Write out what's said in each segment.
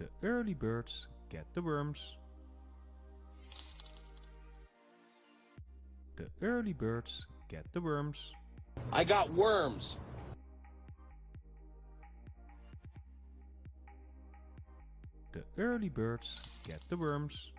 The early birds get the worms. The early birds get the worms. I got worms. The early birds get the worms.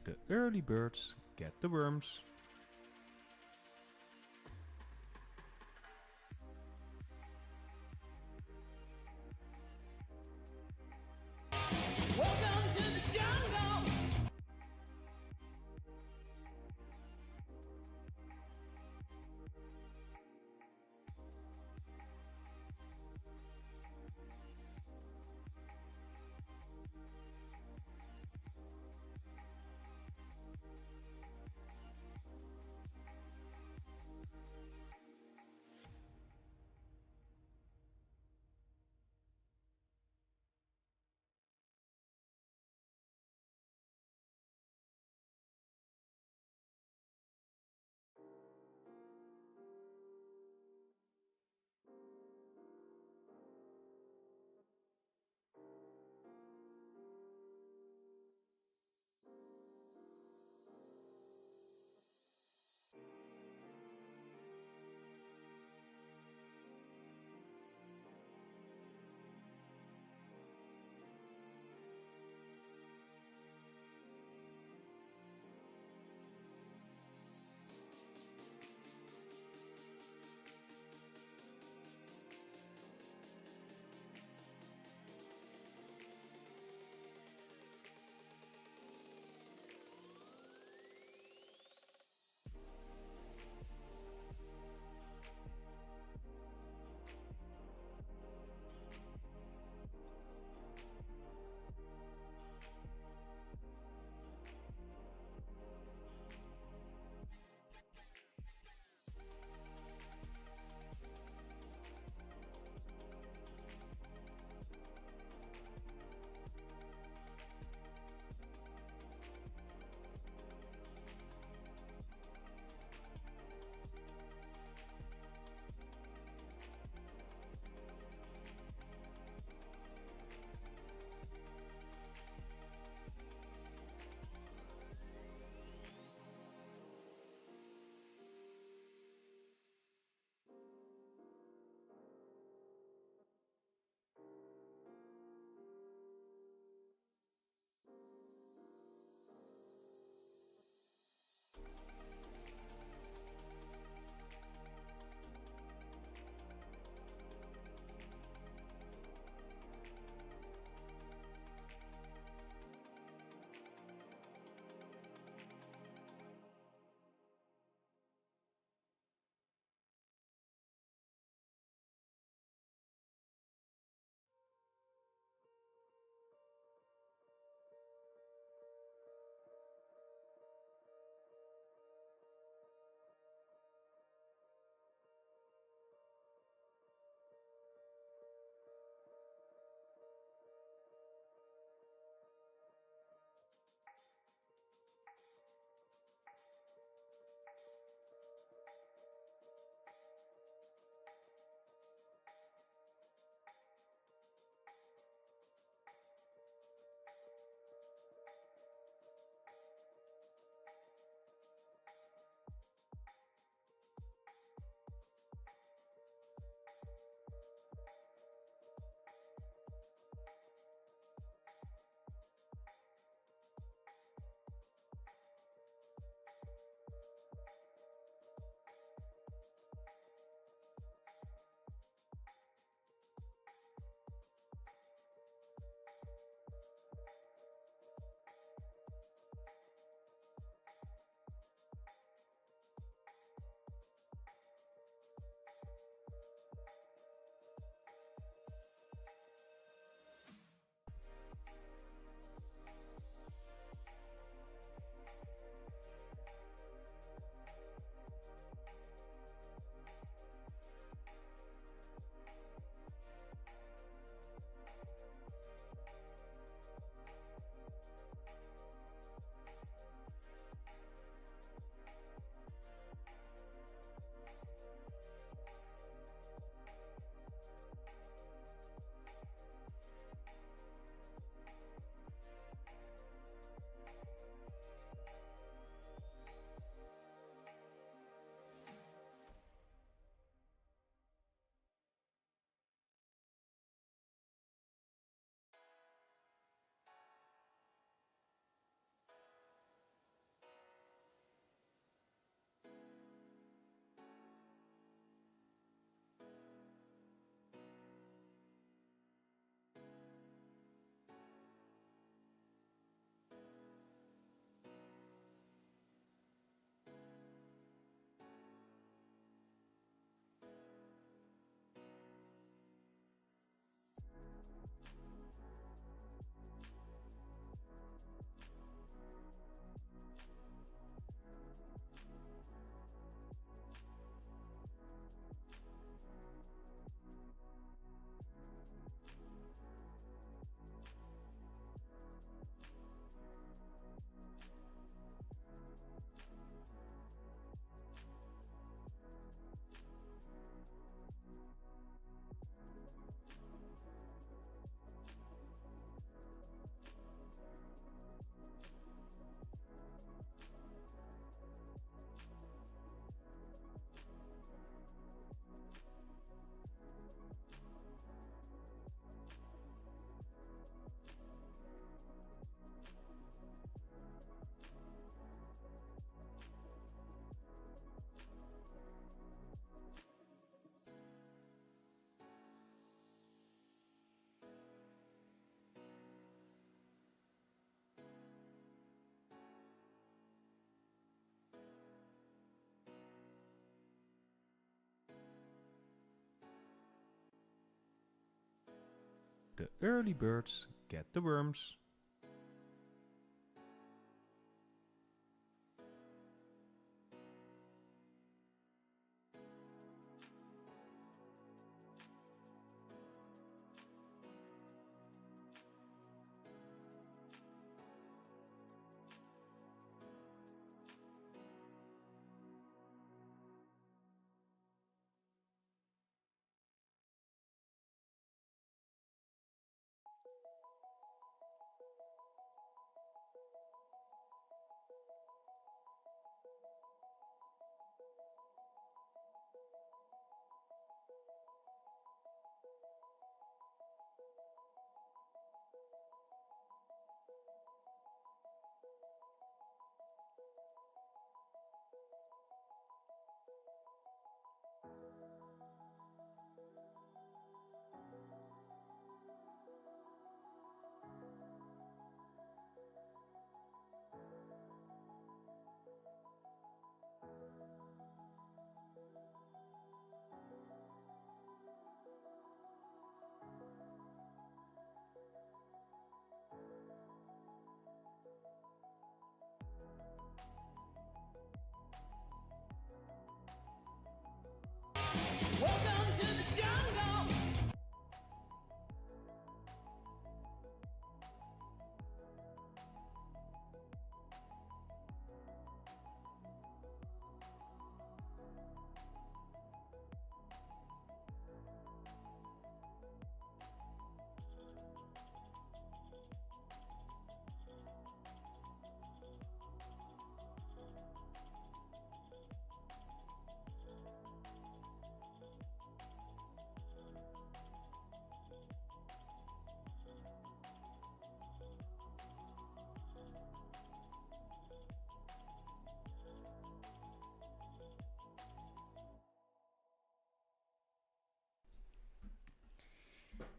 The early birds get the worms. Welcome to the jungle. The early birds get the worms. Welcome to the jungle.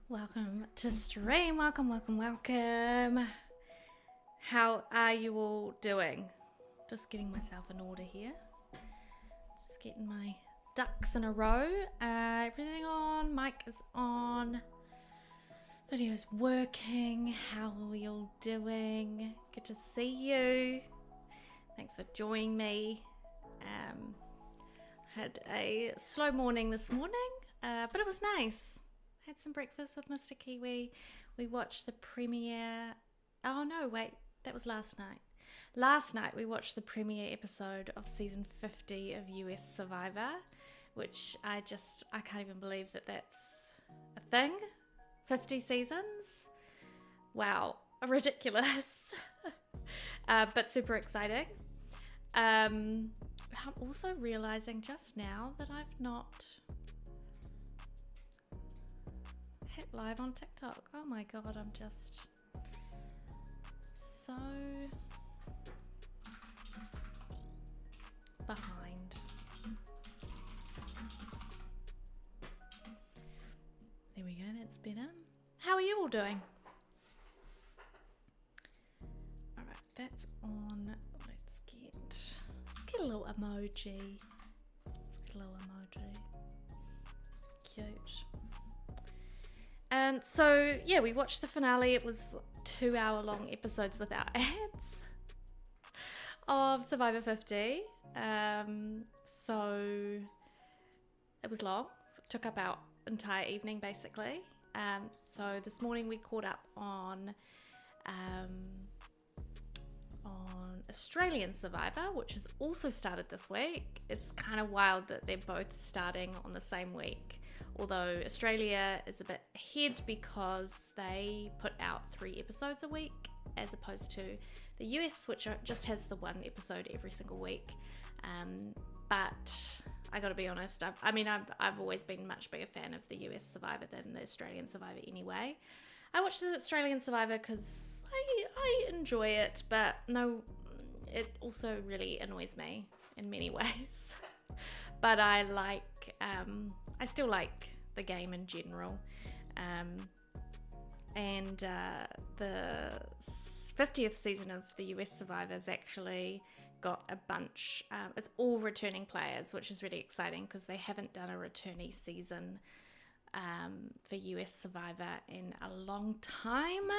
Welcome to stream. Welcome, welcome, welcome. How are you all doing? Just getting myself in order here. Just getting my ducks in a row. Everything on. Mic is on. Video's working. How are we all doing? Good to see you. Thanks for joining me. Had a slow morning this morning, but it was nice. Had some breakfast with Mr. Kiwi. We watched the premiere. Oh no, wait, that was last night. Last night we watched the premiere episode of season 50 of US Survivor, which I can't even believe that that's a thing. 50 seasons. Wow, ridiculous. But super exciting. I'm also realizing just now that I've not hit live on TikTok. Oh my god, I'm just so behind. There we go, that's better. How are you all doing? Alright, that's on. Let's get a little emoji. Let's get a little emoji. Cute. And so, yeah, we watched the finale. It was 2-hour-long episodes without ads of Survivor 50. So it was long. It took up our entire evening, basically. So this morning we caught up on Australian Survivor, which has also started this week. It's kind of wild that they're both starting on the same week. Although Australia is a bit ahead because they put out 3 episodes a week as opposed to the US, which just has the 1 episode every single week. But I gotta be honest, I've always been much bigger fan of the US Survivor than the Australian Survivor anyway. I watch the Australian Survivor because I enjoy it, but no, it also really annoys me in many ways. But I still like the game in general. And the 50th season of the US Survivors actually got a bunch, it's all returning players, which is really exciting because they haven't done a returnee season for US Survivor in a long time.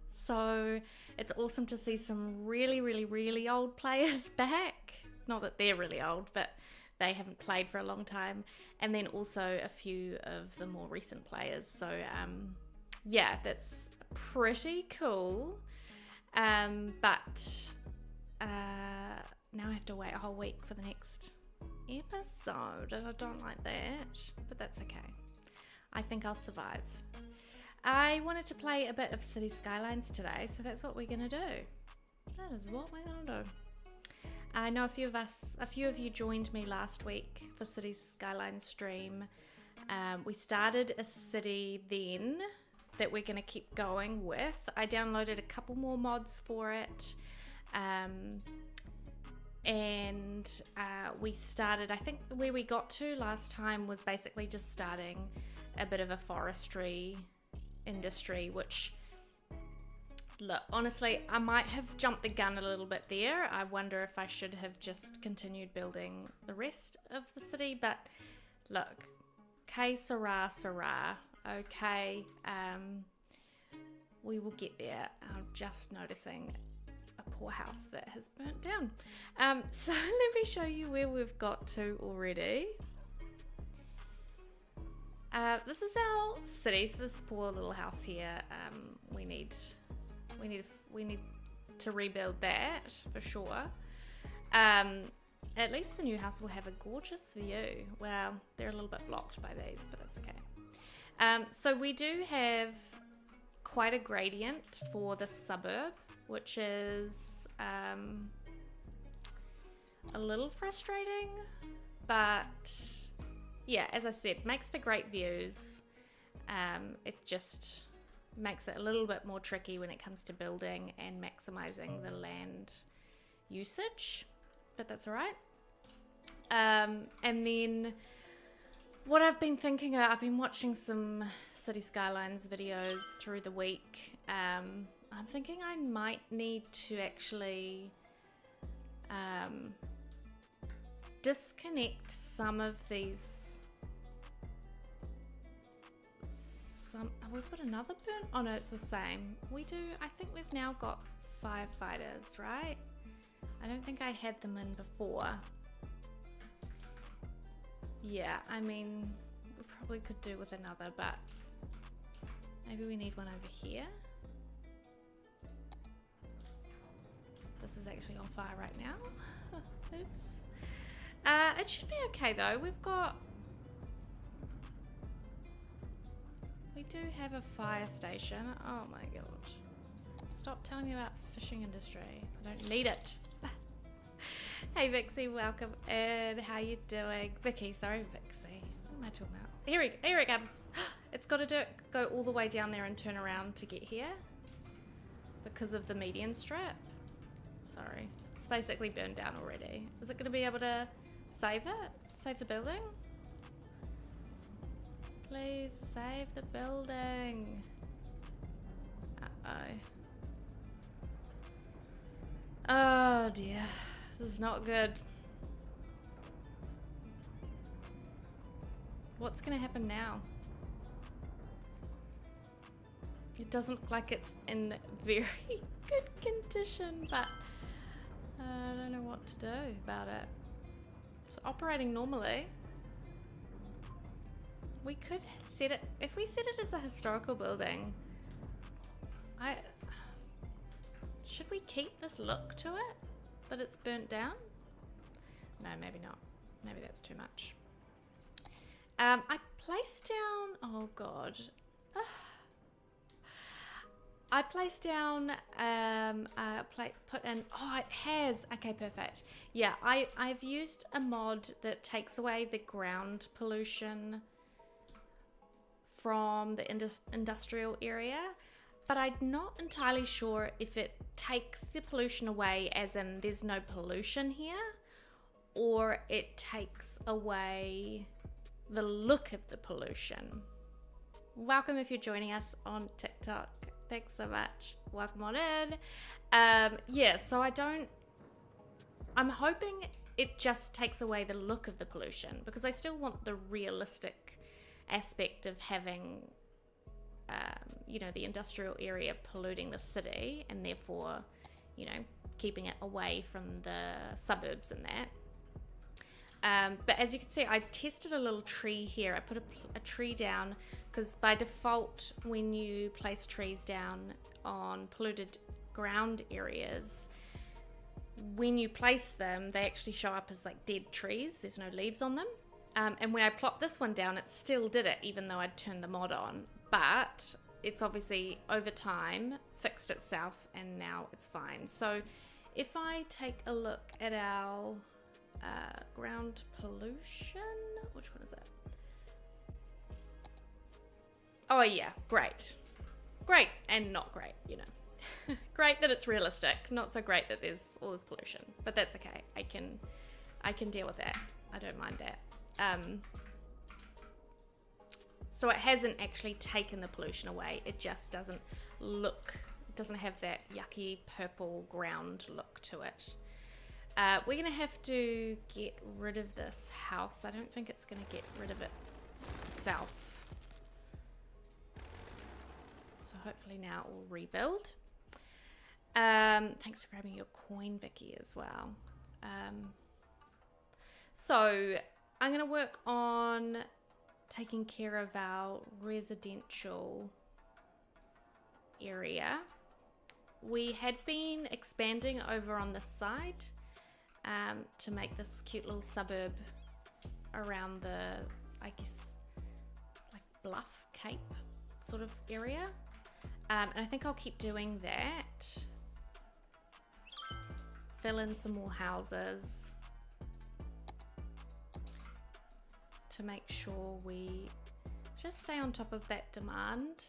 So it's awesome to see some really, really, really old players back. Not that they're really old, but they haven't played for a long time. And then also a few of the more recent players. So yeah, that's pretty cool. But now I have to wait a whole week for the next episode, and I don't like that, but that's okay. I think I'll survive. I wanted to play a bit of City Skylines today, so that's what we're gonna do. That is what we're gonna do. I know a few of you joined me last week for City Skylines stream. We started a city then that we're gonna keep going with. I downloaded a couple more mods for it. And we started, I think where we got to last time was basically just starting a bit of a forestry industry, which, look, honestly, I might have jumped the gun a little bit there. I wonder if I should have just continued building the rest of the city, but look, que sera, sera, okay, we will get there. I'm just noticing a poor house that has burnt down. So let me show you where we've got to already. This is our city. This poor little house here. We need to rebuild that for sure. At least the new house will have a gorgeous view. Well, they're a little bit blocked by these, but that's okay. So we do have quite a gradient for the suburb, which is a little frustrating, but yeah, as I said, makes for great views. It just makes it a little bit more tricky when it comes to building and maximizing the land usage, but that's all right. And then what I've been thinking, I've been watching some City Skylines videos through the week. I'm thinking I might need to actually disconnect some of these. We've got another burn. Oh no, it's the same. We do. I think we've now got firefighters, right? I don't think I had them in before. Yeah, I mean, we probably could do with another, but maybe we need one over here. This is actually on fire right now. Oops. It should be okay though. We do have a fire station. Oh my gosh. Stop telling me about fishing industry. I don't need it. Hey Vixie, welcome in. How you doing? Vicky, sorry Vixie. What am I talking about? Here it comes. It's got to go all the way down there and turn around to get here because of the median strip. Sorry. It's basically burned down already. Is it going to be able to save it? Save the building? Please save the building. Uh-oh. Oh dear. This is not good. What's going to happen now? It doesn't look like it's in very good condition, but I don't know what to do about it. It's operating normally. We could set it, if we set it as a historical building, should we keep this look to it, but it's burnt down? No, maybe not. Maybe that's too much. I placed down, oh God. I placed down, put in, oh, it has, okay, perfect. Yeah, I've used a mod that takes away the ground pollution from the industrial area, but I'm not entirely sure if it takes the pollution away as in there's no pollution here, or it takes away the look of the pollution. Welcome if you're joining us on TikTok. Thanks so much. Welcome on in. Yeah, so I'm hoping it just takes away the look of the pollution, because I still want the realistic aspect of having, you know, the industrial area polluting the city, and therefore, you know, keeping it away from the suburbs and that. But as you can see, I tested a little tree here. I put a tree down because by default, when you place trees down on polluted ground areas, when you place them, they actually show up as like dead trees. There's no leaves on them. And when I plopped this one down, it still did it, even though I'd turned the mod on. But it's obviously over time fixed itself, and now it's fine. So if I take a look at our ground pollution, which one is it? Oh yeah, great and not great, you know. Great that it's realistic, not so great that there's all this pollution, but that's okay. I can deal with that. I don't mind that. So it hasn't actually taken the pollution away. It just doesn't have that yucky purple ground look to it. We're going to have to get rid of this house. I don't think it's going to get rid of itself. So hopefully now it will rebuild. Thanks for grabbing your coin, Vicky, as well. So I'm going to work on taking care of our residential area. We had been expanding over on this side to make this cute little suburb around the, I guess, like Bluff Cape sort of area. And I think I'll keep doing that. Fill in some more houses to make sure we just stay on top of that demand.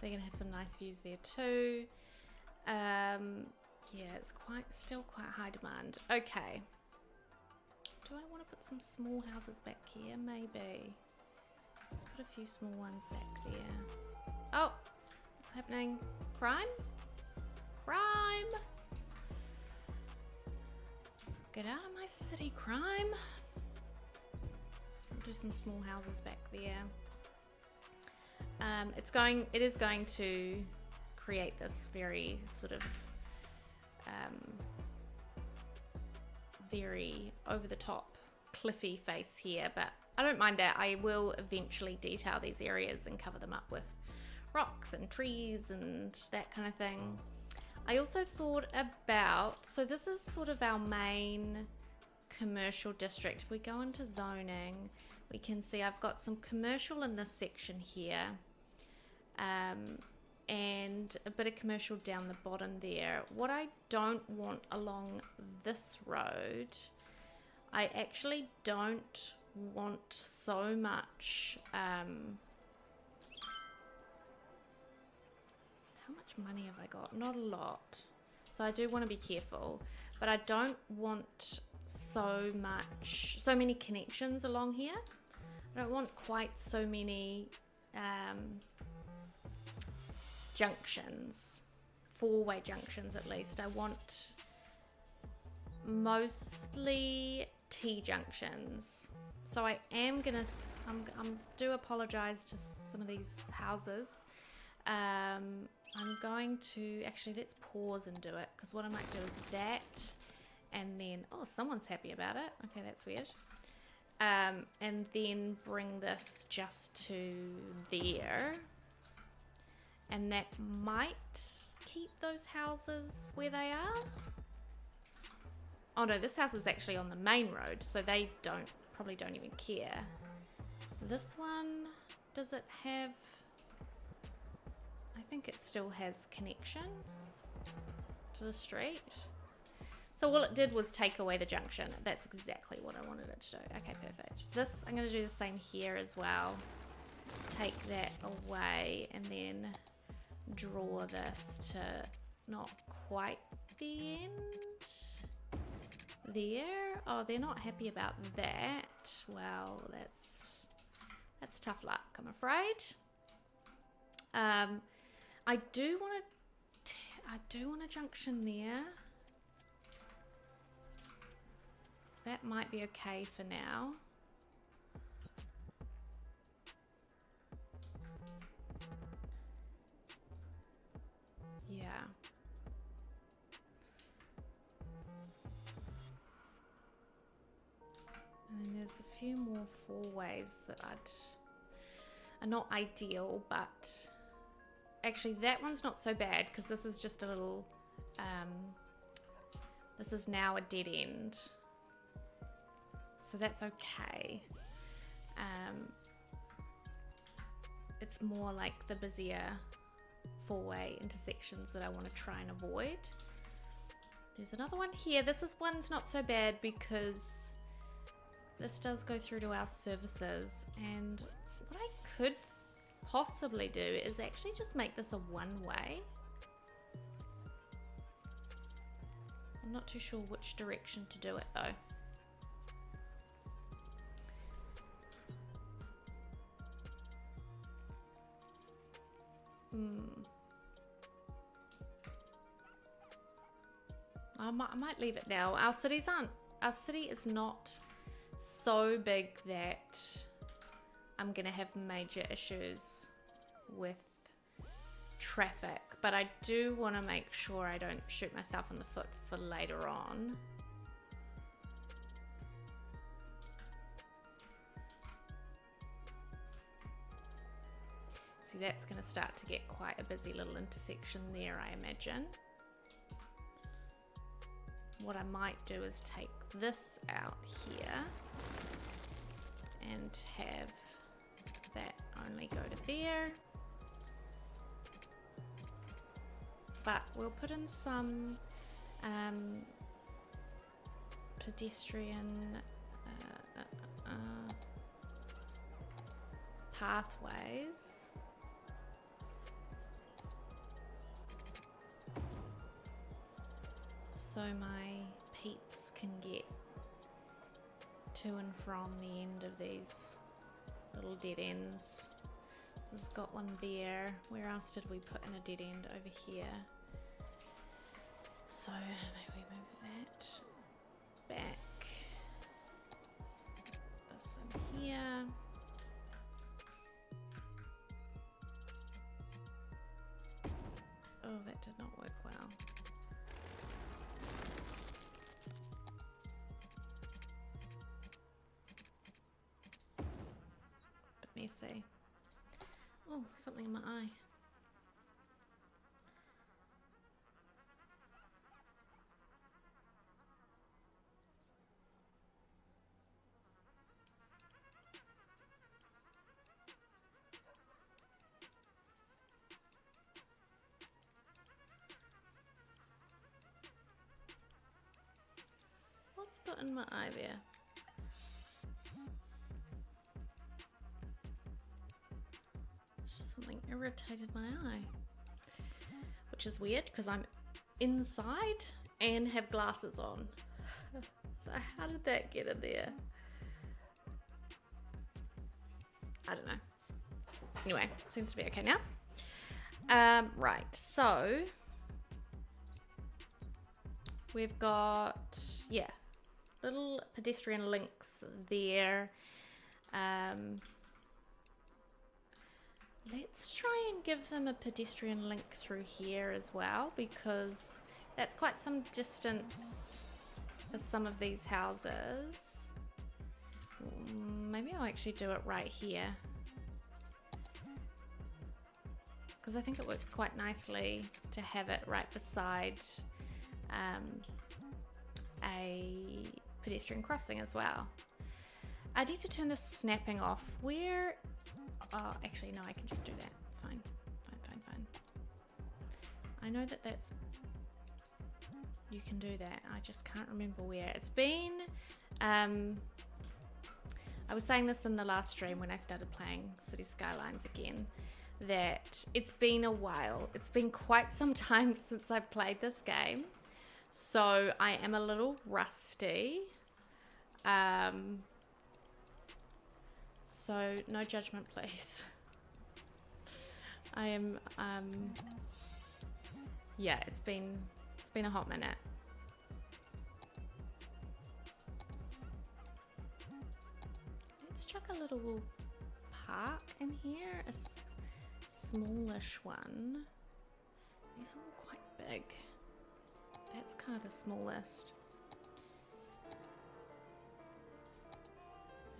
They're gonna have some nice views there too. Yeah, it's still quite high demand. Okay. Do I want to put some small houses back here? Maybe. Let's put a few small ones back there. Oh, what's happening? Crime? Crime! Get out of my city, crime! We'll do some small houses back there. It is going to create this very sort of very over the top cliffy face here, but I don't mind that. I will eventually detail these areas and cover them up with rocks and trees and that kind of thing. I also thought about, so this is sort of our main commercial district. If we go into zoning, we can see I've got some commercial in this section here. And a bit of commercial down the bottom there. What I don't want along this road, I actually don't want so much, how much money have I got? Not a lot. So I do want to be careful, but I don't want so many connections along here. I don't want quite so many, junctions, four-way junctions at least. I want mostly T-junctions. So I am gonna, do apologize to some of these houses. I'm going to, actually let's pause and do it, because what I might do is that, and then, oh, someone's happy about it. Okay, that's weird. And then bring this just to there. And that might keep those houses where they are. Oh no, this house is actually on the main road, so they probably don't even care. This one, does it have, I think it still has connection to the street. So all it did was take away the junction. That's exactly what I wanted it to do. Okay, perfect. This, I'm gonna do the same here as well. Take that away and then draw this to not quite the end there. Oh, they're not happy about that. Well, that's tough luck, I'm afraid. I do want a junction there. That might be okay for now. Yeah. And then there's a few more four-ways that are not ideal, but actually that one's not so bad because this is just a little, this is now a dead end. So that's okay. It's more like the busier four-way intersections that I want to try and avoid. There's another one here. One's not so bad because this does go through to our services, and what I could possibly do is actually just make this a one-way. I'm not too sure which direction to do it though. I might leave it now. Our city is not so big that I'm gonna have major issues with traffic, but I do want to make sure I don't shoot myself in the foot for later on. See, that's going to start to get quite a busy little intersection there, I imagine. What I might do is take this out here and have that only go to there. But we'll put in some pedestrian pathways. So my peeps can get to and from the end of these little dead ends. There's got one there. Where else did we put in a dead end? Over here. So maybe we move that back. This in here. Oh, that did not work well. Messy. Oh, something in my eye. What's got in my eye there? Something irritated my eye, which is weird because I'm inside and have glasses on. So how did that get in there? I don't know. Anyway, seems to be okay now. Right, so we've got, yeah, little pedestrian links there. Let's try and give them a pedestrian link through here as well, because that's quite some distance for some of these houses. Maybe I'll actually do it right here, because I think it works quite nicely to have it right beside a pedestrian crossing as well. I need to turn this snapping off. Where... Oh, actually, no, I can just do that. Fine. I know that that's... You can do that. I just can't remember where. It's been... I was saying this in the last stream when I started playing City Skylines again, that it's been a while. It's been quite some time since I've played this game. So I am a little rusty. So no judgment, please. I am, yeah, it's been a hot minute. Let's chuck a little park in here, a smallish one. These are all quite big. That's kind of the smallest.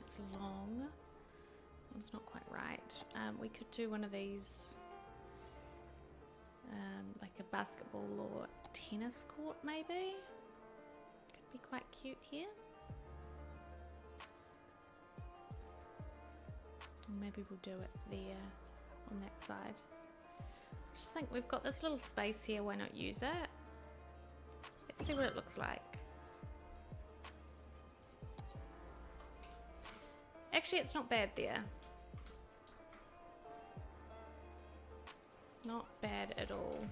It's long. It's not quite right. We could do one of these, like a basketball or tennis court maybe. Could be quite cute here. Or maybe we'll do it there on that side. I just think we've got this little space here, why not use it? Let's see what it looks like. Actually, it's not bad there. Not bad at all.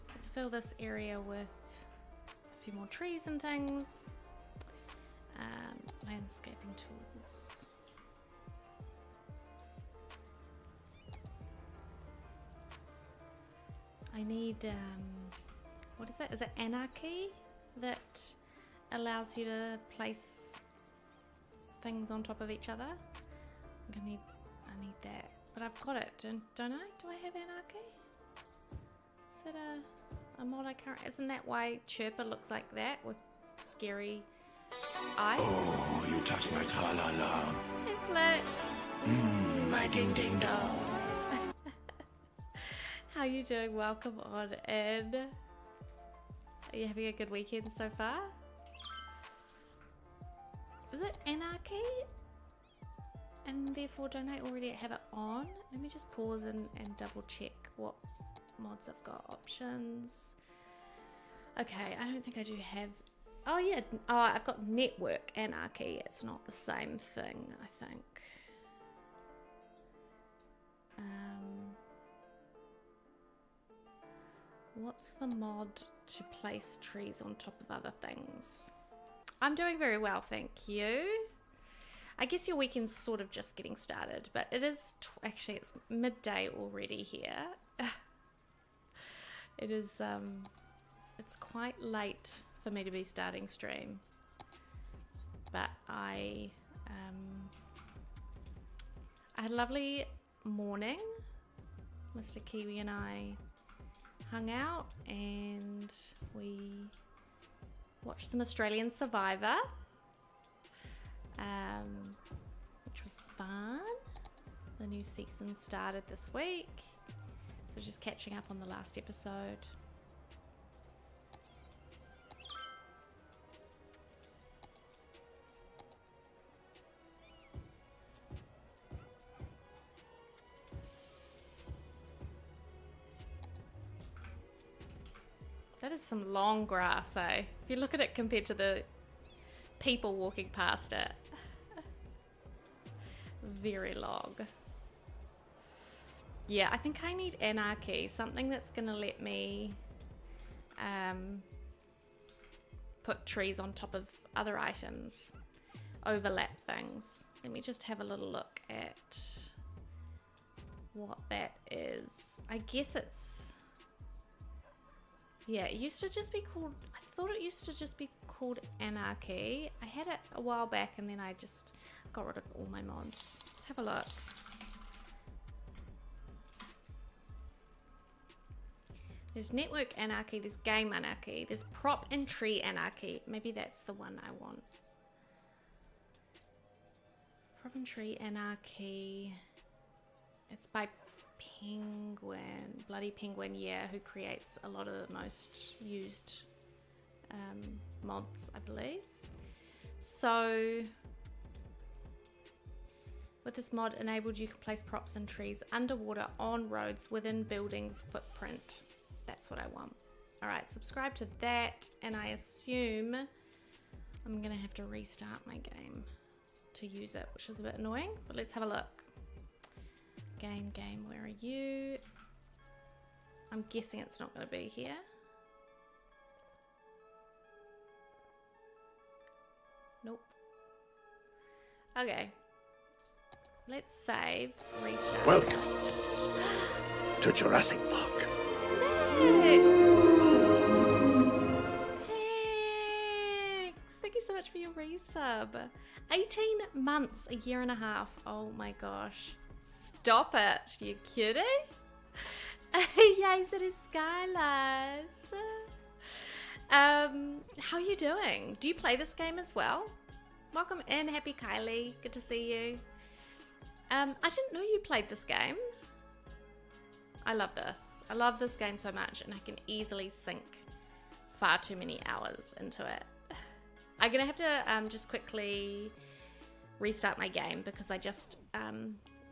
Let's fill this area with a few more trees and things. Landscaping tools. I need, what is it? Is it anarchy that allows you to place things on top of each other? I need that. But I've got it, don't I? Do I have anarchy? Is that a mod I can't... Isn't that why Chirper looks like that with scary eyes? Oh, you touch my tra-la-la. Hey, Flit. My ding-ding dong. How you doing? Welcome on in. Are you having a good weekend so far? Is it anarchy? And therefore don't I already have it on? Let me just pause and double check what mods I've got. Options. Okay, I don't think I do have... Oh yeah, oh, I've got network anarchy. It's not the same thing, I think. What's the mod to place trees on top of other things? I'm doing very well, thank you. I guess your weekend's sort of just getting started, but it is actually it's midday already here. It is it's quite late for me to be starting stream, but I had a lovely morning. Mr. Kiwi and I hung out and we watched some Australian Survivor. Which was fun. The new season started this week, so just catching up on the last episode. That is some long grass, eh? If you look at it compared to the people walking past it. Very long. Yeah, I think I need anarchy, something that's gonna let me put trees on top of other items, overlap things. Let me just have a little look at what that is. I guess it's, yeah, it used to just be called, I thought it used to just be called anarchy. I had it a while back and then I just got rid of all my mods. Let's have a look. There's network anarchy, there's game anarchy, there's prop and tree anarchy. Maybe that's the one I want. Prop and tree anarchy. It's by Penguin, Bloody Penguin, yeah, who creates a lot of the most used mods, I believe. So with this mod enabled, you can place props and trees underwater on roads within buildings footprint. That's what I want. All right, subscribe to that, and I assume I'm gonna have to restart my game to use it, which is a bit annoying, but let's have a look. Game, where are you? I'm guessing it's not gonna be here. Nope. Okay. Let's save. Restart. Welcome to Jurassic Park. Thanks. Thank you so much for your resub. 18 months, a year and a half. Oh my gosh. Stop it, you cutie. Yay, City Skylines. How are you doing? Do you play this game as well? Welcome in, happy Kylie. Good to see you. I didn't know you played this game. I love this. I love this game so much, and I can easily sink far too many hours into it. I'm gonna have to just quickly restart my game because I just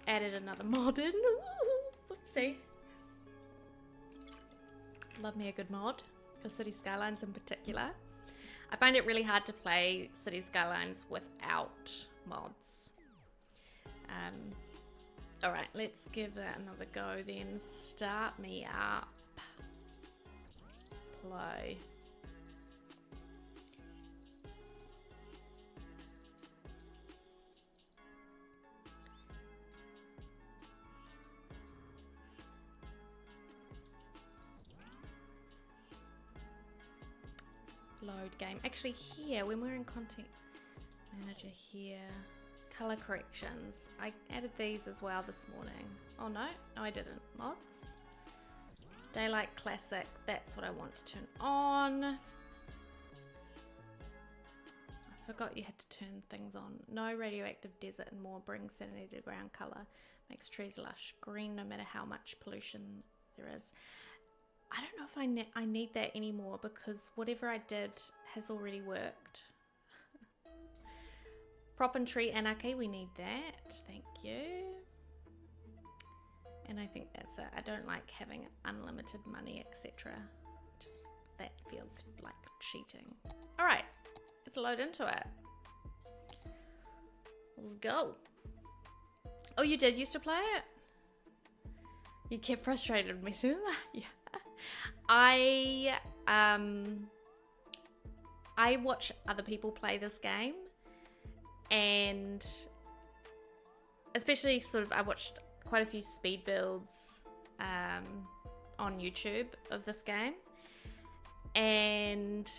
added another mod in. Whoopsie. Love me a good mod for City Skylines in particular. I find it really hard to play City Skylines without mods. Alright, let's give that another go then. Start me up. Play. Load game. Actually here, when we're in content manager here, color corrections. I added these as well this morning. Oh no, no I didn't. Mods. Daylight classic, that's what I want to turn on. I forgot you had to turn things on. No radioactive desert and more brings sanity to ground color. Makes trees lush green no matter how much pollution there is. I don't know if I need that anymore because whatever I did has already worked. Prop and tree anarchy, we need that. Thank you. And I think that's it. I don't like having unlimited money, etc. Just that feels like cheating. All right, let's load into it. Let's go. Oh, you did used to play it? You kept frustrated with me, so yeah. I watch other people play this game, and especially sort of I watched quite a few speed builds on YouTube of this game, and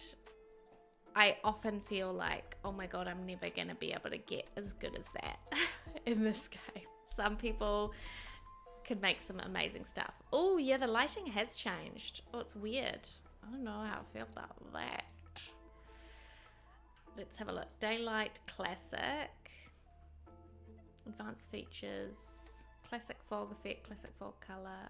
I often feel like, oh my god, I'm never gonna be able to get as good as that in this game. Some people could make some amazing stuff. Oh yeah, the lighting has changed. Oh, it's weird. I don't know how I feel about that. Let's have a look. Daylight classic. Advanced features. Classic fog effect, classic fog color.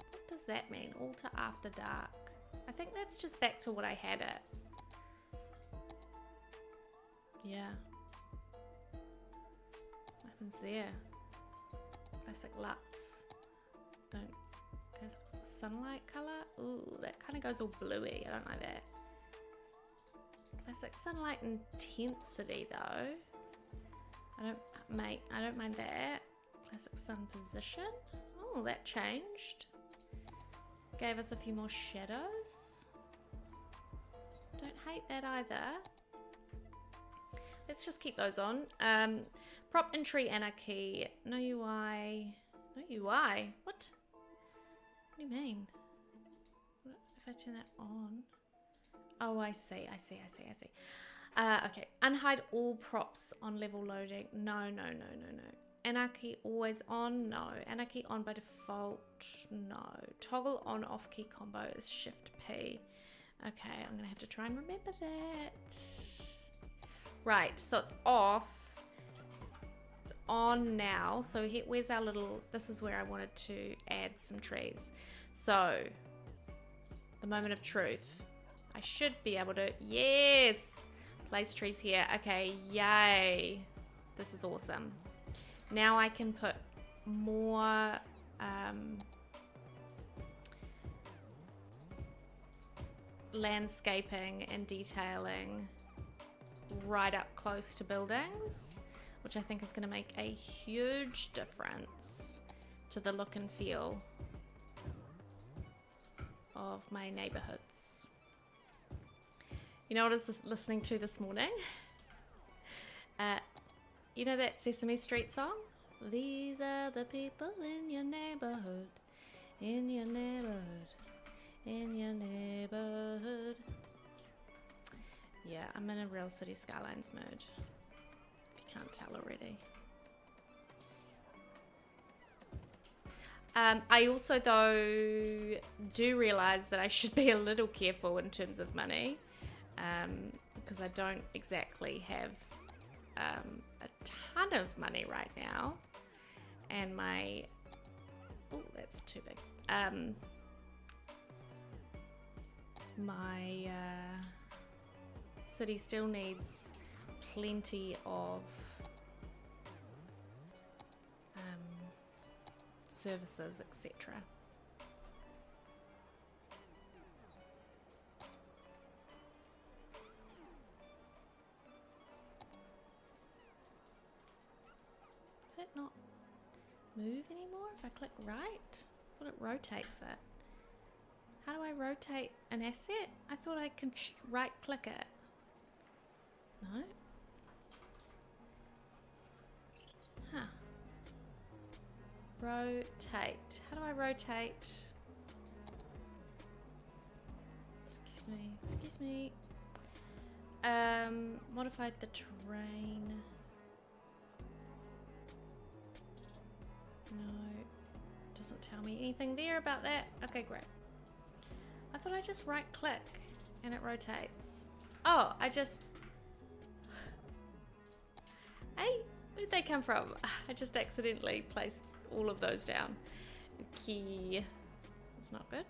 What does that mean? Alter after dark. I think that's just back to what I had it. Yeah. What happens there? Classic Lux. Don't. Sunlight color? Ooh, that kind of goes all bluey. I don't like that. Classic sunlight intensity though. I don't mind that. Classic sun position. Oh, that changed. Gave us a few more shadows. Don't hate that either. Let's just keep those on. Prop and tree anarchy. No UI. No UI? What? What do you mean? What if I turn that on? Oh, I see. Okay. Unhide all props on level loading. No. Anarchy always on? No. Anarchy on by default? No. Toggle on off key combo is Shift P. Okay, I'm gonna have to try and remember that. Right, so it's off. It's on now. So here, where's our little, this is where I wanted to add some trees. So, the moment of truth. I should be able to, yes! Place trees here. Okay, yay. This is awesome. Now I can put more landscaping and detailing right up close to buildings, which I think is going to make a huge difference. to the look and feel of my neighborhoods. You know what I was listening to this morning? You know that Sesame Street song? These are the people in your neighborhood, in your neighborhood, in your neighborhood. Yeah, I'm in a real City Skylines mood, if you can't tell already. I also, though, do realise that I should be a little careful in terms of money, because I don't exactly have a ton of money right now, and my... Oh, that's too big. My city still needs plenty of services, etc. Does that not move anymore if I click right? I thought it rotates it. How do I rotate an asset? I thought I could right click it. No? Huh. Rotate. How do I rotate? Excuse me. Excuse me. Modified the terrain. No. Doesn't tell me anything there about that. Okay, great. I thought I just right click and it rotates. Oh, I just... Hey, where'd they come from? I just accidentally placed all of those down. Okay. That's not good.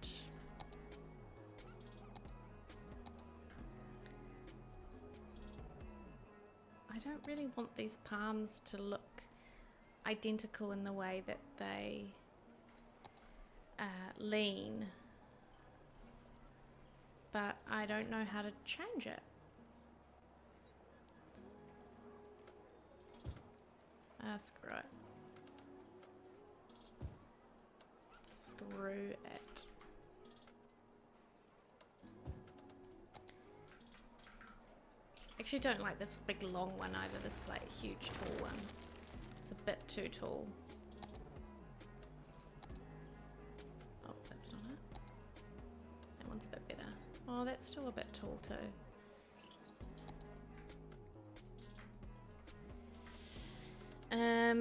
I don't really want these palms to look identical in the way that they lean. But I don't know how to change it. Screw it. Screw it. Actually don't like this big long one either, this like huge tall one. It's a bit too tall. Oh, that's not it. That one's a bit better. Oh, that's still a bit tall too. That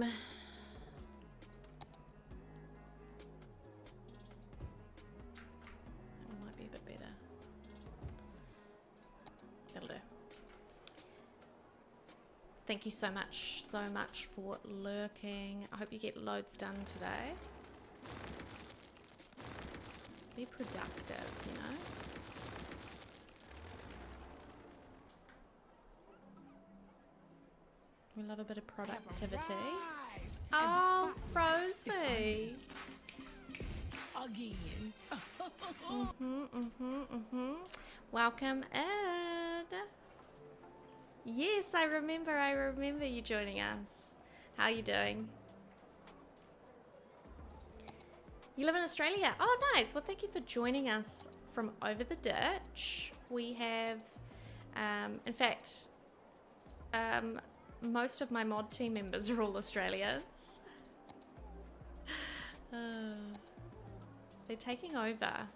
one might be a bit better. That'll do. Thank you so much for lurking. I hope you get loads done today. Be productive, you know? We love a bit of productivity. Oh, Rosie. Again. Welcome in. Yes, I remember you joining us. How are you doing? You live in Australia? Oh, nice. Well, thank you for joining us from over the ditch. We have, in fact, most of my mod team members are all Australians. They're taking over.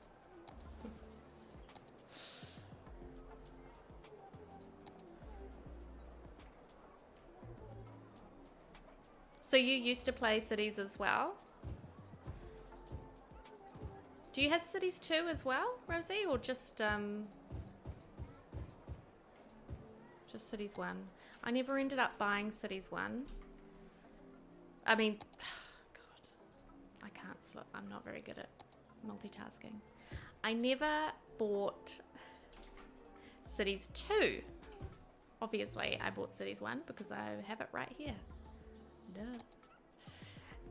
So you used to play cities as well? Do you have cities 2 as well, Rosie, or just cities 1? I never ended up buying cities 1. I mean, God, I can't slow. I'm not very good at multitasking. I never bought cities 2. Obviously, I bought cities 1 because I have it right here. Duh.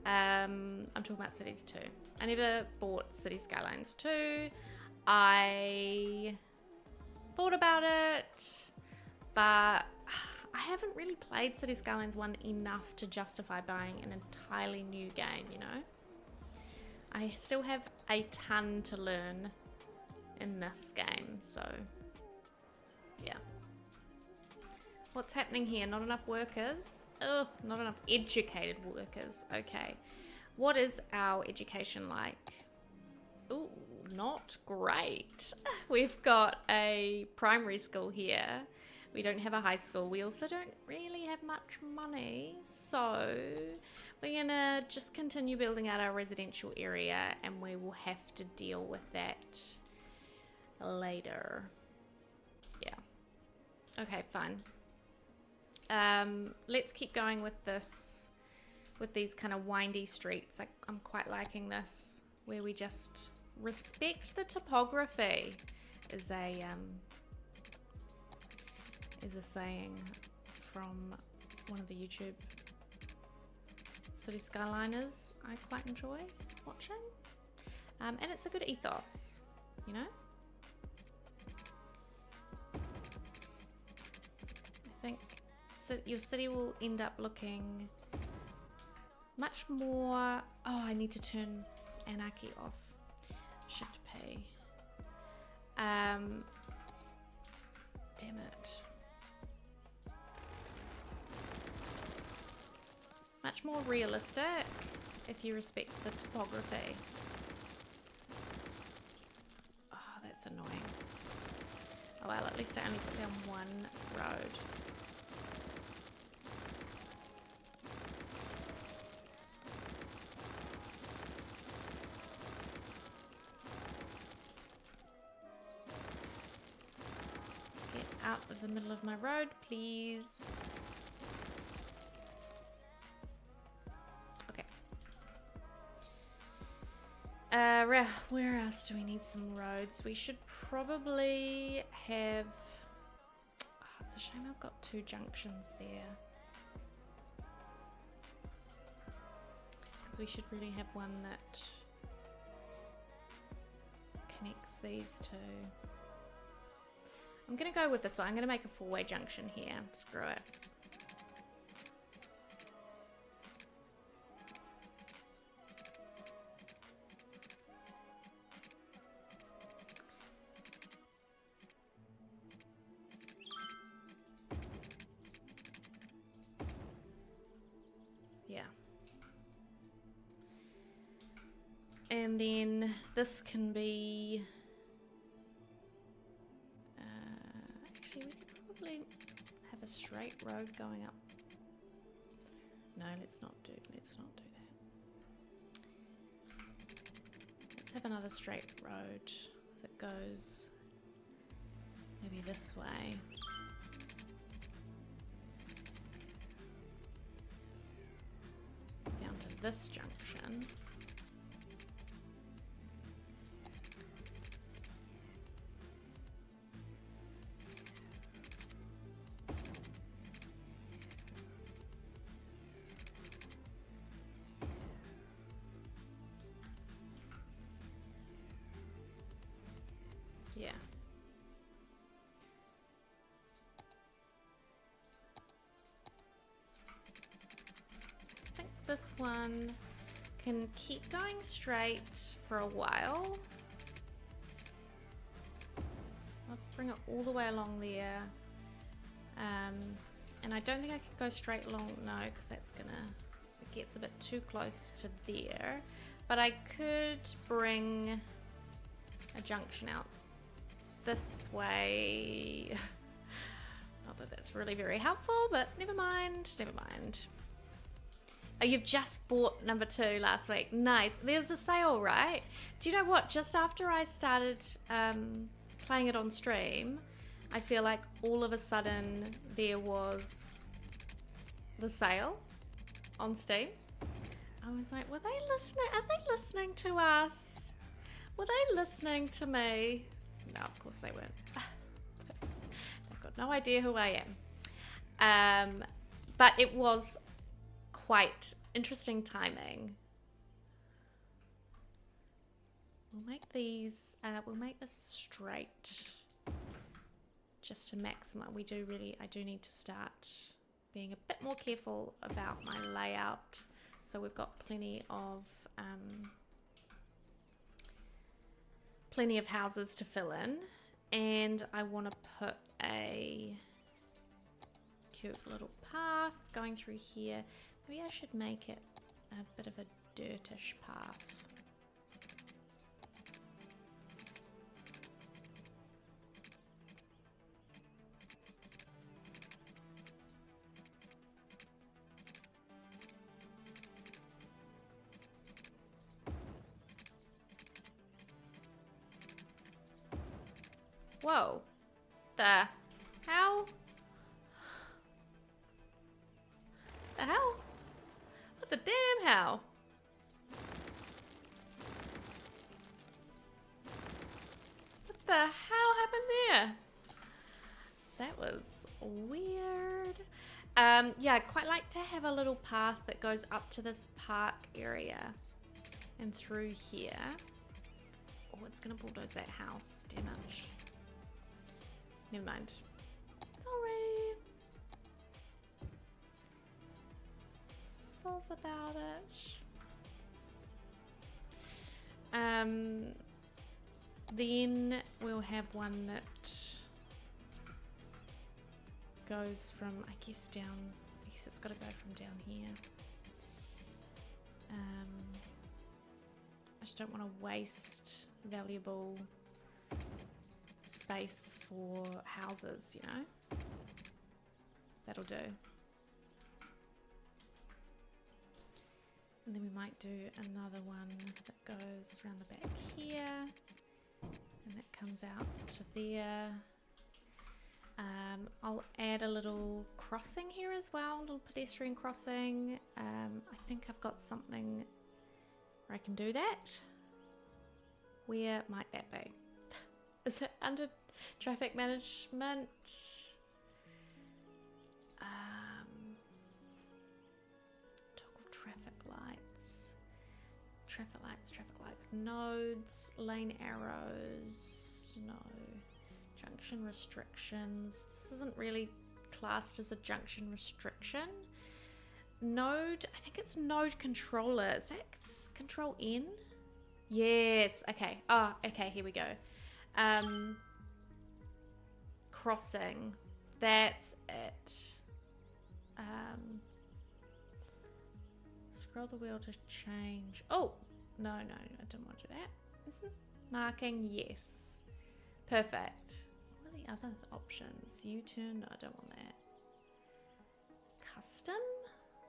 I'm talking about cities 2. I never bought City Skylines 2. I thought about it, but I haven't really played City Skylines 1 enough to justify buying an entirely new game, you know? I still have a ton to learn in this game, so yeah. What's happening here? Not enough workers? Oh, not enough educated workers. Okay. What is our education like? Ooh, not great. We've got a primary school here. We don't have a high school. We also don't really have much money. So we're gonna just continue building out our residential area, and we will have to deal with that later. Yeah. Okay, fine. Let's keep going with this, with these kind of windy streets. I'm quite liking this, where we just respect the topography, is a saying from one of the YouTube city skyliners I quite enjoy watching, and it's a good ethos, you know. I think so your city will end up looking much more... Oh, I need to turn anarchy off. Shift P. Damn it. Much more realistic if you respect the topography. Oh, that's annoying. Oh well, at least I only put down one road. Get out of the middle of my road, please. Where else do we need some roads? We should probably have... Oh, it's a shame I've got two junctions there. Because we should really have one that connects these two. I'm going to go with this one. I'm going to make a four-way junction here. Screw it. And then this can be... actually, we could probably have a straight road going up. No, let's not do that. Let's have another straight road that goes maybe this way. Down to this junction. Yeah. I think this one can keep going straight for a while. I'll bring it all the way along there. And I don't think I can go straight along, no, because that's gonna, it gets a bit too close to there. But I could bring a junction out this way. Not that that's really very helpful, but never mind, never mind. Oh, you've just bought number 2 last week. Nice. There's a sale, right? Do you know what? Just after I started playing it on stream, I feel like all of a sudden there was the sale on Steam. I was like, were they listening? Are they listening to us? Were they listening to me? No, of course they weren't. They've got no idea who I am. But it was quite interesting timing. We'll make these, we'll make this straight just to maximize. I do need to start being a bit more careful about my layout. So we've got plenty of plenty of houses to fill in. And I want to put a cute little path going through here. Maybe I should make it a bit of a dirtish path. Whoa. The hell? The hell? What the damn hell? What the hell happened there? That was weird. Yeah, I'd quite like to have a little path that goes up to this park area and through here. Oh, it's gonna bulldoze that house. Damn it. Never mind. Sorry. Soz about it. Then we'll have one that goes from, I guess, down. I guess it's got to go from down here. I just don't want to waste valuable space for houses, you know. That'll do. And then we might do another one that goes around the back here, and that comes out to there. I'll add a little crossing here as well, a little pedestrian crossing. I think I've got something where I can do that. Where might that be? Is it under traffic management? Toggle traffic lights. Traffic lights. Nodes, lane arrows. No. Junction restrictions. This isn't really classed as a junction restriction. Node, I think it's node controller. Is that control N? Yes. Okay. Oh, okay. Here we go. Crossing. That's it. Scroll the wheel to change. Oh, no, I didn't want to do that. Marking, yes. Perfect. What are the other options? U-turn, no, I don't want that. Custom?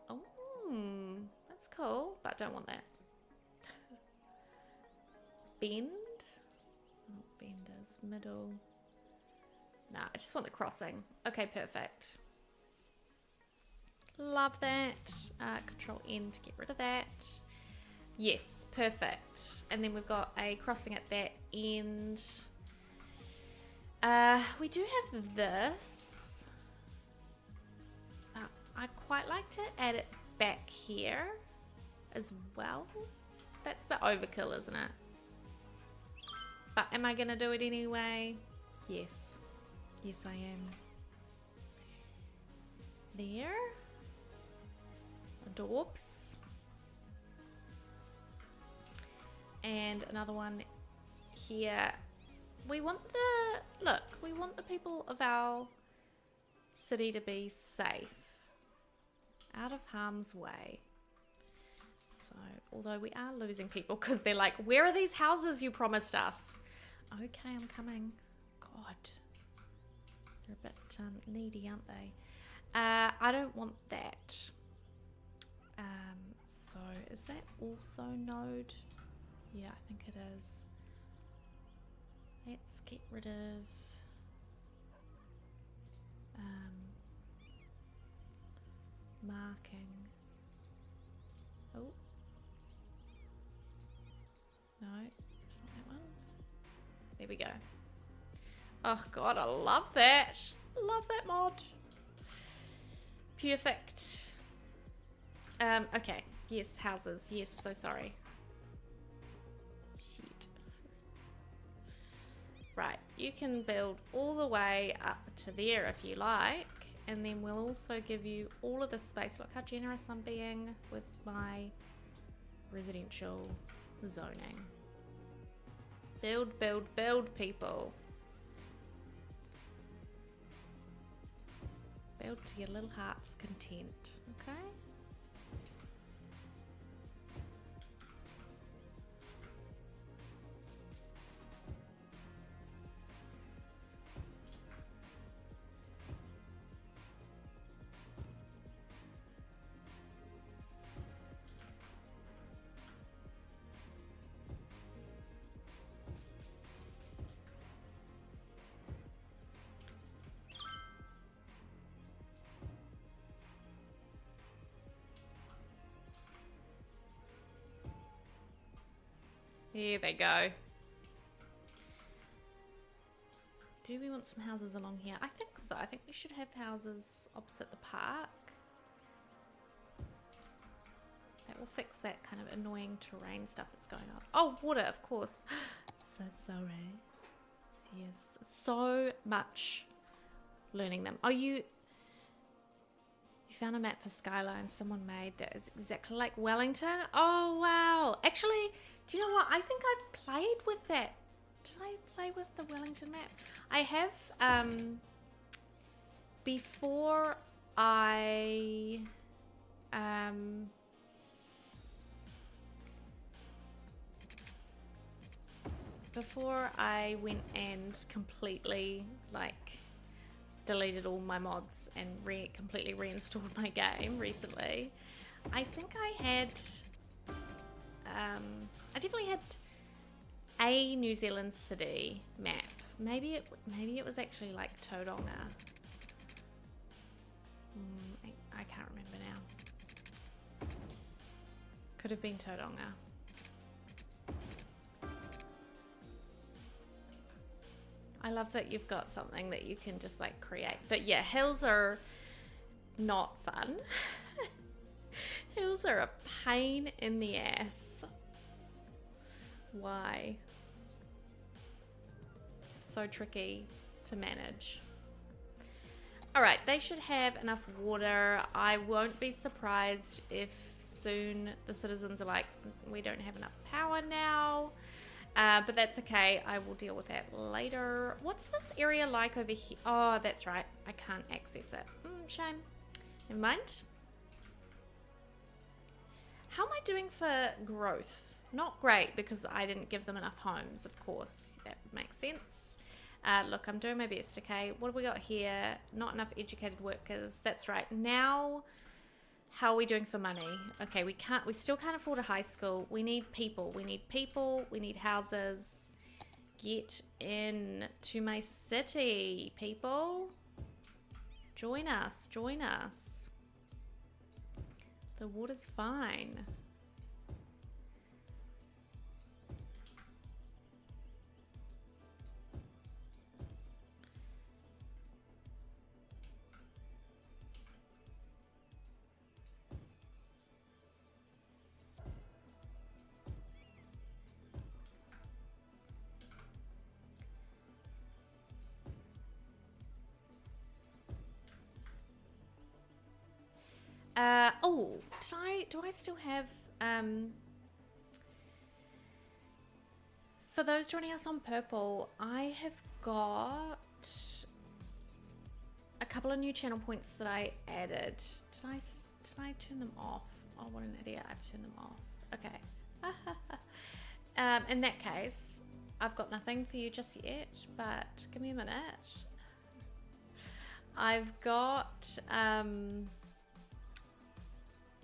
Oh, that's cool, but I don't want that. Bend? Oh, benders, middle. Nah, I just want the crossing. Okay, perfect. Love that. Control N to get rid of that. Yes, perfect. And then we've got a crossing at that end. We do have this. I quite like to add it back here as well. That's a bit overkill, isn't it? But am I going to do it anyway? Yes. Yes, I am. There. Adorbs. And another one here. We want we want the people of our city to be safe. Out of harm's way. So, although we are losing people because they're like, where are these houses you promised us? Okay, I'm coming. God. They're a bit needy, aren't they? I don't want that. So, is that also node? Yeah, I think it is. Let's get rid of marking. Oh. No, it's not that one. There we go. Oh god, I love that. Love that mod. Perfect. Okay. Yes, houses. Yes, so sorry. Shit. Right, you can build all the way up to there if you like, and then we'll also give you all of the space. Look how generous I'm being with my residential zoning. Build, build, build, people. Build to your little heart's content, okay? Here they go. Do we want some houses along here? I think so. I think we should have houses opposite the park. That will fix that kind of annoying terrain stuff that's going on. Oh, water, of course. So sorry. Yes, so much learning them. Oh, you found a map for Skylines someone made that is exactly like Wellington. Oh, wow. Actually, do you know what? I think I've played with that. Did I play with the Wellington map? I have, before I, went and completely, like, deleted all my mods and completely reinstalled my game recently, I think I had, I definitely had a New Zealand city map. Maybe it was actually like Tauranga. I can't remember now. Could have been Tauranga. I love that you've got something that you can just like create. But yeah, hills are not fun. Hills are a pain in the ass. Why? So tricky to manage. All right, they should have enough water. I won't be surprised if soon the citizens are like, we don't have enough power now. But that's okay. I will deal with that later. What's this area like over here? Oh, that's right. I can't access it. Shame. Never mind. How am I doing for growth? Not great because I didn't give them enough homes, of course. That would make sense. Look, I'm doing my best, okay? What have we got here? Not enough educated workers. That's right. Now, how are we doing for money? Okay, we still can't afford a high school. We need people. We need people. We need houses. Get in to my city, people. Join us. Join us. The water's fine. Oh, do I still have, for those joining us on Purple, I have got a couple of new channel points that I added. Did I turn them off? Oh, what an idiot. I've turned them off. Okay. In that case, I've got nothing for you just yet, but give me a minute. I've got,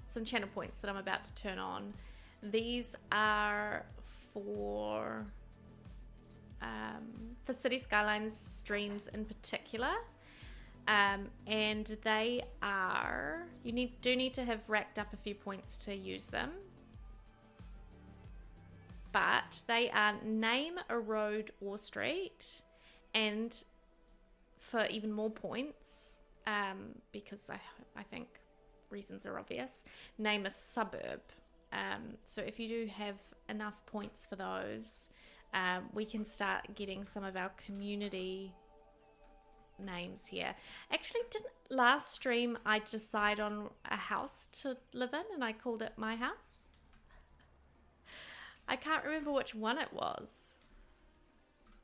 some channel points that I'm about to turn on. These are for City Skylines streams in particular, and they are, you do need to have racked up a few points to use them, but they are name a road or street, and for even more points, because I think reasons are obvious, name a suburb. So if you do have enough points for those, we can start getting some of our community names here. Actually, didn't last stream I decide on a house to live in and I called it my house? I can't remember which one it was.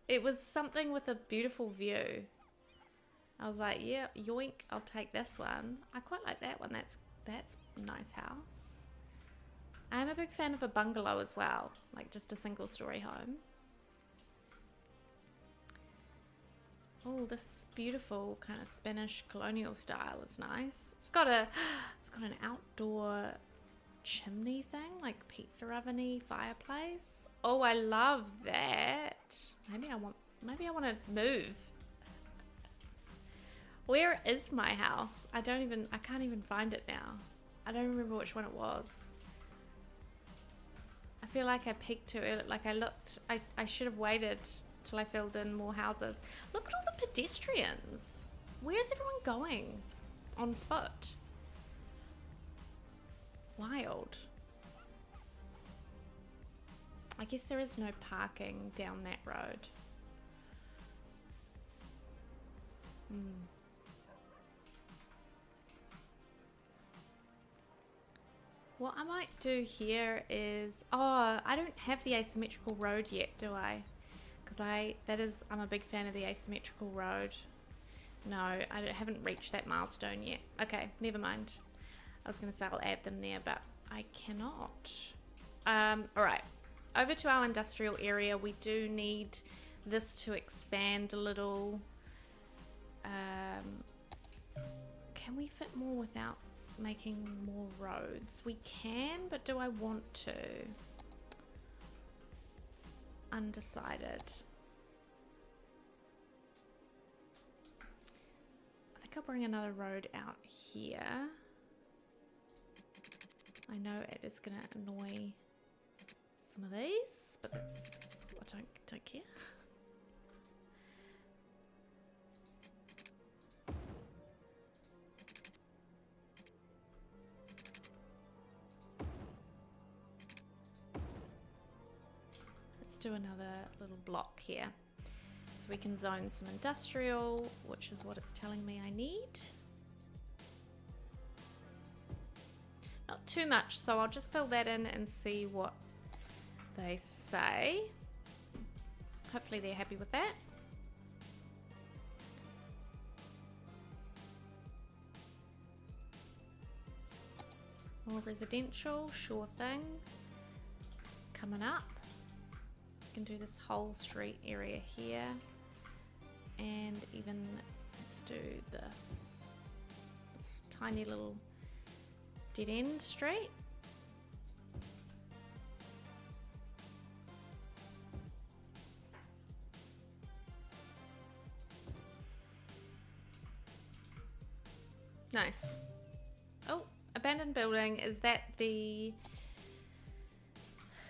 It was something with a beautiful view. I was like, yeah, yoink, I'll take this one. I quite like that one. That's a nice house. I'm a big fan of a bungalow as well, like just a single story home. Oh, this beautiful kind of Spanish colonial style is nice. It's got an outdoor chimney thing, like pizza oven-y fireplace. Oh, I love that. Maybe I want to move. Where is my house? I can't even find it now. I don't remember which one it was. I feel like I peeked too early. Like I should have waited till I filled in more houses. Look at all the pedestrians. Where's everyone going? On foot. Wild. I guess there is no parking down that road. What I might do here is, oh, I don't have the asymmetrical road yet, do I? Because I'm a big fan of the asymmetrical road. No, I haven't reached that milestone yet. Okay, never mind. I was going to say I'll add them there, but I cannot. All right, over to our industrial area. We do need this to expand a little. Can we fit more without making more roads? We can, but do I want to? Undecided. I think I'll bring another road out here. I know it is gonna annoy some of these, but that's, I don't care. Do another little block here so we can zone some industrial, which is what it's telling me I need. Not too much, so I'll just fill that in and see what they say. Hopefully they're happy with that. More residential, sure thing. Coming up. Do this whole street area here, and even let's do this tiny little dead end street. Nice. Oh, abandoned building. Is that the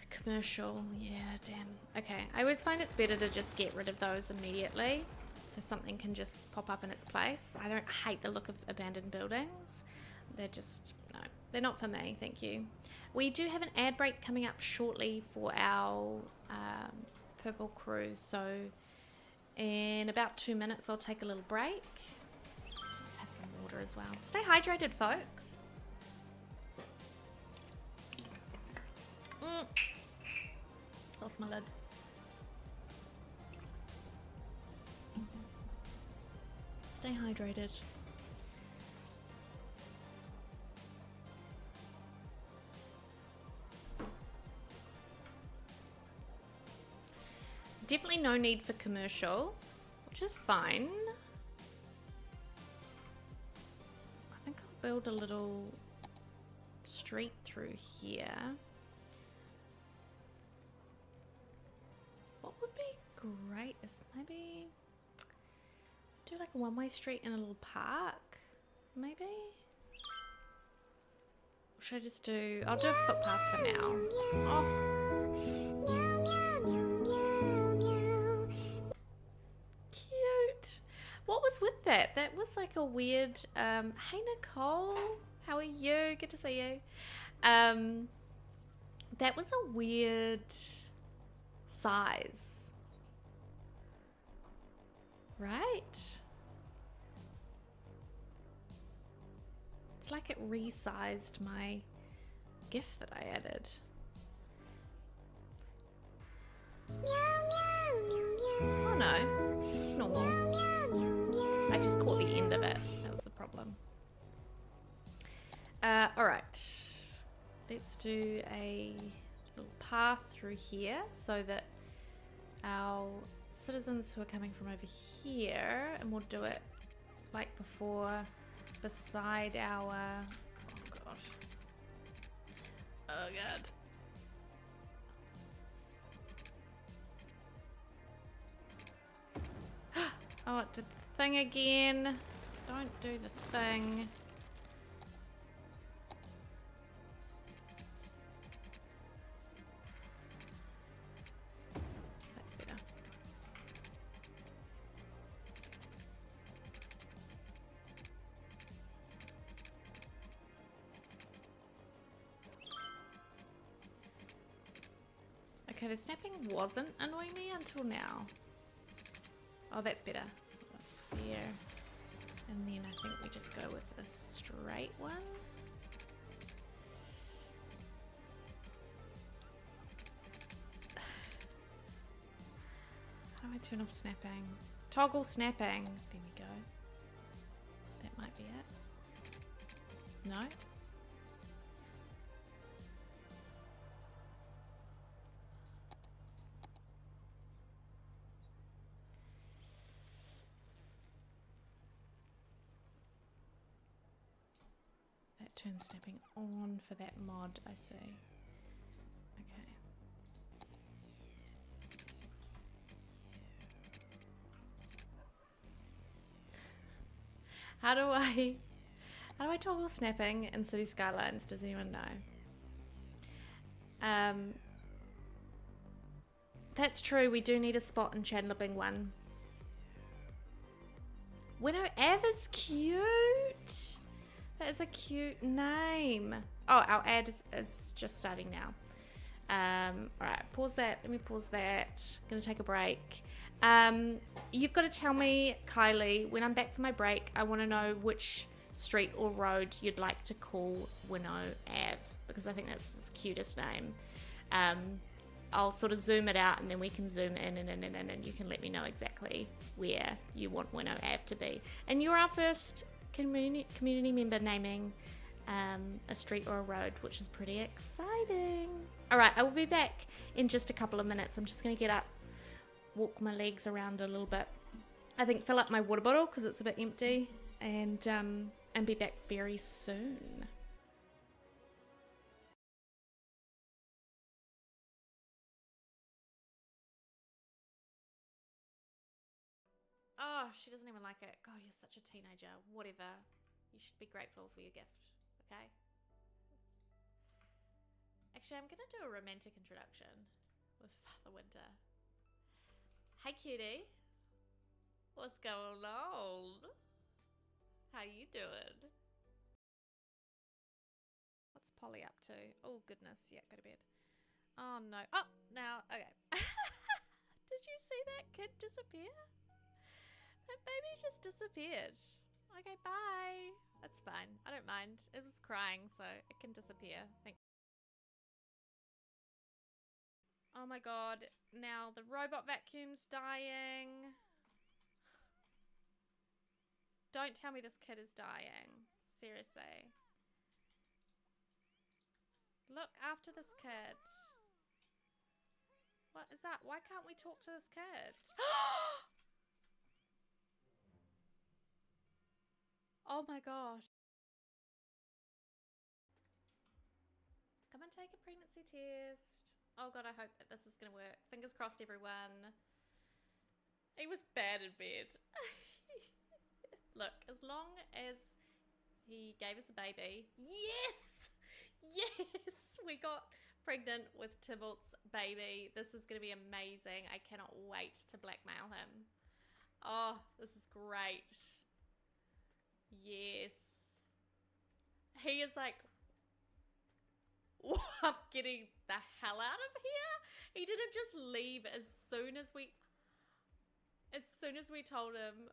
commercial? Yeah, damn. Okay, I always find it's better to just get rid of those immediately so something can just pop up in its place. I don't hate the look of abandoned buildings. They're just, no, they're not for me, thank you. We do have an ad break coming up shortly for our purple cruise, so in about 2 minutes I'll take a little break. Let's have some water as well. Stay hydrated, folks. Lost my lid. Stay hydrated. Definitely no need for commercial, which is fine. I think I'll build a little street through here. What would be great is maybe do like a one-way street in a little park, maybe? Or should I just do, I'll do a footpath for now. Oh. Cute. What was with that? That was like a weird, hey Nicole, how are you? Good to see you. That was a weird size. Right? It's like it resized my GIF that I added. Oh, no, it's normal. I just caught the end of it. That was the problem. Alright. Let's do a little path through here so that our citizens who are coming from over here, and we'll do it like before, beside our... Oh god. Oh god. Oh, it did the thing again. Don't do the thing. That's better. Okay, the snapping wasn't annoying me until now. Oh, that's better. There. And then I think we just go with a straight one. How do I turn off snapping? Toggle snapping. There we go. That might be it. No? Turn snapping on for that mod, I see. Okay. How do I toggle snapping in City Skylines? Does anyone know? That's true, we do need a spot in Chandler Bing 1. Winnow Ave is cute! That is a cute name. Oh, our ad is just starting now. Alright, pause that. Let me pause that. Gonna take a break. You've got to tell me, Kylie, when I'm back from my break, I want to know which street or road you'd like to call Winnow Ave, because I think that's its cutest name. I'll sort of zoom it out and then we can zoom in and you can let me know exactly where you want Winnow Ave to be. And you're our first community member naming a street or a road, which is pretty exciting. Alright, I will be back in just a couple of minutes. I'm just going to get up, walk my legs around a little bit. I think fill up my water bottle because it's a bit empty, and be back very soon. Oh, she doesn't even like it. God, you're such a teenager. Whatever. You should be grateful for your gift, okay? Actually, I'm going to do a romantic introduction with Father Winter. Hey, cutie. What's going on? How you doing? What's Polly up to? Oh, goodness. Yeah, go to bed. Oh, no. Oh, now, okay. Did you see that kid disappear? That baby just disappeared. Okay, bye. That's fine. I don't mind. It was crying, so it can disappear. Oh my god. Now the robot vacuum's dying. Don't tell me this kid is dying. Seriously. Look after this kid. What is that? Why can't we talk to this kid? Oh my gosh. Come and take a pregnancy test. Oh god, I hope that this is going to work. Fingers crossed, everyone. He was bad in bed. Look, as long as he gave us a baby. Yes! Yes! We got pregnant with Tybalt's baby. This is going to be amazing. I cannot wait to blackmail him. Oh, this is great. Yes. He is like, I'm getting the hell out of here. He didn't just leave as soon as we told him.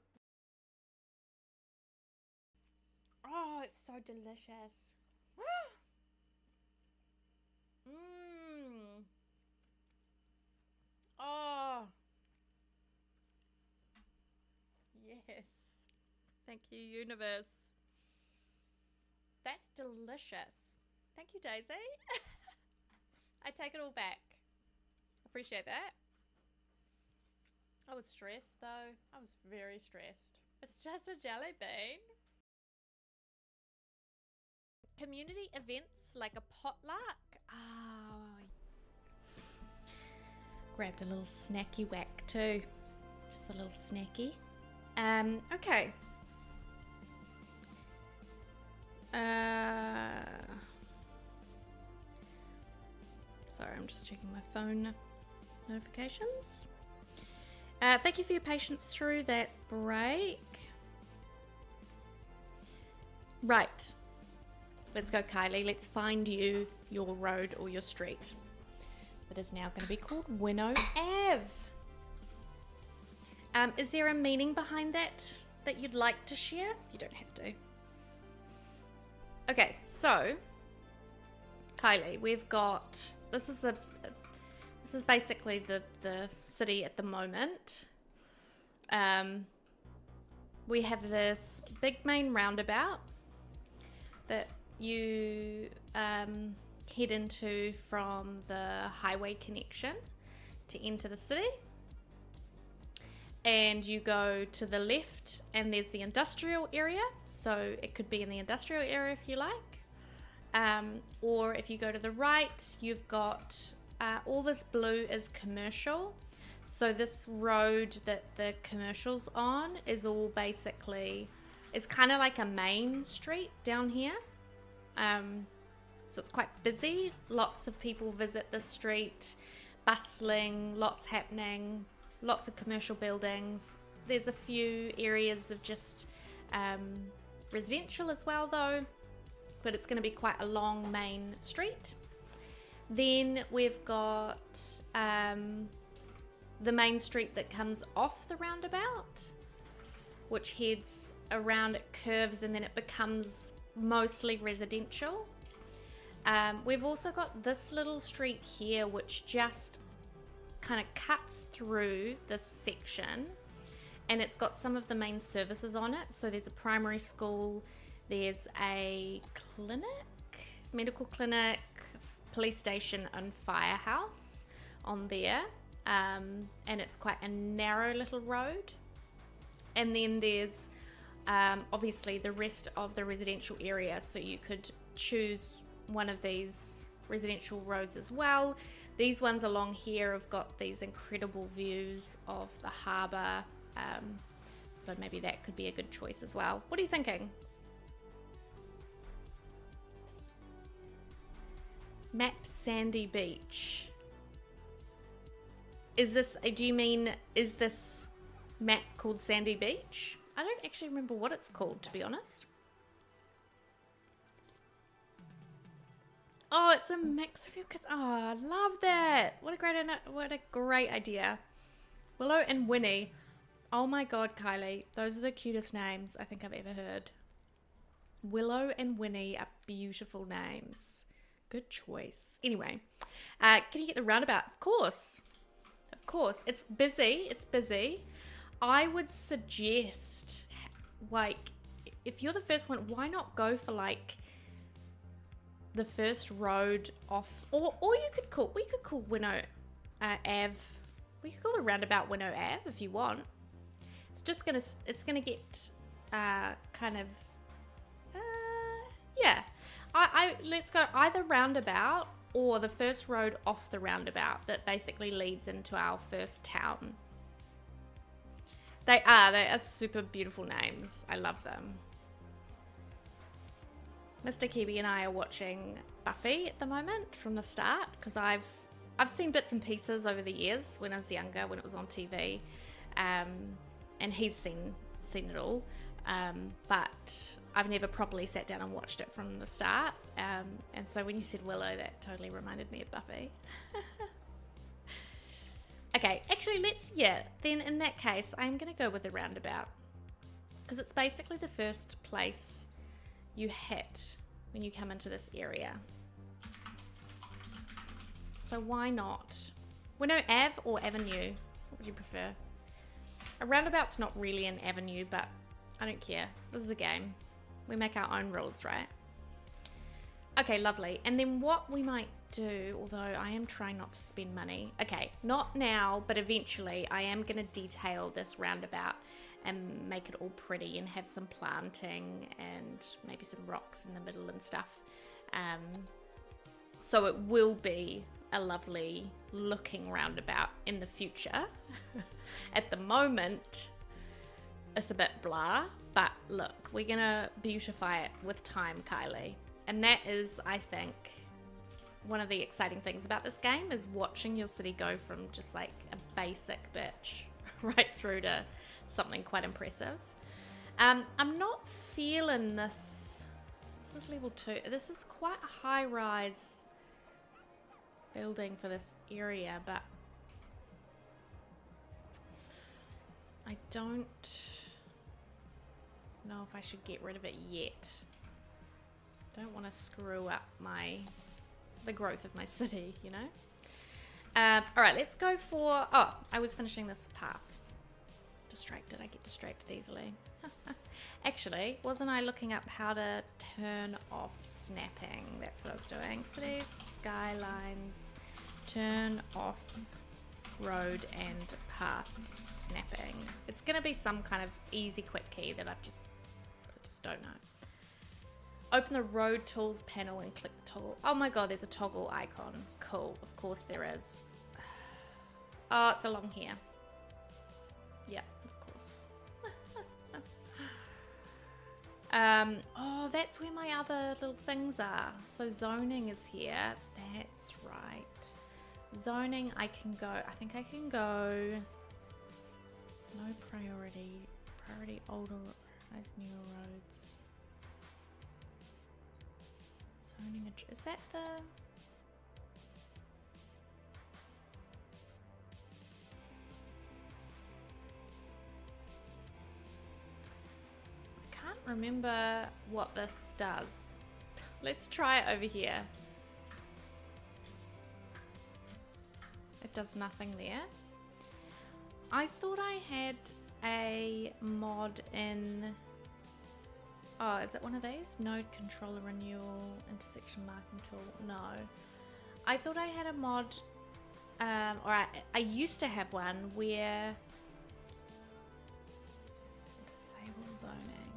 Oh, it's so delicious. Mmm. Oh. Yes. Thank you, universe. That's delicious. Thank you, Daisy. I take it all back. Appreciate that. I was stressed though. I was very stressed. It's just a jelly bean. Community events like a potluck. Oh. Grabbed a little snacky whack too. Just a little snacky. Okay. Sorry, I'm just checking my phone notifications. Thank you for your patience through that break. Right. Let's go, Kylie. Let's find you your road or your street that is now going to be called Winnow Ave. Is there a meaning behind that you'd like to share? You don't have to. Okay, so Kylie, we've got this is basically the city at the moment. We have this big main roundabout that you head into from the highway connection to enter the city. And you go to the left and there's the industrial area. So it could be in the industrial area if you like. Or if you go to the right, you've got all this blue is commercial. So this road that the commercial's on is all basically, it's kind of like a main street down here. So it's quite busy. Lots of people visit the street, bustling, lots happening, lots of commercial buildings. There's a few areas of just residential as well though, but it's going to be quite a long main street. Then we've got the main street that comes off the roundabout, which heads around, it curves, and then it becomes mostly residential. We've also got this little street here which just kind of cuts through this section, and it's got some of the main services on it. So there's a primary school, there's a clinic, medical clinic, police station and firehouse on there, and it's quite a narrow little road. And then there's obviously the rest of the residential area, so you could choose one of these residential roads as well. These ones along here have got these incredible views of the harbour, so maybe that could be a good choice as well. What are you thinking? Map Sandy Beach. Is this, do you mean, is this map called Sandy Beach? I don't actually remember what it's called, to be honest. Oh, it's a mix of your kids. Oh, I love that. What a great idea. Willow and Winnie. Oh my God, Kylie. Those are the cutest names I think I've ever heard. Willow and Winnie are beautiful names. Good choice. Anyway, can you get the roundabout? Of course. Of course. It's busy. It's busy. I would suggest, like, if you're the first one, why not go for like the first road off, or we could call Winnow Ave. We could call the roundabout Winnow Ave if you want. It's just gonna get kind of yeah. Let's go either roundabout or the first road off the roundabout that basically leads into our first town. They are super beautiful names. I love them. Mr. Kiwi and I are watching Buffy at the moment from the start, because I've seen bits and pieces over the years when I was younger, when it was on TV, and he's seen it all, but I've never properly sat down and watched it from the start, and so when you said Willow, that totally reminded me of Buffy. Okay, actually then in that case I'm gonna go with the roundabout, because it's basically the first place you hit when you come into this area. So why not? Winnow Ave or Avenue? What would you prefer? A roundabout's not really an avenue, but I don't care. This is a game. We make our own rules, right? Okay, lovely. And then what we might do, although I am trying not to spend money. Okay, not now, but eventually I am going to detail this roundabout and make it all pretty and have some planting and maybe some rocks in the middle and stuff. So it will be a lovely looking roundabout in the future. At the moment, it's a bit blah, but look, we're gonna beautify it with time, Kylie. And that is, I think, one of the exciting things about this game is watching your city go from just like a basic bitch right through to something quite impressive. I'm not feeling this. This is level 2. This is quite a high-rise building for this area, but I don't know if I should get rid of it yet. Don't want to screw up the growth of my city, you know? All right, let's go for... Oh, I was finishing this path. Distracted. I get distracted easily. Actually, wasn't I looking up how to turn off snapping? That's what I was doing. Cities, skylines, turn off road and path snapping. It's going to be some kind of easy quick key that I just don't know. Open the road tools panel and click the toggle. Oh my god, there's a toggle icon. Cool, of course there is. Oh, it's along here. Yeah, of course. Oh, that's where my other little things are. So zoning is here. That's right. Zoning, I can go. I think I can go. No priority. Priority older, nice newer roads. Zoning, is that the... I can't remember what this does. Let's try it over here. It does nothing there. I thought I had a mod in... Oh, is it one of these? Node controller renewal, intersection marking tool. No. I thought I had a mod, or I used to have one where... Disable zoning.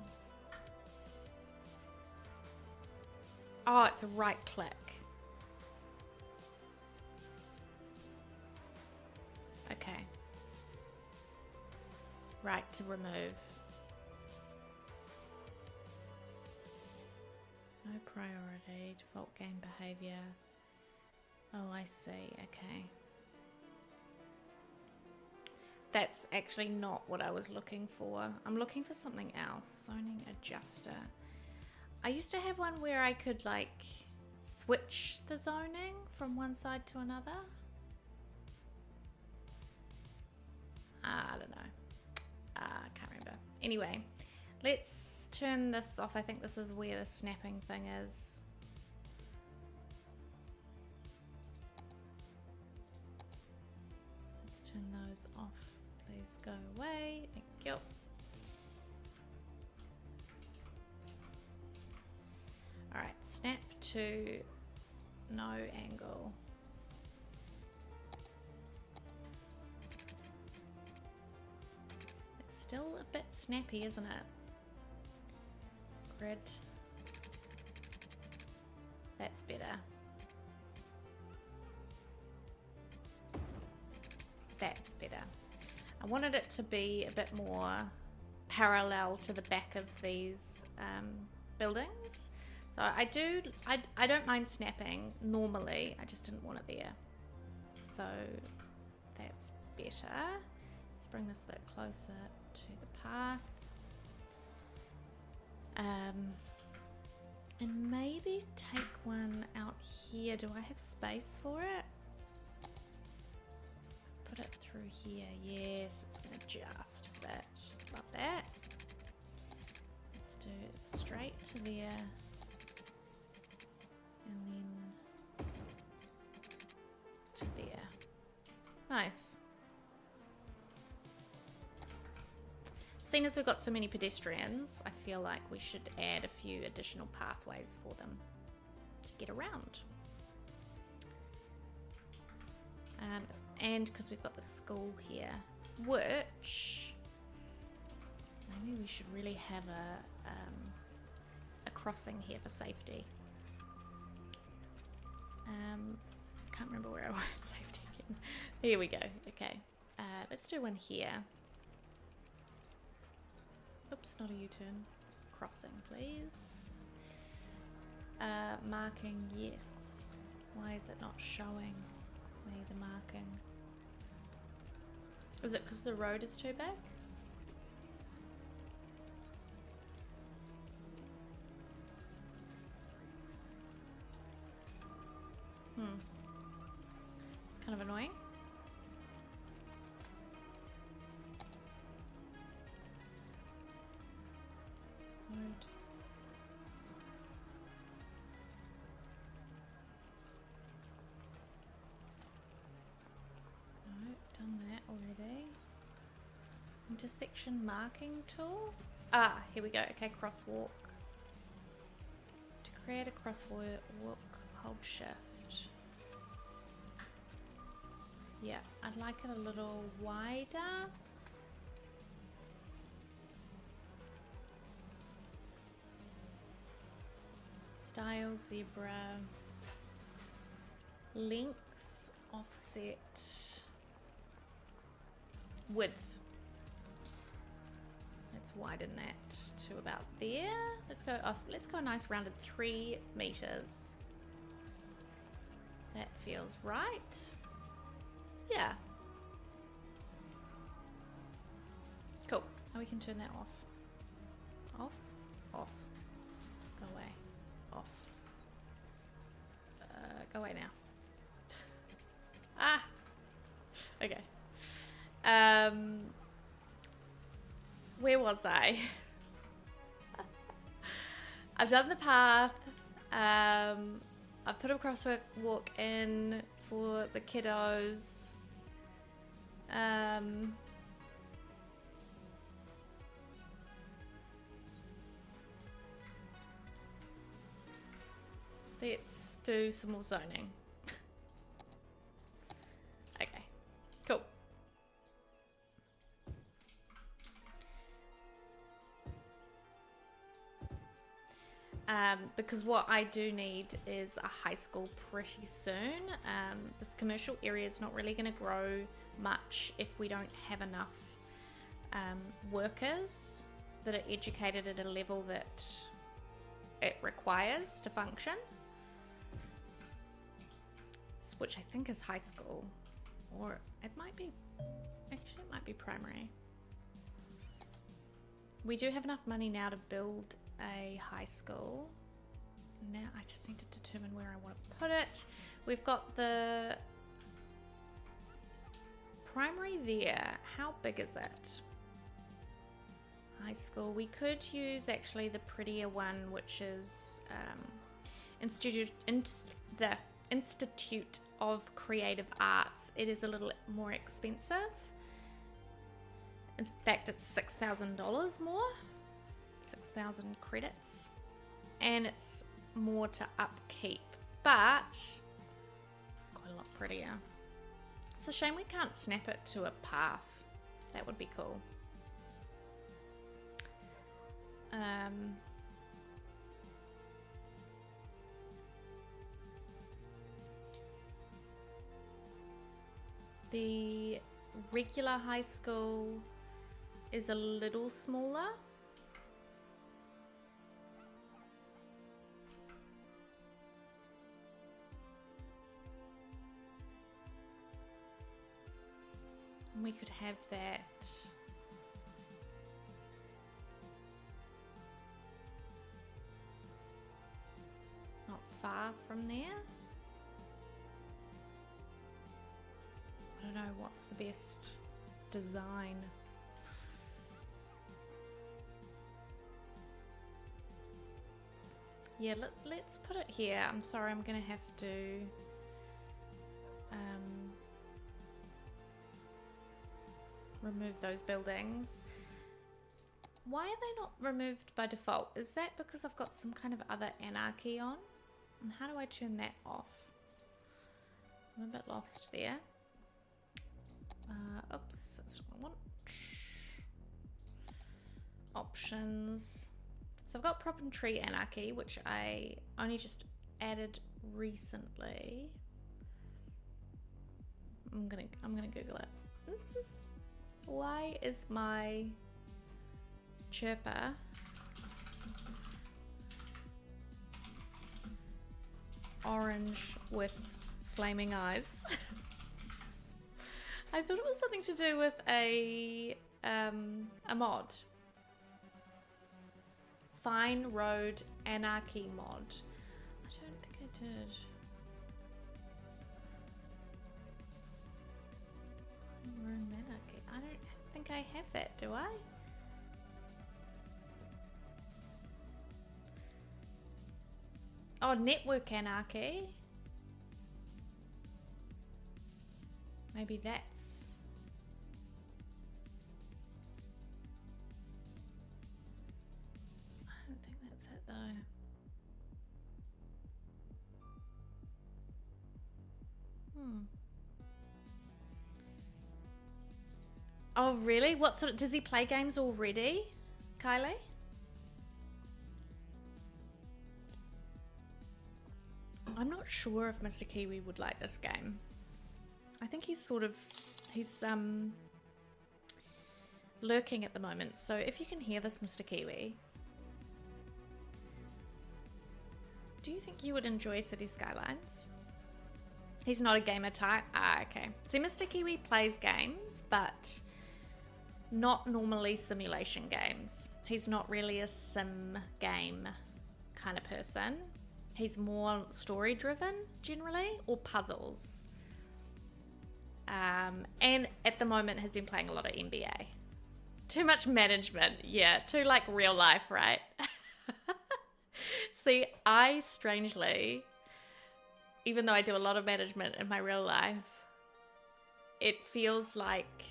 Oh, it's a right click. Okay. Right to remove. No priority, default game behavior. Oh, I see, okay. That's actually not what I was looking for. I'm looking for something else. Zoning adjuster. I used to have one where I could like switch the zoning from one side to another. I don't know. I can't remember. Anyway, let's turn this off. I think this is where the snapping thing is. Let's turn those off. Please go away. Thank you. Alright, snap to no angle. It's still a bit snappy, isn't it? Grid. That's better. That's better. I wanted it to be a bit more parallel to the back of these buildings. So I don't mind snapping normally. I just didn't want it there. So that's better. Let's bring this a bit closer to the path. And maybe take one out here. Do I have space for it? Put it through here. Yes, it's gonna just fit. Love that. Let's do it straight to there. And then to there. Nice. Seeing as we've got so many pedestrians, I feel like we should add a few additional pathways for them to get around. And because we've got the school here, which maybe we should really have a crossing here for safety. Can't remember where I wanted safety again. Here we go. Okay, let's do one here. Oops, not a U-turn. Crossing, please. Marking, yes. Why is it not showing me the marking? Is it because the road is too big? It's kind of annoying. Road. No, done that already. Intersection marking tool. Ah, here we go. Okay, crosswalk. To create a crosswalk, hold shift. Yeah, I'd like it a little wider. Style, zebra. Length, offset. Width. Let's widen that to about there. Let's go off. Let's go a nice rounded 3 meters. That feels right. Yeah. Cool. Now we can turn that off. Off. Off. Go away. Off. Go away now. Ah. Okay. Where was I? I've done the path. I've put a crosswalk in for the kiddos. Let's do some more zoning. Okay, cool. Because what I do need is a high school pretty soon. This commercial area is not really going to grow much if we don't have enough workers that are educated at a level that it requires to function. Which I think is high school, or it might be, actually it might be primary. We do have enough money now to build a high school. Now I just need to determine where I want to put it. We've got the primary there. How big is it? High school. We could use actually the prettier one, which is the Institute of Creative Arts. It is a little more expensive. In fact, it's $6,000 more. 6,000 credits. And it's more to upkeep, but it's quite a lot prettier. It's a shame we can't snap it to a path. That would be cool. The regular high school is a little smaller. And we could have that not far from there. I don't know what's the best design. Yeah, let's put it here. I'm sorry, I'm gonna have to remove those buildings. Why are they not removed by default? Is that because I've got some kind of other anarchy on? And how do I turn that off? I'm a bit lost there. Oops, that's what I want. Options. So I've got prop and tree anarchy, which I only just added recently. I'm gonna Google it. Why is my chirper orange with flaming eyes? I thought it was something to do with a mod. Fine Road Anarchy mod. I don't think I did. Room Anarchy. I don't think I have that, do I? Oh, Network Anarchy. Maybe that's... I don't think that's it though. Oh really? What sort of... Does he play games already, Kylie? I'm not sure if Mr. Kiwi would like this game. I think he's sort of... He's lurking at the moment. So if you can hear this, Mr. Kiwi, do you think you would enjoy City Skylines? He's not a gamer type. Ah, okay. See, Mr. Kiwi plays games, but not normally simulation games. He's not really a sim game kind of person. He's more story driven generally, or puzzles. And at the moment has been playing a lot of NBA. Too much management. Yeah, too like real life, right? See, I strangely, even though I do a lot of management in my real life, it feels like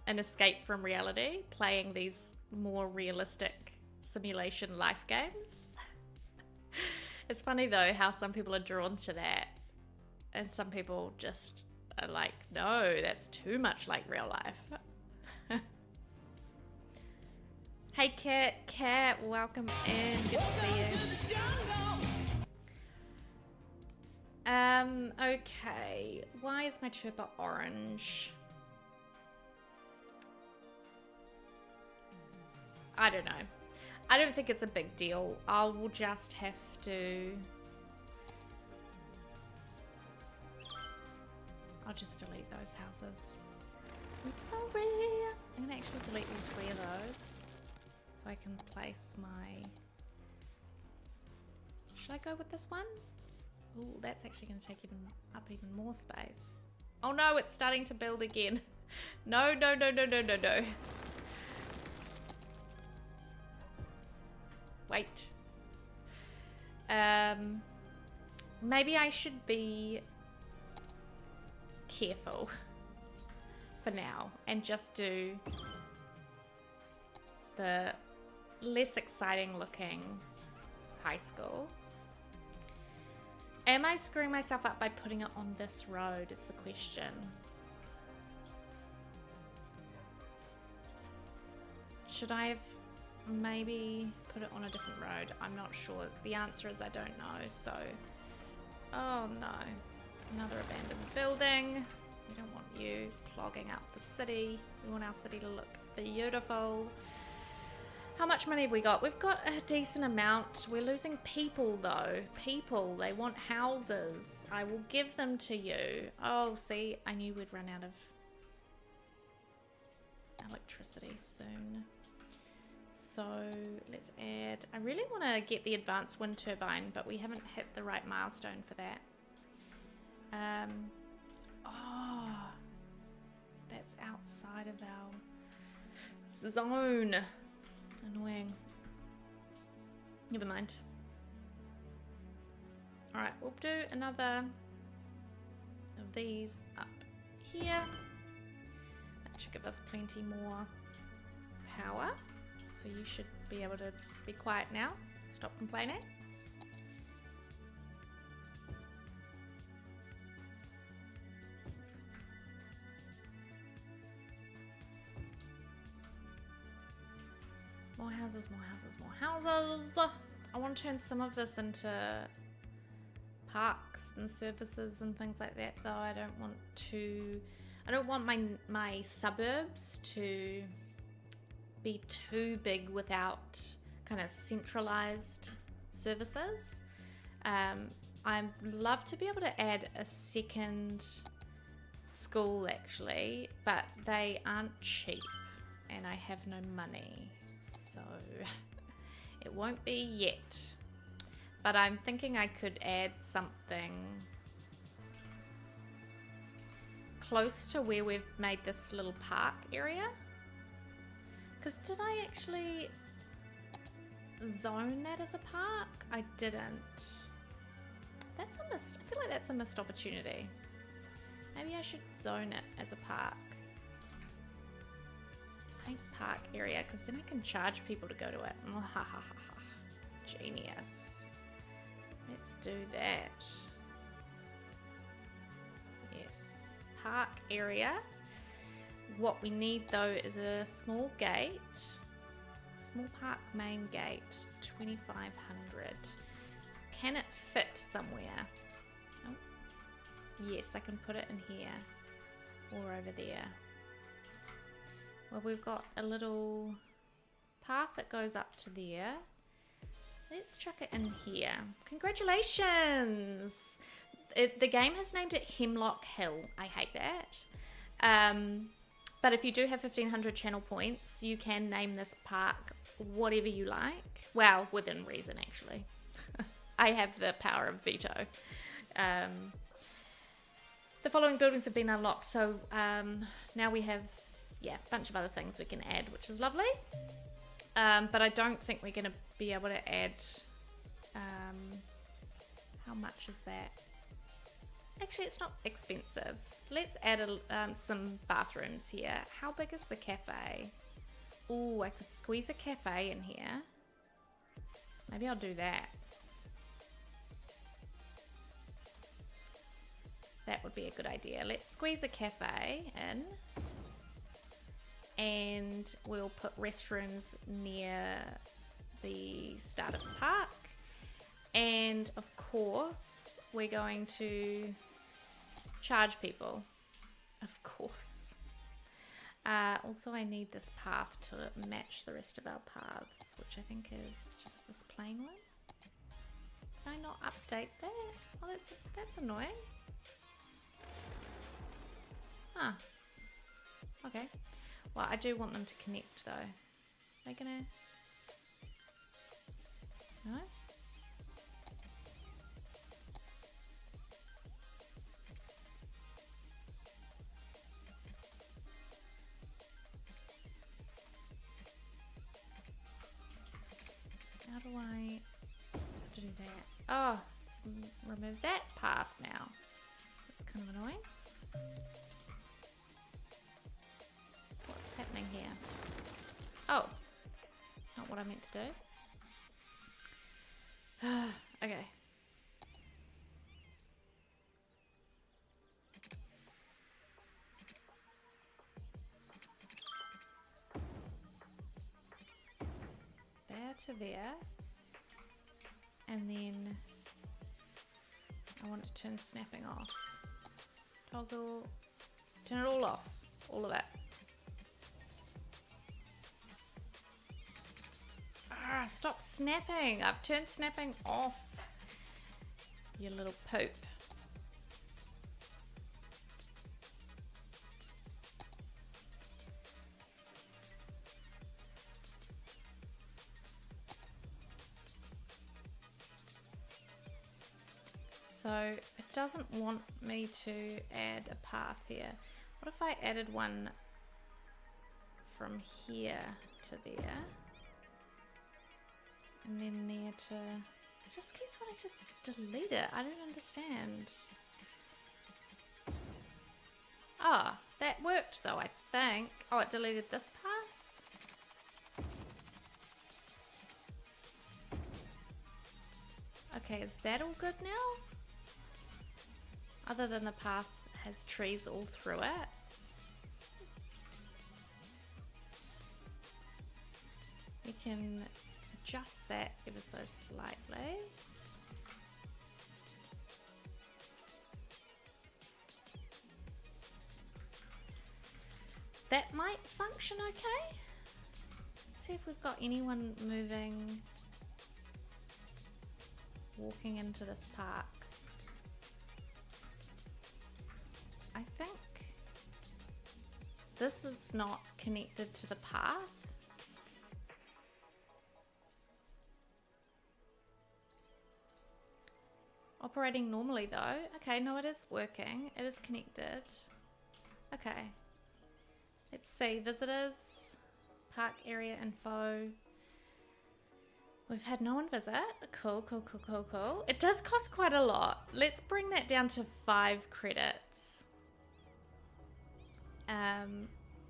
an escape from reality, playing these more realistic simulation life games. It's funny though how some people are drawn to that and some people just are like, no, that's too much like real life. Hey Kat, welcome in. Good to see you. Okay. Why is my chirper orange? I don't know. I don't think it's a big deal. I will just have to... I'll just delete those houses. I'm sorry. I'm gonna actually delete all 3 of those. So I can place my... Should I go with this one? Oh, that's actually gonna take even more space. Oh no, it's starting to build again. No, no, no, no, no, no, no. Wait. Maybe I should be careful for now and just do the less exciting looking high school. Am I screwing myself up by putting it on this road is the question. Should I have maybe put it on a different road? I'm not sure. The answer is I don't know, so... Oh no. Another abandoned building. We don't want you clogging up the city. We want our city to look beautiful. How much money have we got? We've got a decent amount. We're losing people though. People, they want houses. I will give them to you. Oh, see, I knew we'd run out of electricity soon. So let's add, I really want to get the advanced wind turbine, but we haven't hit the right milestone for that. Oh, that's outside of our zone. Annoying. Never mind. Alright, we'll do another of these up here. That should give us plenty more power. So you should be able to be quiet now. Stop complaining. More houses, more houses, more houses. I want to turn some of this into parks and services and things like that, though. I don't want my suburbs to be too big without kind of centralized services. I'd love to be able to add a second school actually, but they aren't cheap and I have no money, so it won't be yet. But I'm thinking I could add something close to where we've made this little park area. Because did I actually zone that as a park? I didn't. That's a missed. I feel like that's a missed opportunity. Maybe I should zone it as a park. Paint park area, because then I can charge people to go to it. Genius. Let's do that. Yes. Park area. What we need though is a small gate. Small park main gate. 2,500. Can it fit somewhere? Oh. Yes, I can put it in here. Or over there. Well, we've got a little path that goes up to there. Let's chuck it in here. Congratulations! The game has named it Hemlock Hill. I hate that. But if you do have 1,500 channel points, you can name this park whatever you like. Well, within reason, actually. I have the power of veto. The following buildings have been unlocked. So now we have, yeah, a bunch of other things we can add, which is lovely. But I don't think we're going to be able to add, how much is that? Actually, it's not expensive. Let's add some bathrooms here. How big is the cafe? Ooh, I could squeeze a cafe in here. Maybe I'll do that. That would be a good idea. Let's squeeze a cafe in. And we'll put restrooms near the start of the park. And of course, we're going to charge people. Of course. Also, I need this path to match the rest of our paths, which I think is just this plain one. Can I not update that? Oh, that's annoying. Huh. Okay. Well, I do want them to connect though. Are they gonna... No? How do I do that? Oh, let's remove that path now. That's kind of annoying. What's happening here? Oh, not what I meant to do. Okay. There to there. And then I want to turn snapping off. Toggle. Turn it all off. All of it. Ah, stop snapping. I've turned snapping off. You little poop. So it doesn't want me to add a path here. What if I added one from here to there? And then there to... It just keeps wanting to delete it. I don't understand. Ah, that worked though, I think. Oh, it deleted this path? Okay, is that all good now? Other than the path has trees all through it. We can adjust that ever so slightly. That might function okay. Let's see if we've got anyone moving, walking into this park. I think this is not connected to the path. Operating normally though. Okay, no, it is working. It is connected. Okay. Let's see. Visitors, park area info. We've had no one visit. Cool, cool, cool, cool, cool. It does cost quite a lot. Let's bring that down to 5 credits.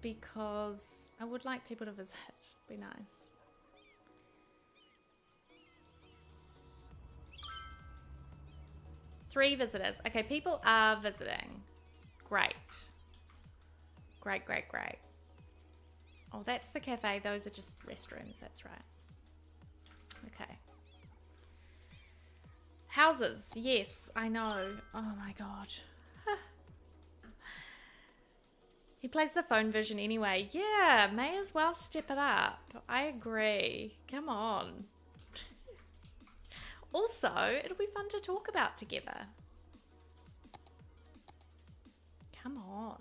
Because I would like people to visit. Be nice. Three visitors. Okay, people are visiting. Great. Great, great, great. Oh, that's the cafe. Those are just restrooms. That's right. Okay. Houses. Yes, I know. Oh my god. He plays the phone version anyway. Yeah, may as well step it up. I agree. Come on. Also, it'll be fun to talk about together. Come on.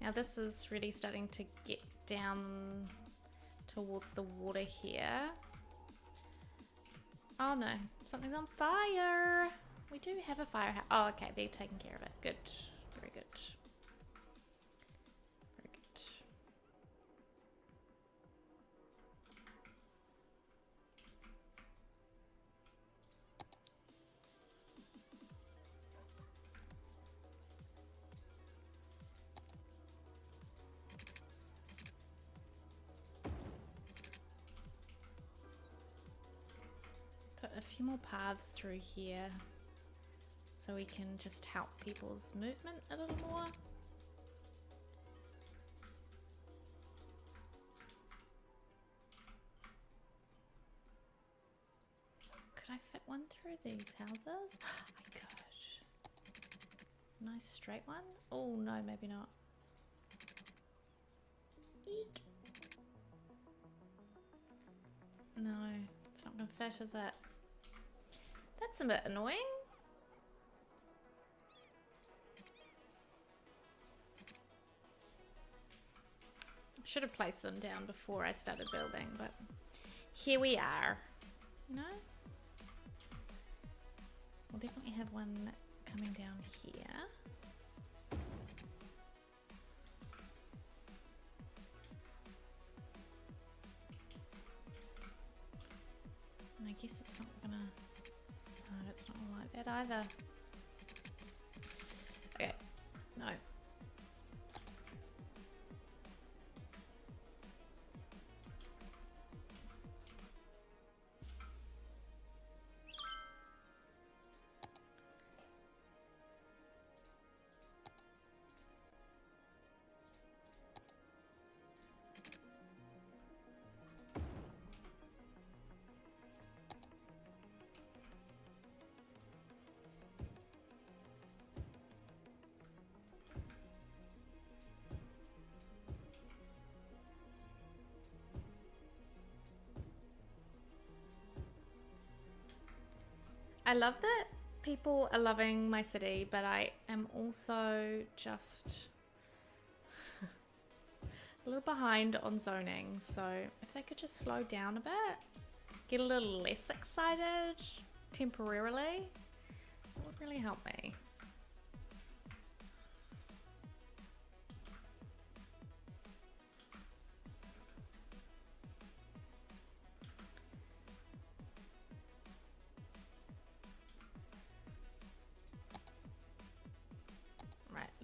Now this is really starting to get down towards the water here. Oh no, something's on fire. We do have a firehouse. Oh, okay, they're taking care of it. Good, very good. Very good. A few more paths through here so we can just help people's movement a little more. Could I fit one through these houses? I could. Nice straight one. Oh no, maybe not. Eek. No, it's not gonna fit, is it? That's a bit annoying. I should have placed them down before I started building, but here we are. You know? We'll definitely have one coming down here. And I guess it's not gonna... No, it's not like that either. Okay, no. I love that people are loving my city, but I am also just a little behind on zoning. So if they could just slow down a bit, get a little less excited temporarily, it would really help me.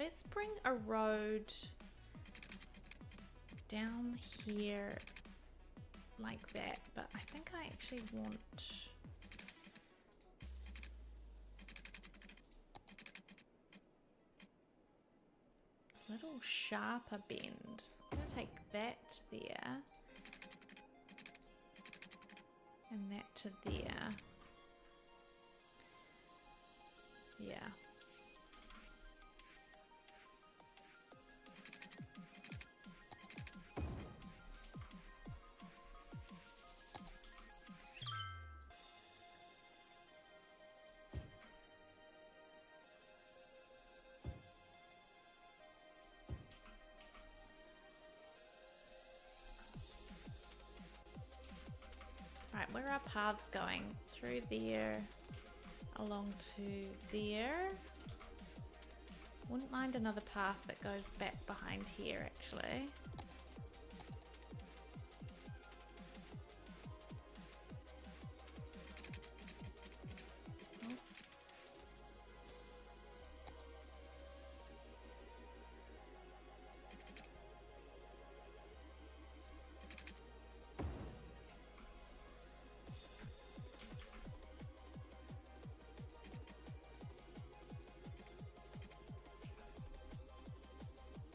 let's bring a road down here like that, but I think I actually want a little sharper bend. I'm gonna take that there and that to there. Yeah. Right, where are our paths going? Through there, along to there. Wouldn't mind another path that goes back behind here, actually. Oh.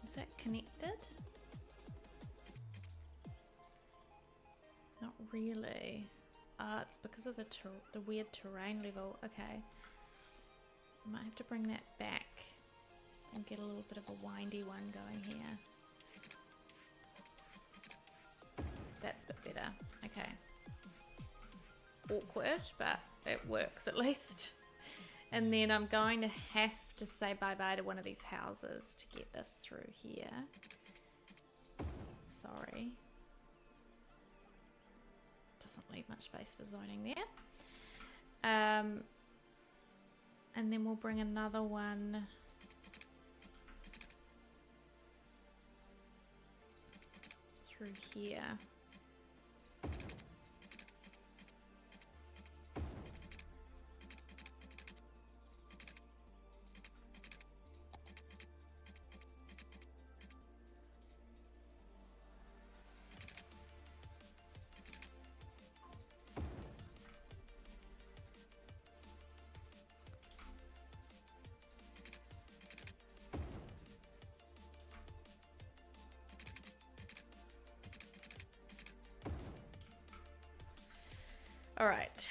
Is that connected? Not really. It's because of the weird terrain level. Okay. Might have to bring that back and get a little bit of a windy one going here. That's a bit better. Okay. Awkward, but it works at least. And then I'm going to have to say bye-bye to one of these houses to get this through here. Sorry. Doesn't leave much space for zoning there. And then we'll bring another one through here. All right.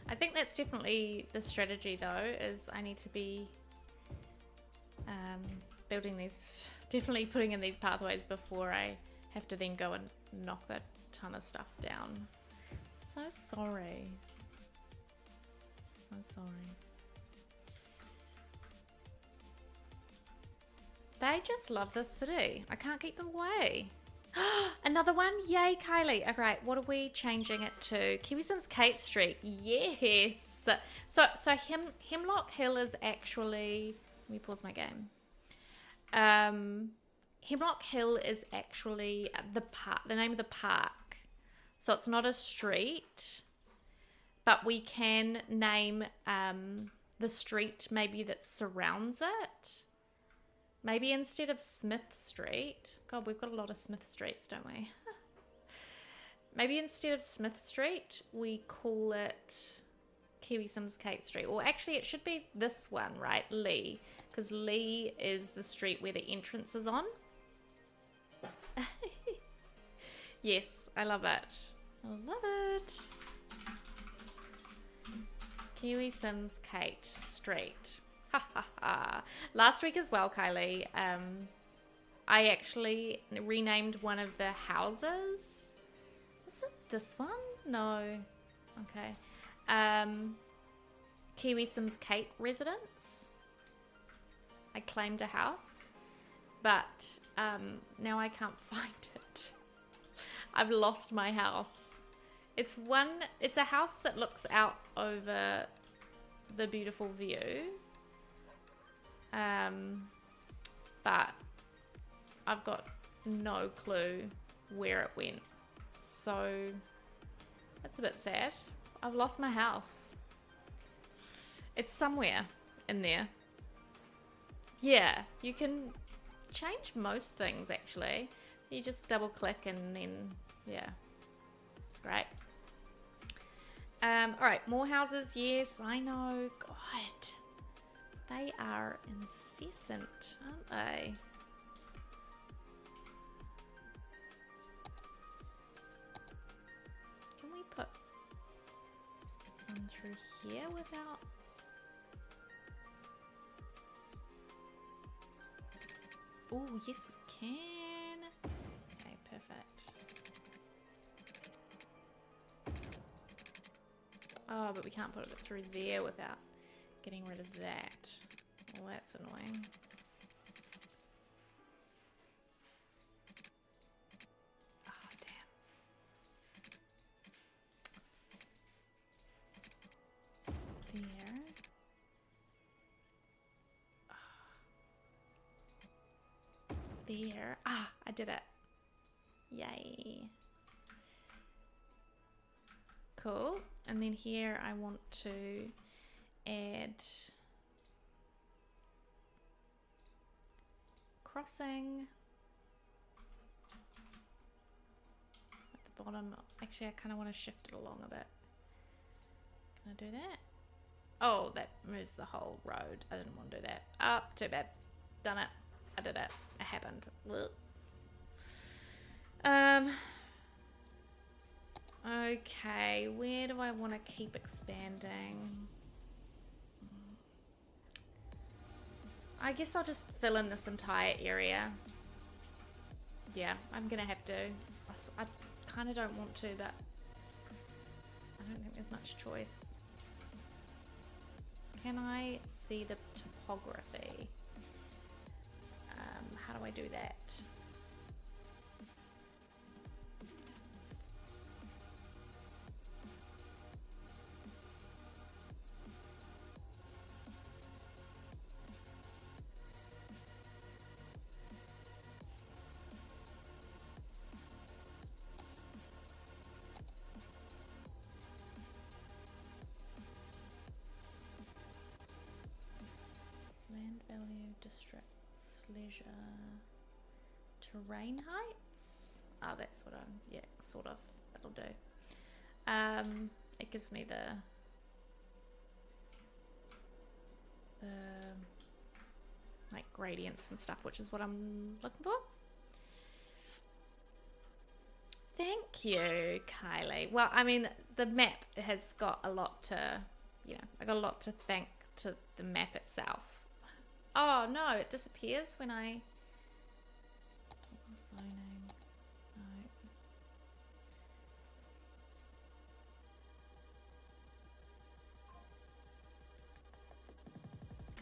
I think that's definitely the strategy though, is I need to be building these, definitely putting in these pathways before I have to then go and knock a ton of stuff down. So sorry. So sorry. They just love this city. I can't keep them away. Another one? Yay, Kylie. All right, what are we changing it to? KiwiSimsKate Street. Yes. So Hemlock Hill is actually... Let me pause my game. Hemlock Hill is actually the name of the park. So it's not a street, but we can name the street maybe that surrounds it. Maybe instead of Smith Street. God, we've got a lot of Smith Streets, don't we? Maybe instead of Smith Street, we call it KiwiSimsKate Street. Or actually, it should be this one, right? Lee. Because Lee is the street where the entrance is on. Yes, I love it. I love it. KiwiSimsKate Street. Ha ha ha. Last week as well, Kylie, I actually renamed one of the houses. Was it this one? No. Okay. KiwiSimsKate Residence. I claimed a house, but now I can't find it. I've lost my house. It's a house that looks out over the beautiful view. But I've got no clue where it went. So that's a bit sad. I've lost my house. It's somewhere in there. Yeah, you can change most things actually. You just double click and then, yeah, it's great. All right, more houses. Yes, I know. God, they are incessant, aren't they? Can we put some through here without? Oh, yes, we can. Okay, perfect. Oh, but we can't put it through there without getting rid of that. Well, that's annoying. Oh, damn. There. There. Ah, I did it. Yay. Cool. And then here I want to add crossing at the bottom. Actually, I kind of want to shift it along a bit. Can I do that? Oh, that moves the whole road. I didn't want to do that. Ah, too bad. Done it. I did it. It happened. Okay, where do I want to keep expanding? I guess I'll just fill in this entire area. Yeah, I'm gonna have to. I kind of don't want to, but I don't think there's much choice. Can I see the topography? How do I do that? Land value, districts, leisure, terrain heights. Oh, that's what I'm, yeah, sort of, that'll do. It gives me the like gradients and stuff, which is what I'm looking for. Thank you, Kylie. Well, I mean, the map has got a lot to, you know, I got a lot to thank to the map itself. Oh no, it disappears when I zoning. No.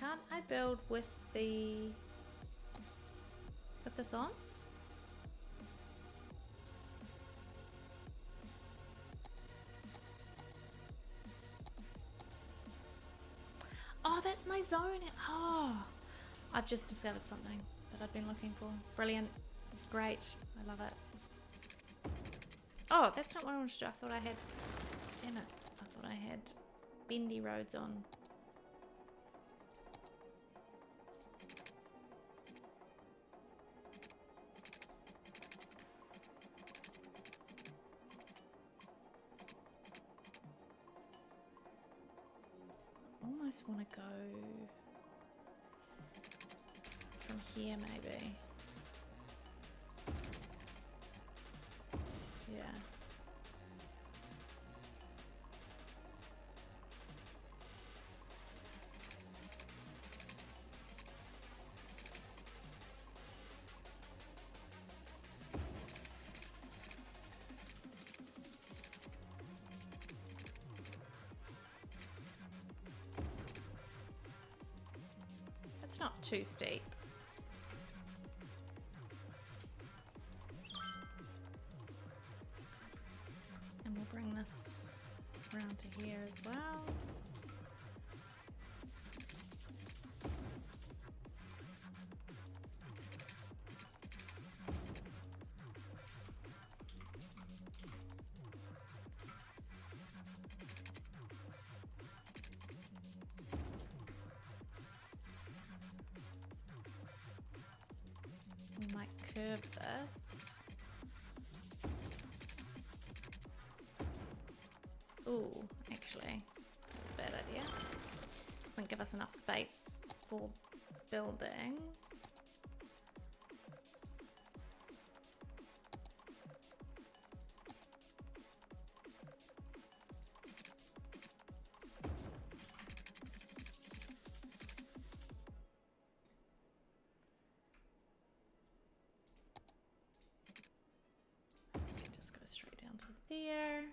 Can't I build with this on? Oh, that's my zone. Oh, I've just discovered something that I've been looking for. Brilliant. Great. I love it. Oh, that's not what I wanted to do. I thought I had... Damn it. I thought I had bendy roads on. Almost want to go from here maybe. Yeah. It's not too steep. And we'll bring this around to here as well. might curve this. Ooh, actually, that's a bad idea. Doesn't give us enough space for building. Just go straight down to there.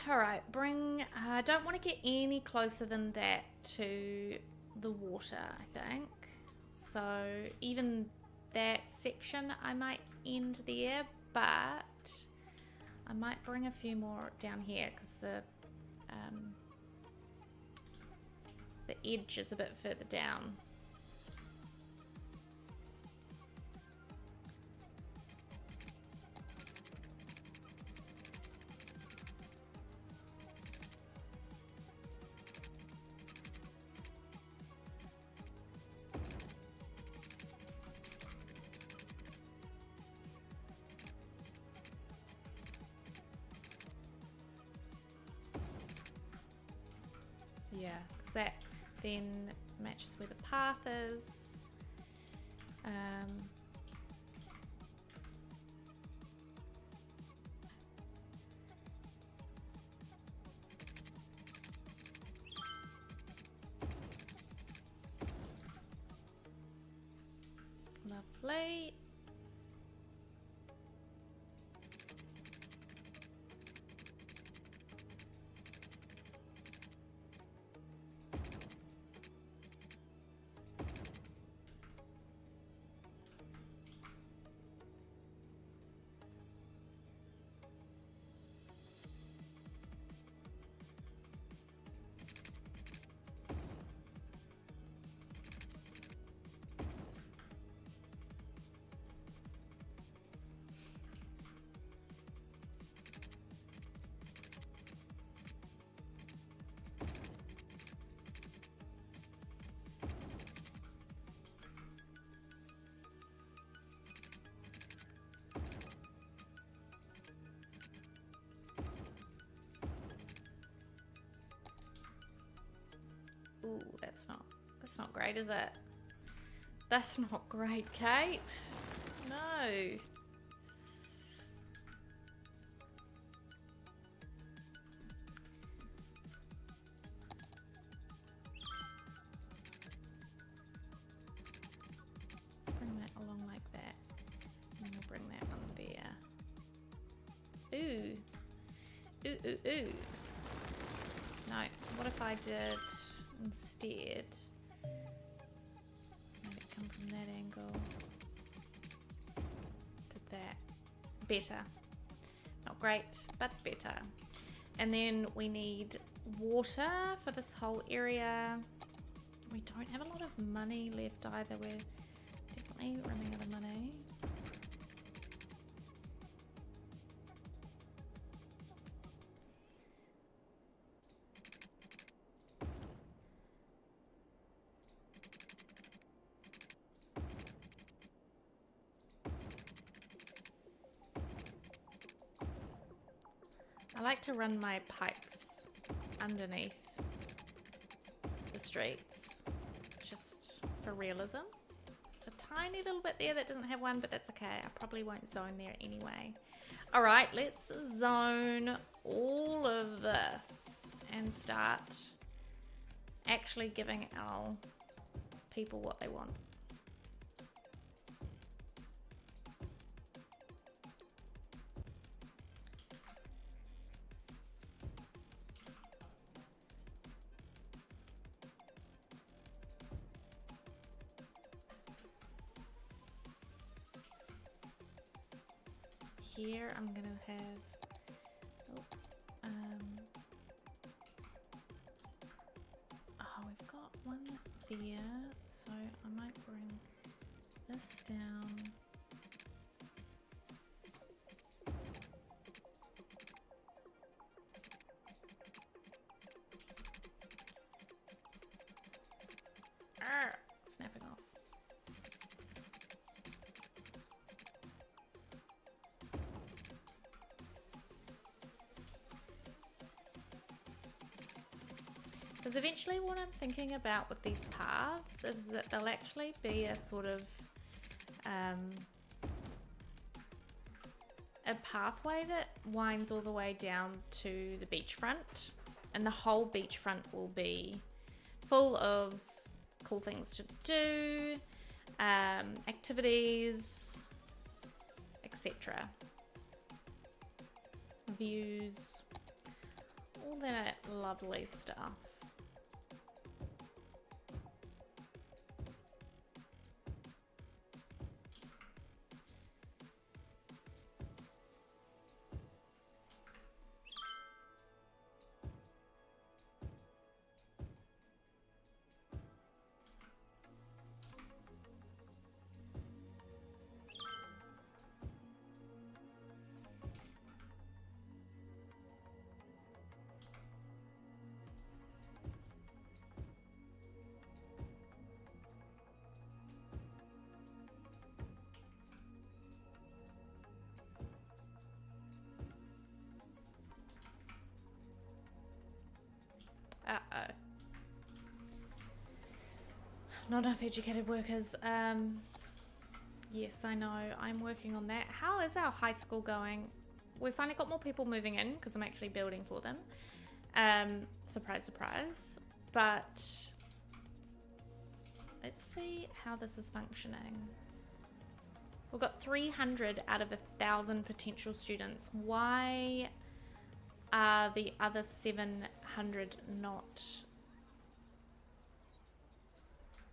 All right, bring, I don't want to get any closer than that to the water, I think. So even that section I might end there, but I might bring a few more down here because the edge is a bit further down. Yeah, because that then matches where the path is. Lovely. Ooh, that's not great, is it? That's not great, Kate. No. Bring that along like that. And we'll bring that one there. Ooh. Ooh, ooh, ooh. No, what if I did instead? Make it come from that angle. Did that. Better. Not great, but better. And then we need water for this whole area. We don't have a lot of money left either. We're definitely running out of money. I like to run my pipes underneath the streets, just for realism. There's a tiny little bit there that doesn't have one, but that's okay. I probably won't zone there anyway. All right, let's zone all of this and start actually giving our people what they want. Here I'm gonna have we've got one there, so I might bring this down. Snapping off. Because eventually what I'm thinking about with these paths is that they'll actually be a sort of a pathway that winds all the way down to the beachfront, and the whole beachfront will be full of cool things to do, activities, etc. Views, all that lovely stuff. Uh-oh. Not enough educated workers. Yes, I know. I'm working on that. How is our high school going? We finally got more people moving in because I'm actually building for them. Surprise, surprise. But let's see how this is functioning. We've got 300 out of 1,000 potential students. Why are the other 700 not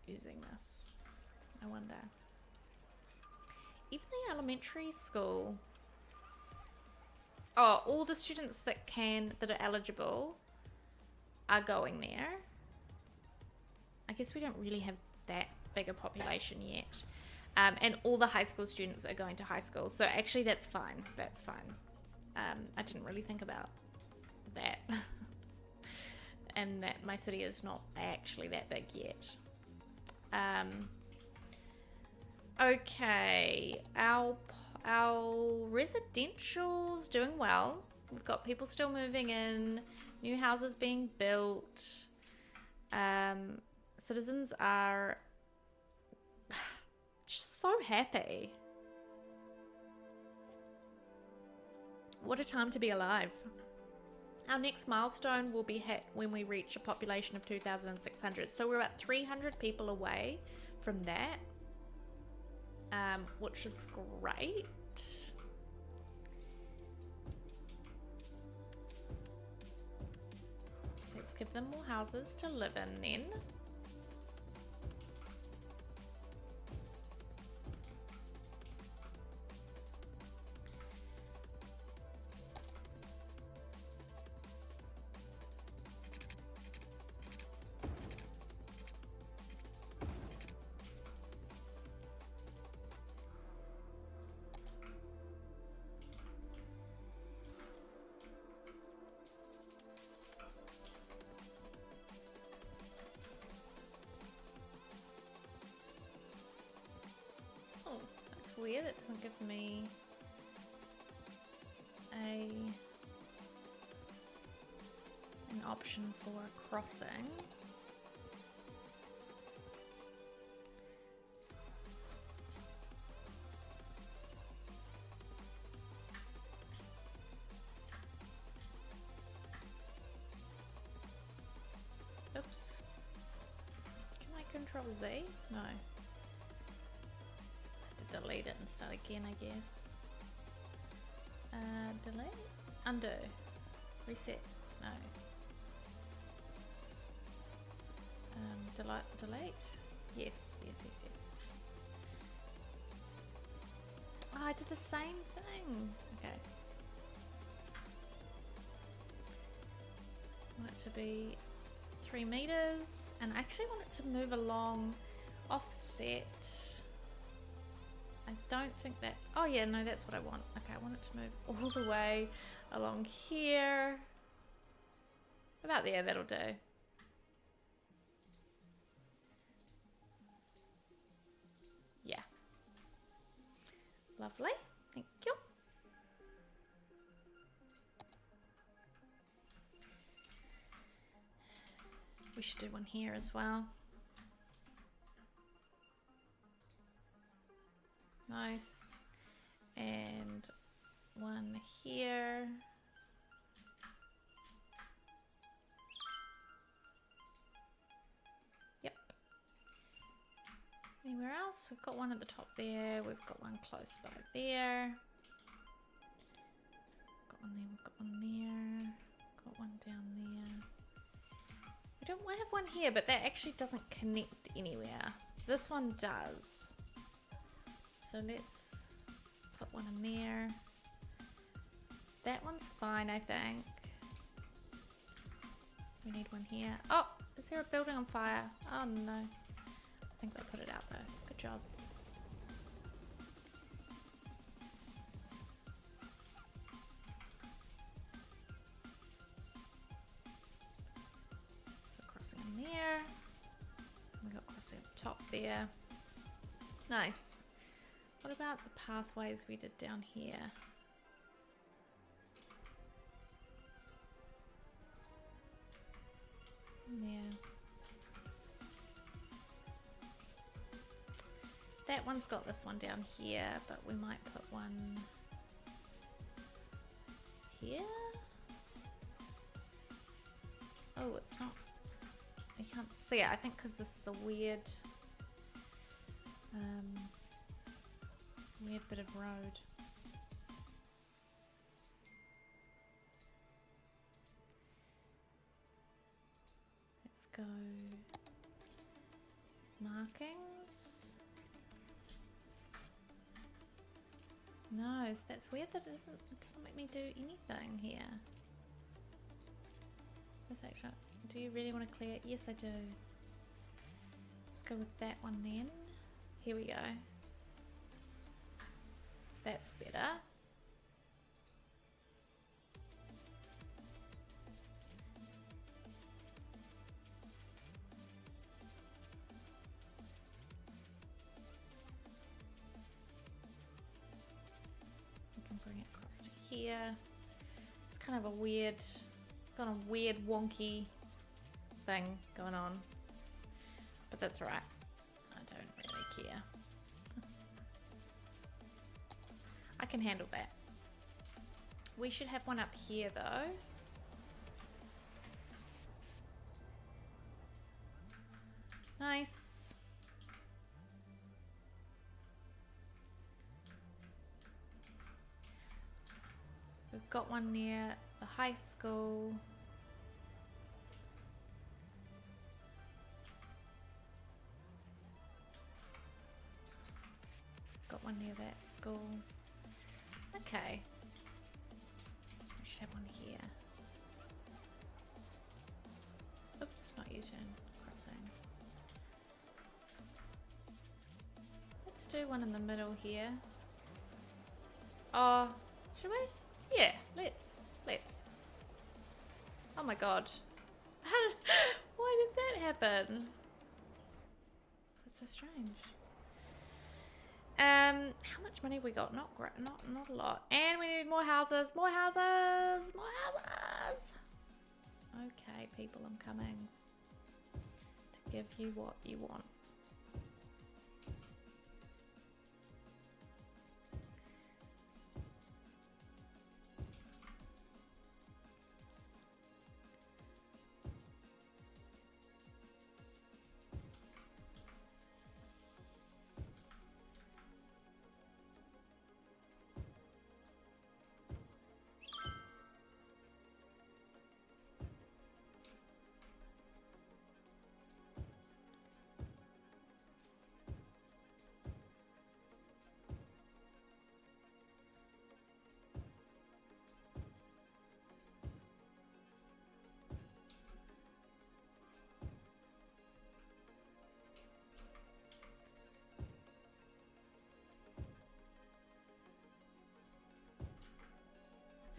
using this? I wonder. Even the elementary school. Oh, all the students that are eligible are going there. I guess we don't really have that big a population yet. And all the high school students are going to high school. So actually that's fine. That's fine. I didn't really think about that. And that my city is not actually that big yet. Okay, our residential's doing well. We've got people still moving in, new houses being built. Citizens are just so happy. What a time to be alive. Our next milestone will be hit when we reach a population of 2,600. So we're about 300 people away from that, which is great. Let's give them more houses to live in then. Weird, it doesn't give me an option for a crossing. Oops. Can I control Z? No. Delete it and start again, I guess. Delete? Undo. Reset? No. Delete? Yes, yes, yes, yes. Oh, I did the same thing. Okay. I want it to be 3 meters, and I actually want it to move along offset. I don't think that... Oh yeah, no, that's what I want. Okay, I want it to move all the way along here. About there, that'll do. Yeah. Lovely. Thank you. We should do one here as well. Nice. And one here. Yep. Anywhere else? We've got one at the top there. We've got one close by there. Got one there. We've got one there. Got one down there. We don't have one here, but that actually doesn't connect anywhere. This one does. So let's put one in there. That one's fine, I think. We need one here. Oh, is there a building on fire? Oh no. I think they put it out though. Good job. Put crossing in there. We got crossing at the top there. Nice. What about the pathways we did down here? Yeah. That one's got this one down here, but we might put one here. Oh, it's not. You can't see it. I think because this is a weird, weird bit of road. Let's go markings. No, that's weird that it doesn't let me do anything here. This actually, do you really want to clear it? Yes, I do. Let's go with that one then. Here we go. That's better. We can bring it across to here. It's kind of a weird, it's got a weird wonky thing going on. But that's right. I don't really care. I can handle that. We should have one up here though. Nice. We've got one near the high school. Got one near that school. Okay. We should have one here. Oops, not U-turn. Crossing. Let's do one in the middle here. Oh, should we? Yeah, let's. Oh my god. Why did that happen? That's so strange. How much money have we got? Not great, not a lot. And we need more houses, more houses, more houses. Okay, people, I'm coming to give you what you want.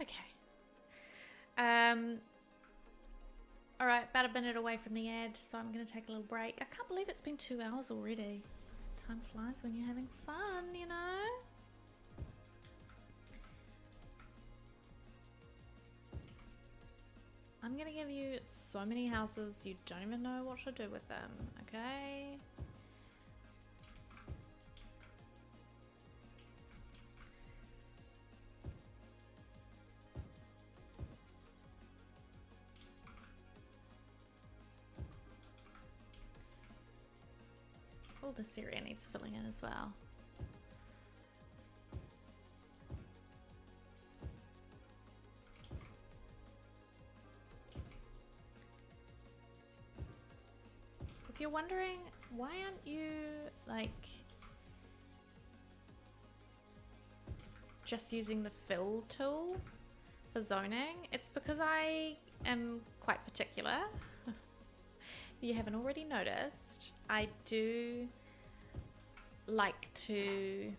Okay. Alright, about a minute away from the ad, so I'm going to take a little break. I can't believe it's been 2 hours already. Time flies when you're having fun, you know? I'm gonna give you so many houses you don't even know what to do with them, okay? Oh, this area needs filling in as well. If you're wondering, why aren't you like just using the fill tool for zoning? It's because I am quite particular. If you haven't already noticed, I do like to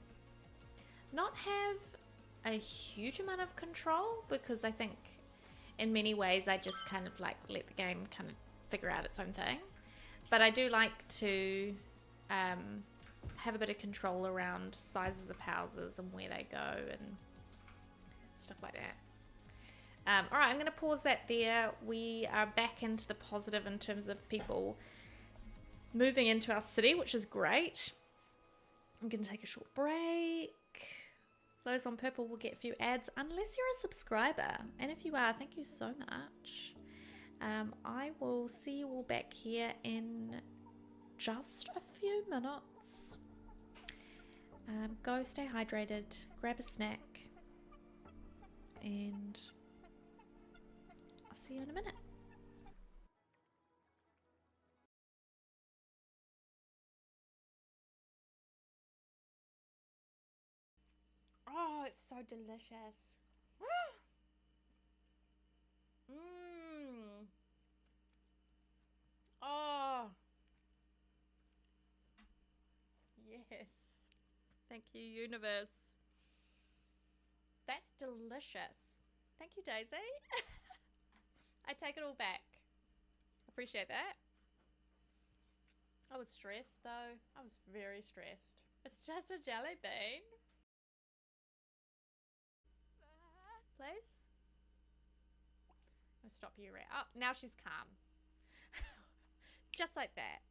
not have a huge amount of control, because I think in many ways I just kind of like let the game kind of figure out its own thing. But I do like to have a bit of control around sizes of houses and where they go and stuff like that. All right, I'm going to pause that there. We are back into the positive in terms of people moving into our city, which is great. I'm going to take a short break. Those on purple will get a few ads unless you're a subscriber. And if you are, thank you so much. I will see you all back here in just a few minutes. Go stay hydrated, grab a snack, and I'll see you in a minute. Oh, it's so delicious. Mmm. Oh. Yes. Thank you, universe. That's delicious. Thank you, Daisy. I take it all back. Appreciate that. I was stressed though. I was very stressed. It's just a jelly bean. Please? I'll stop you right. Oh, now she's calm. Just like that.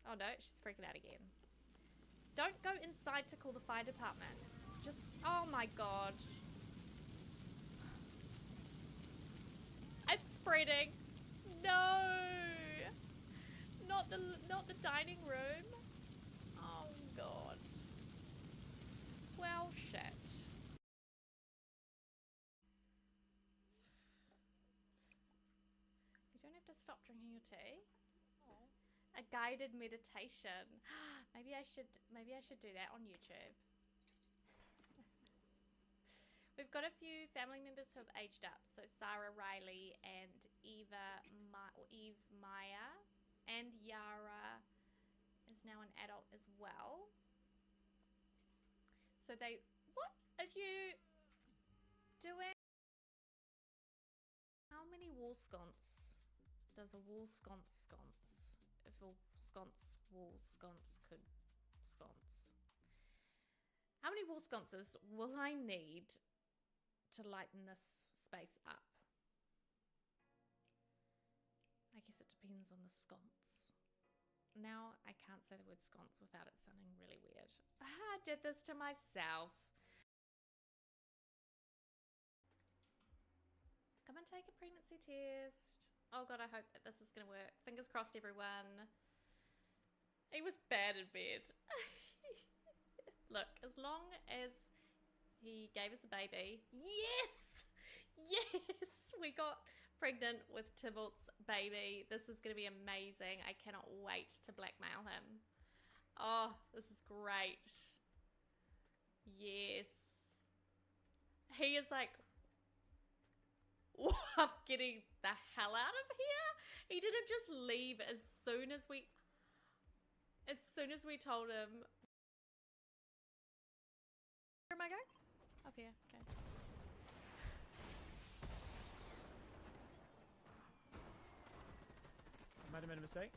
Oh no, she's freaking out again. Don't go inside to call the fire department. Just, oh my god. It's spreading. No. Not the dining room. Oh god. Well, shit. You don't have to stop drinking your tea. Oh. A guided meditation. Maybe I should do that on YouTube. We've got a few family members who have aged up. So Sarah Riley and Eve Maya, and Yara is now an adult as well. So what are you doing? How many wall sconce does a wall sconce? If a wall sconce could sconce. How many wall sconces will I need to lighten this space up? I guess it depends on the sconce. Now I can't say the word sconce without it sounding really weird. I did this to myself. Come and take a pregnancy test. Oh god, I hope that this is going to work. Fingers crossed, everyone. He was bad in bed. Look, as long as he gave us a baby. Yes! Yes! We got pregnant with Tybalt's baby. This is going to be amazing. I cannot wait to blackmail him. Oh, this is great. Yes. He is like, I'm getting the hell out of here. He didn't just leave as soon as we told him. Where am I going? Up here, okay. Might have made a mistake.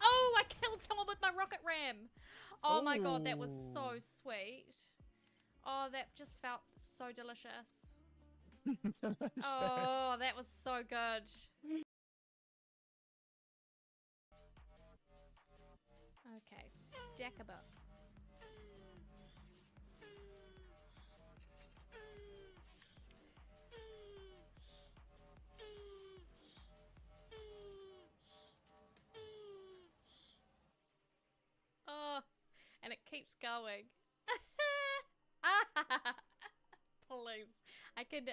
Oh, I killed someone with my rocket ram. Oh my god, that was so sweet. Oh, that just felt so delicious. Oh, that was so good. Okay, stack a books. Oh, and it keeps going. Please, I can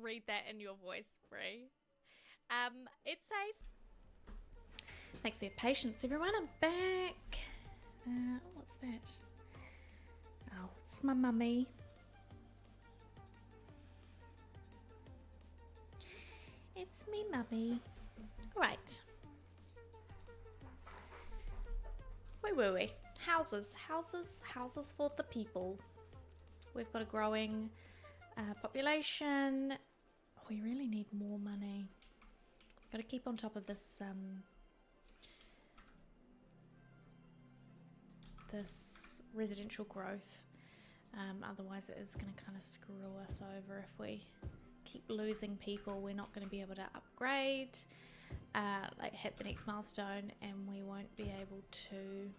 read that in your voice, Brie. It says, thanks for your patience, everyone. I'm back. What's that? Oh, it's my mummy. It's me, mummy. Right. Where were we? Houses for the people. We've got a growing population. We really need more money. Got to keep on top of this this residential growth. Otherwise it is going to kind of screw us over if we keep losing people. We're not going to be able to upgrade, like hit the next milestone, and we won't be able to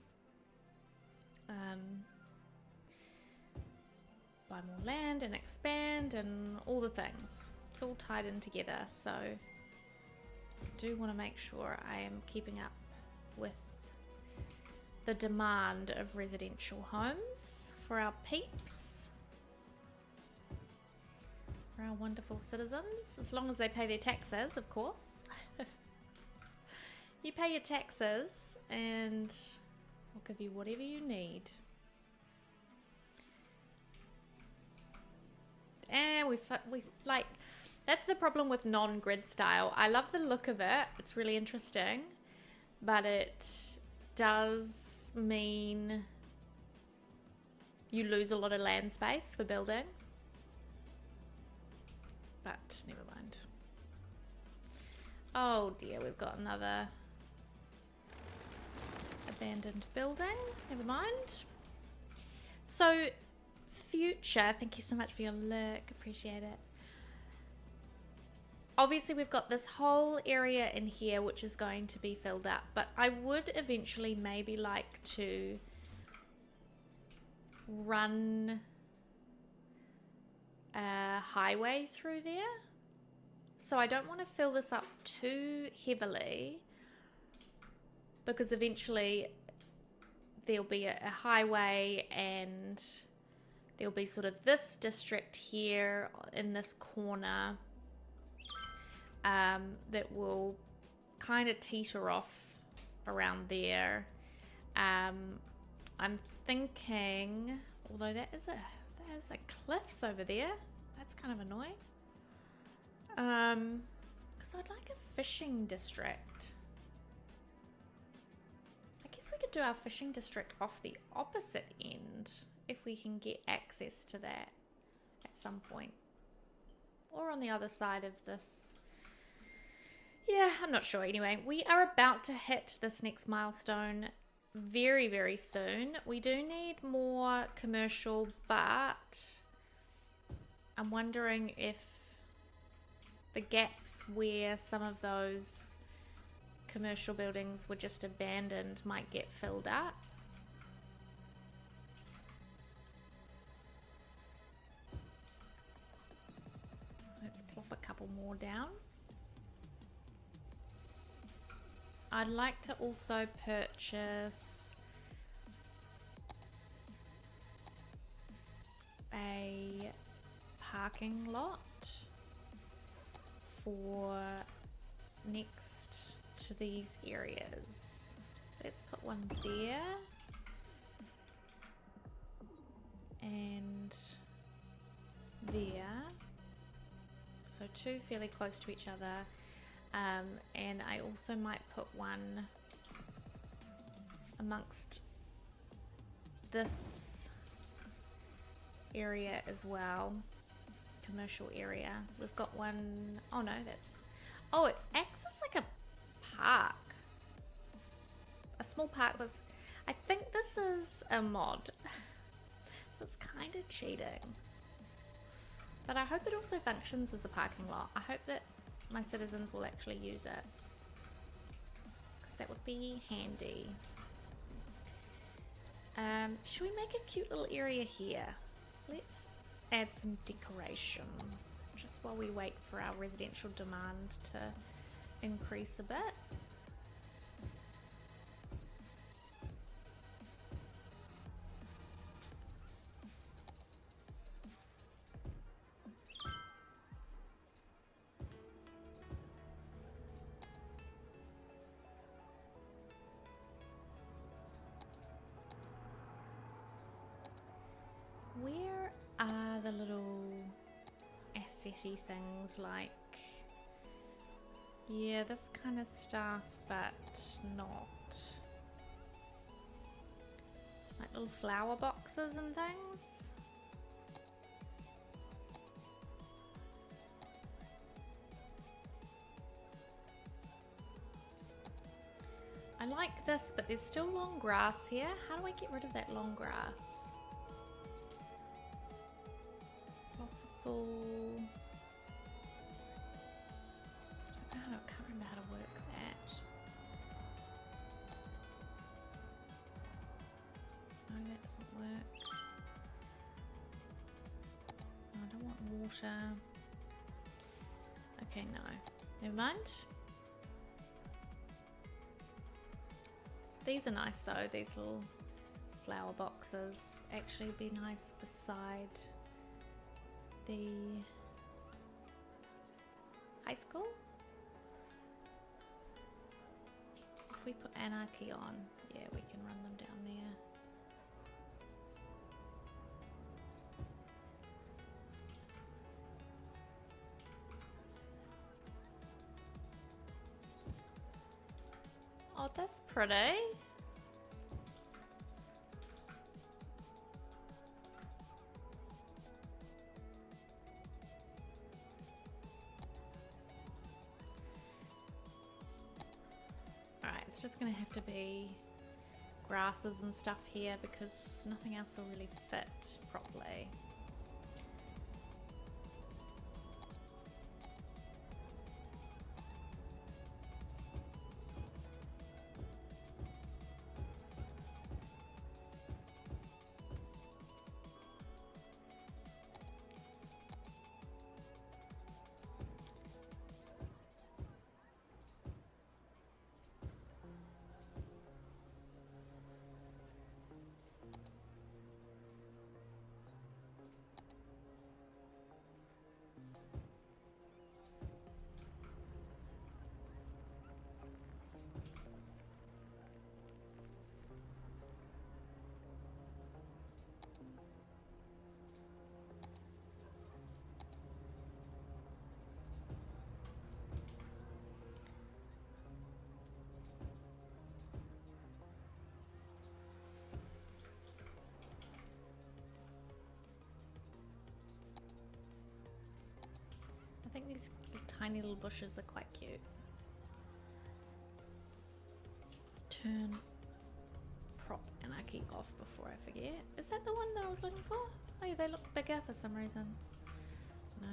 buy more land and expand and all the things. It's all tied in together, so I do want to make sure I am keeping up with the demand of residential homes for our peeps, for our wonderful citizens, as long as they pay their taxes, of course. You pay your taxes and I'll give you whatever you need. And we like, that's the problem with non-grid style. I love the look of it. It's really interesting, but it does mean you lose a lot of land space for building. But never mind. Oh dear, we've got another abandoned building. Never mind. So future, thank you so much for your look, appreciate it. Obviously we've got this whole area in here which is going to be filled up, but I would eventually maybe like to run a highway through there. So I don't want to fill this up too heavily, because eventually there'll be a highway and there'll be sort of this district here in this corner that will kind of teeter off around there. I'm thinking, although there's a cliffs over there, that's kind of annoying. Because I'd like a fishing district. I guess we could do our fishing district off the opposite end if we can get access to that at some point, or on the other side of this. Yeah, I'm not sure. Anyway, we are about to hit this next milestone very, very soon. We do need more commercial, but I'm wondering if the gaps where some of those commercial buildings were just abandoned might get filled up. Let's plop a couple more down. I'd like to also purchase a parking lot for next to these areas. Let's put one there and there. So two fairly close to each other. And I also might put one amongst this area as well, commercial area. We've got one, oh no, oh, it acts as like a park, a small park. I think this is a mod, so it's kind of cheating. But I hope it also functions as a parking lot. I hope that my citizens will actually use it, because that would be handy. Should we make a cute little area here? Let's add some decoration just while we wait for our residential demand to increase a bit. Where are the little asset-y things like, yeah, this kind of stuff, but not like little flower boxes and things? I like this, but there's still long grass here. How do I get rid of that long grass? I can't remember how to work that. No, that doesn't work. No, I don't want water. Okay, no. Never mind. These are nice though, these little flower boxes. Actually be nice beside the high school. If we put anarchy on, yeah, we can run them down there. Oh, that's pretty. Alright, it's just gonna have to be grasses and stuff here because nothing else will really fit properly. I think these tiny little bushes are quite cute. Turn prop anarchy off before I forget. Is that the one that I was looking for? Oh yeah, they look bigger for some reason. No.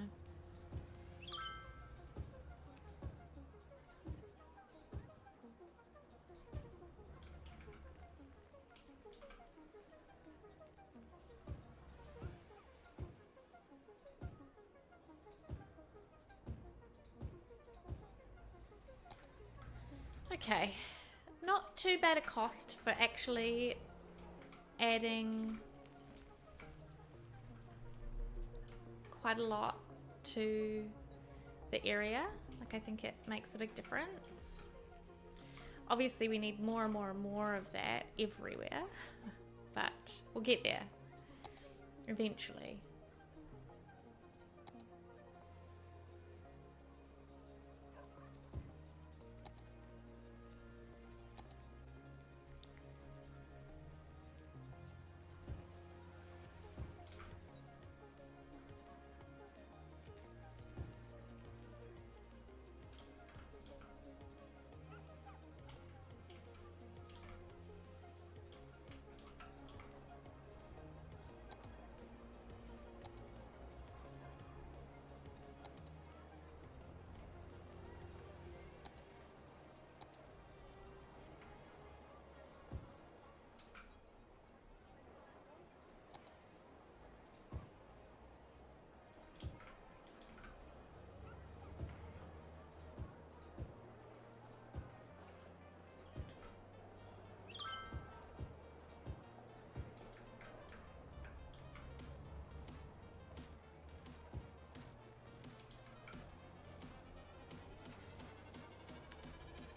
Okay, not too bad a cost for actually adding quite a lot to the area. Like, I think it makes a big difference. Obviously we need more and more and more of that everywhere, but we'll get there eventually.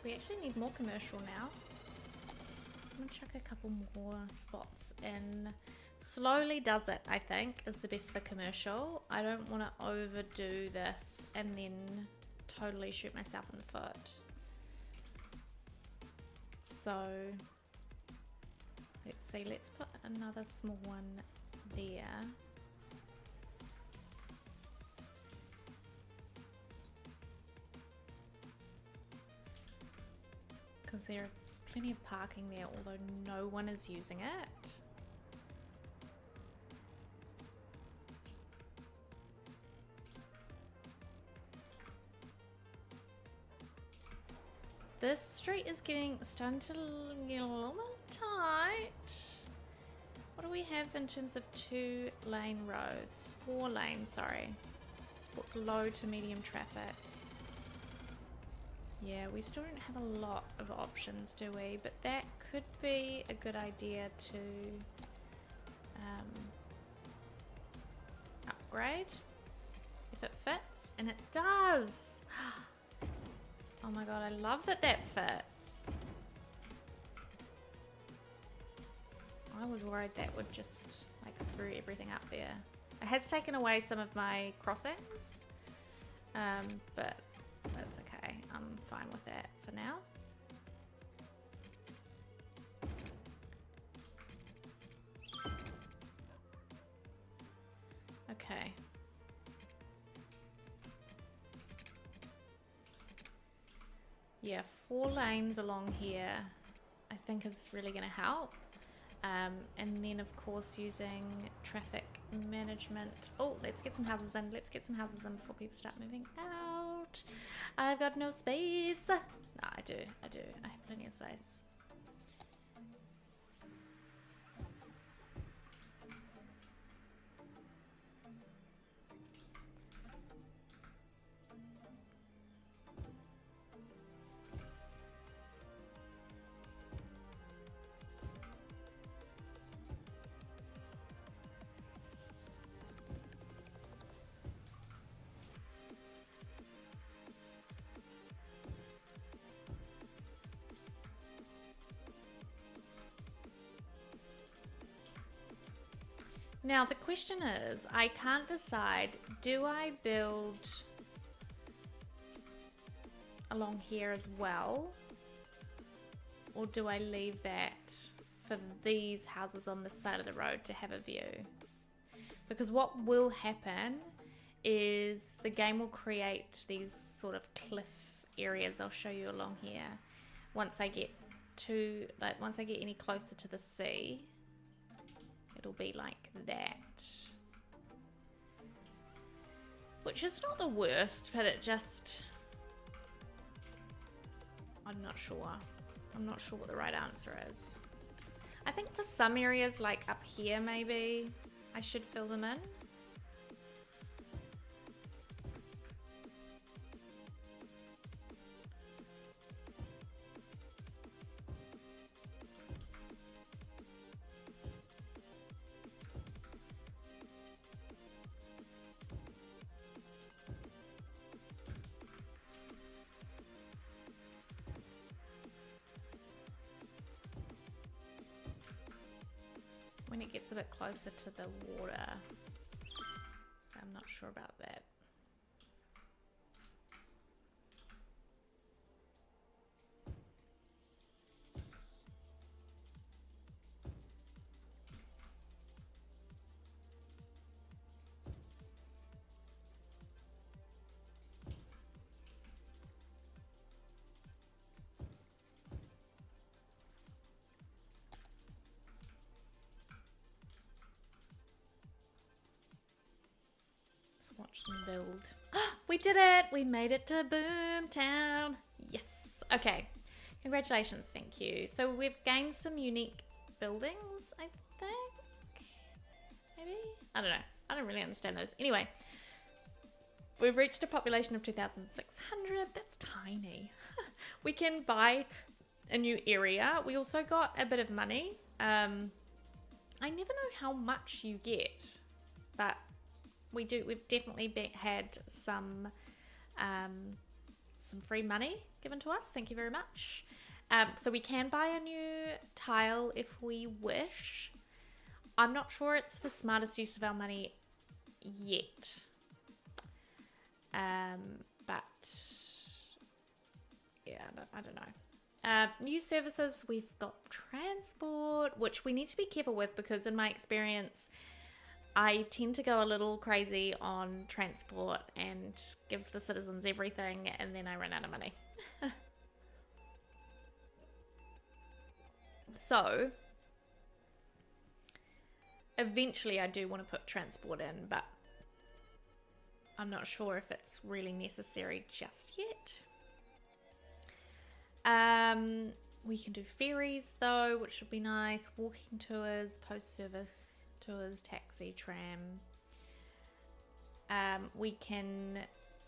We actually need more commercial now. I'm gonna chuck a couple more spots in. Slowly does it, I think, is the best for commercial. I don't want to overdo this and then totally shoot myself in the foot. So, let's see, let's put another small one there. Because there's plenty of parking there, although no one is using it. This street is starting to get a little bit tight. What do we have in terms of 2-lane roads? 4 lanes, sorry. Sports low to medium traffic. Yeah, we still don't have a lot of options, do we? But that could be a good idea to upgrade if it fits, and it does. Oh my god, I love that that fits. I was worried that would just like screw everything up there. It has taken away some of my crossings, but that's okay. I'm fine with that for now. Okay. Yeah, 4 lanes along here I think is really going to help. And then of course using traffic management. Oh, let's get some houses in. Let's get some houses in before people start moving out. I've got no space. No, I do. I have plenty of space. Now the question is, I can't decide, do I build along here as well? Or do I leave that for these houses on this side of the road to have a view? Because what will happen is the game will create these sort of cliff areas. I'll show you along here. Once I get any closer to the sea, it'll be like that. Which is not the worst, but it just... I'm not sure. I'm not sure what the right answer is. I think for some areas, like up here maybe, I should fill them in. When it gets a bit closer to the water. I'm not sure about that. Watch them build. We did it! We made it to Boomtown. Yes. Okay. Congratulations. Thank you. So we've gained some unique buildings, I think. Maybe? I don't know. I don't really understand those. Anyway, we've reached a population of 2,600. That's tiny. We can buy a new area. We also got a bit of money. I never know how much you get, but we've definitely had some some free money given to us. Thank you very much. So we can buy a new tile if we wish. I'm not sure it's the smartest use of our money yet. But yeah, I don't know. New services, we've got transport, which we need to be careful with because in my experience, I tend to go a little crazy on transport and give the citizens everything, and then I run out of money. So, eventually I do want to put transport in, but I'm not sure if it's really necessary just yet. We can do ferries though, which would be nice. Walking tours, post-service tours, taxi, tram. We can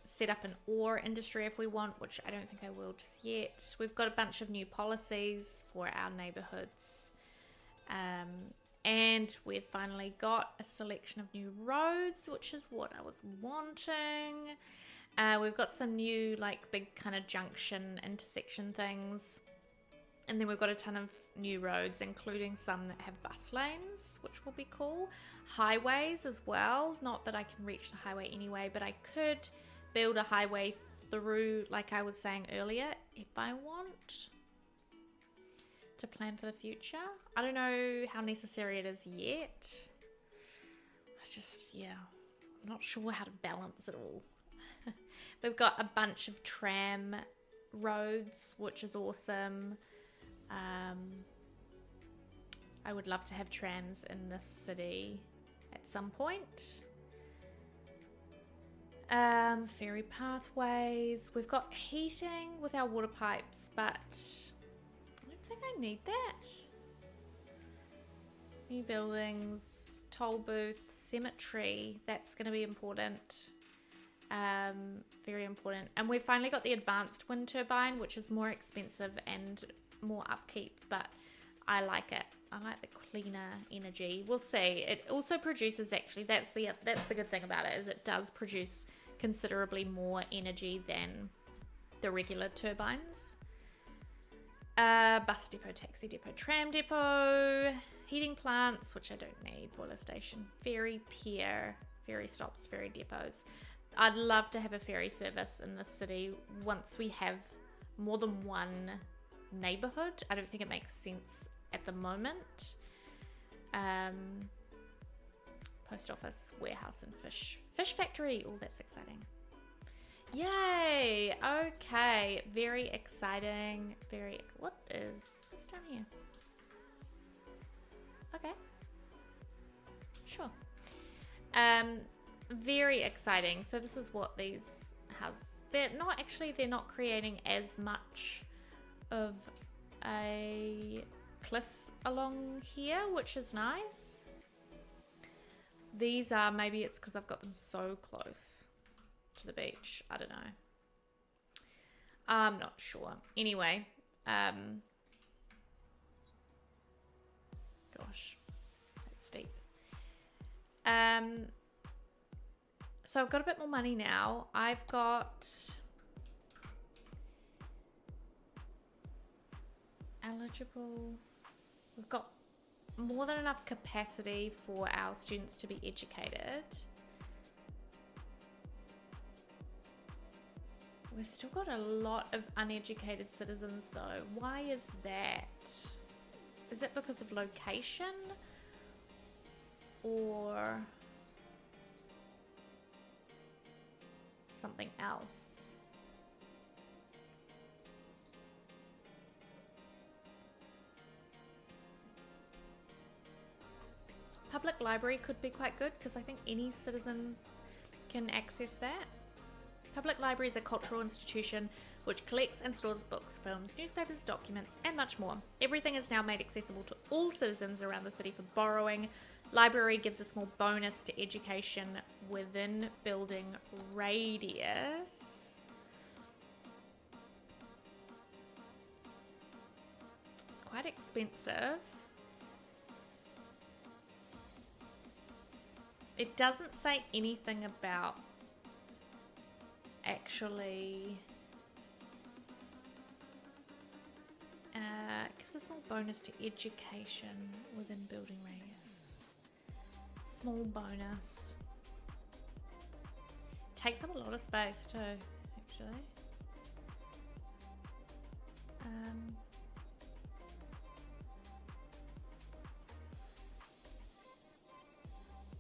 set up an ore industry if we want, which I don't think I will just yet. We've got a bunch of new policies for our neighborhoods. And we've finally got a selection of new roads, which is what I was wanting. We've got some new, like, big kind of junction intersection things. And then we've got a ton of new roads, including some that have bus lanes, which will be cool. Highways as well. Not that I can reach the highway anyway, but I could build a highway through, like I was saying earlier, if I want to plan for the future. I don't know how necessary it is yet. I just, yeah, I'm not sure how to balance it all. We've got a bunch of tram roads, which is awesome. I would love to have trams in this city at some point. Ferry pathways. We've got heating with our water pipes, but I don't think I need that. New buildings, toll booths, cemetery. That's going to be important. Very important. And we've finally got the advanced wind turbine, which is more expensive and more upkeep, but I like it. I like the cleaner energy. We'll see. It also produces, actually, that's the good thing about it, is it does produce considerably more energy than the regular turbines. Bus depot, taxi depot, tram depot, heating plants, which I don't need, boiler station, ferry pier, ferry stops, ferry depots. I'd love to have a ferry service in this city once we have more than one neighborhood. I don't think it makes sense at the moment. Post office, warehouse, and fish factory. Oh, that's exciting. Yay! Okay, very exciting. What is this down here? Okay, sure. Very exciting. So this is what these houses, they're not creating as much of a cliff along here, which is nice. These are, maybe it's because I've got them so close to the beach. I don't know. I'm not sure. Anyway, gosh, that's steep. So I've got a bit more money now. I've got eligible. We've got more than enough capacity for our students to be educated. We've still got a lot of uneducated citizens though. Why is that? Is it because of location? Or something else? Public library could be quite good because I think any citizen can access that. Public library is a cultural institution which collects and stores books, films, newspapers, documents, and much more. Everything is now made accessible to all citizens around the city for borrowing. Library gives a small bonus to education within building radius. It's quite expensive. It doesn't say anything about actually Gives a small bonus to education within building radius. Small bonus. Takes up a lot of space too, actually.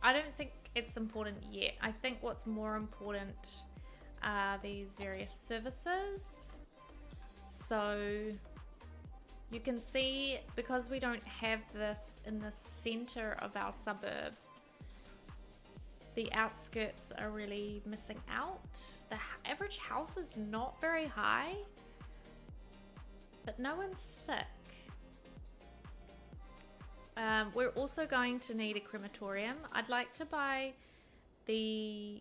I don't think it's important yet. I think what's more important are these various services. So you can see, because we don't have this in the center of our suburb, the outskirts are really missing out. The average health is not very high, but no one's sick. We're also going to need a crematorium. I'd like to buy the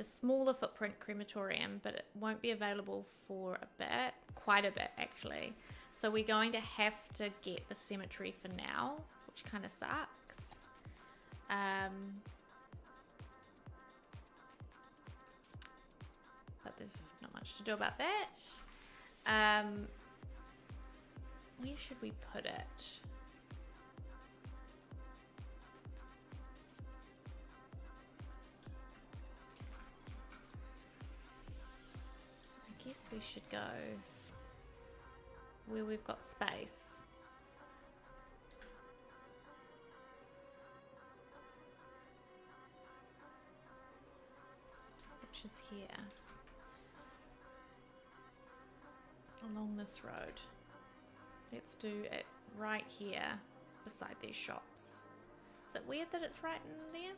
smaller footprint crematorium, but it won't be available for a bit, quite a bit actually. So we're going to have to get the cemetery for now, which kind of sucks. But there's not much to do about that. Where should we put it? I guess we should go where we've got space. Which is here. Along this road. Let's do it right here beside these shops. Is it weird that it's right in there?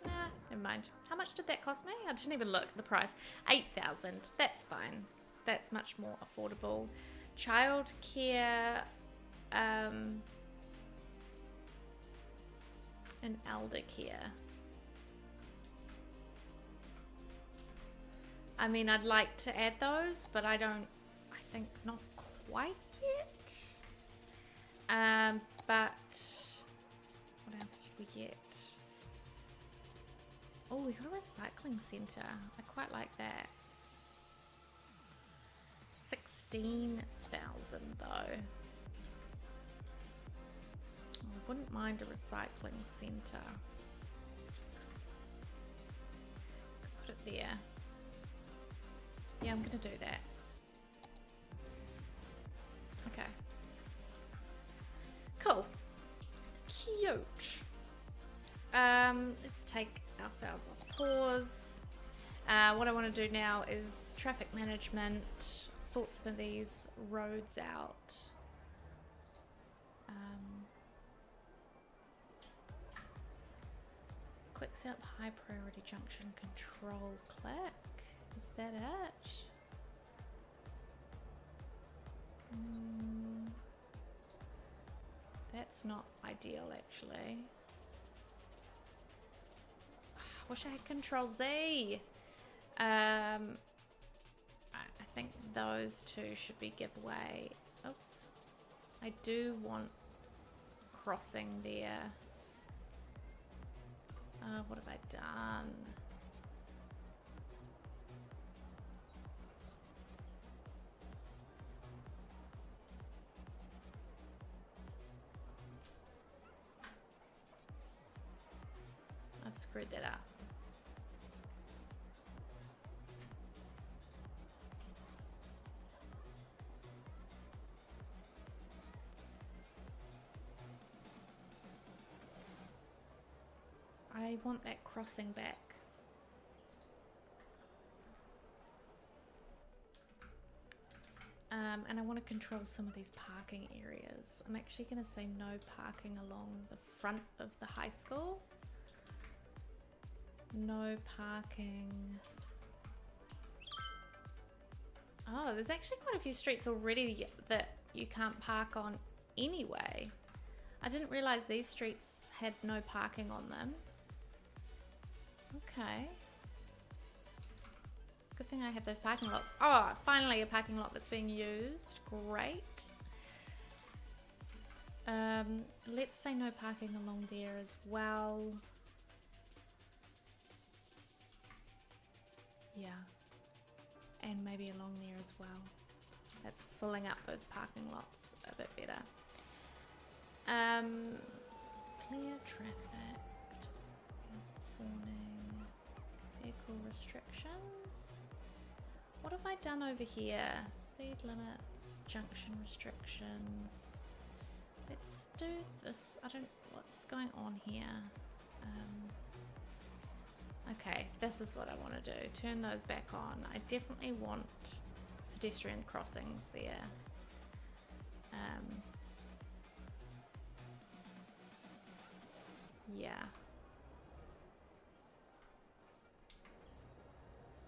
Nah, never mind. How much did that cost me? I didn't even look at the price. 8,000. That's fine. That's much more affordable. Childcare, and elder care. I mean, I'd like to add those, but I think not quite yet. But what else did we get? Oh, we got a recycling center. I quite like that. 16,000 though. I wouldn't mind a recycling center. Put it there. Yeah, I'm gonna do that. Okay. Cool. Cute. Let's take ourselves off pause. What I want to do now is traffic management, sort some of these roads out. Quick set up high priority junction control click. Is that it? That's not ideal actually. Wish I had Control Z. I think those two should be giveaway. Oops. I do want crossing there. What have I done? I've screwed that up. I want that crossing back. And I want to control some of these parking areas. I'm actually going to say no parking along the front of the high school. No parking. Oh, there's actually quite a few streets already that you can't park on anyway. I didn't realize these streets had no parking on them. Okay. Good thing I have those parking lots. Oh, finally a parking lot that's being used. Great. Let's say no parking along there as well. Yeah. And maybe along there as well. That's filling up those parking lots a bit better. Clear traffic. Spawning. Vehicle restrictions. What have I done over here? Speed limits, junction restrictions. Let's do this. I don't. What's going on here? Okay, this is what I want to do. Turn those back on. I definitely want pedestrian crossings there. Yeah.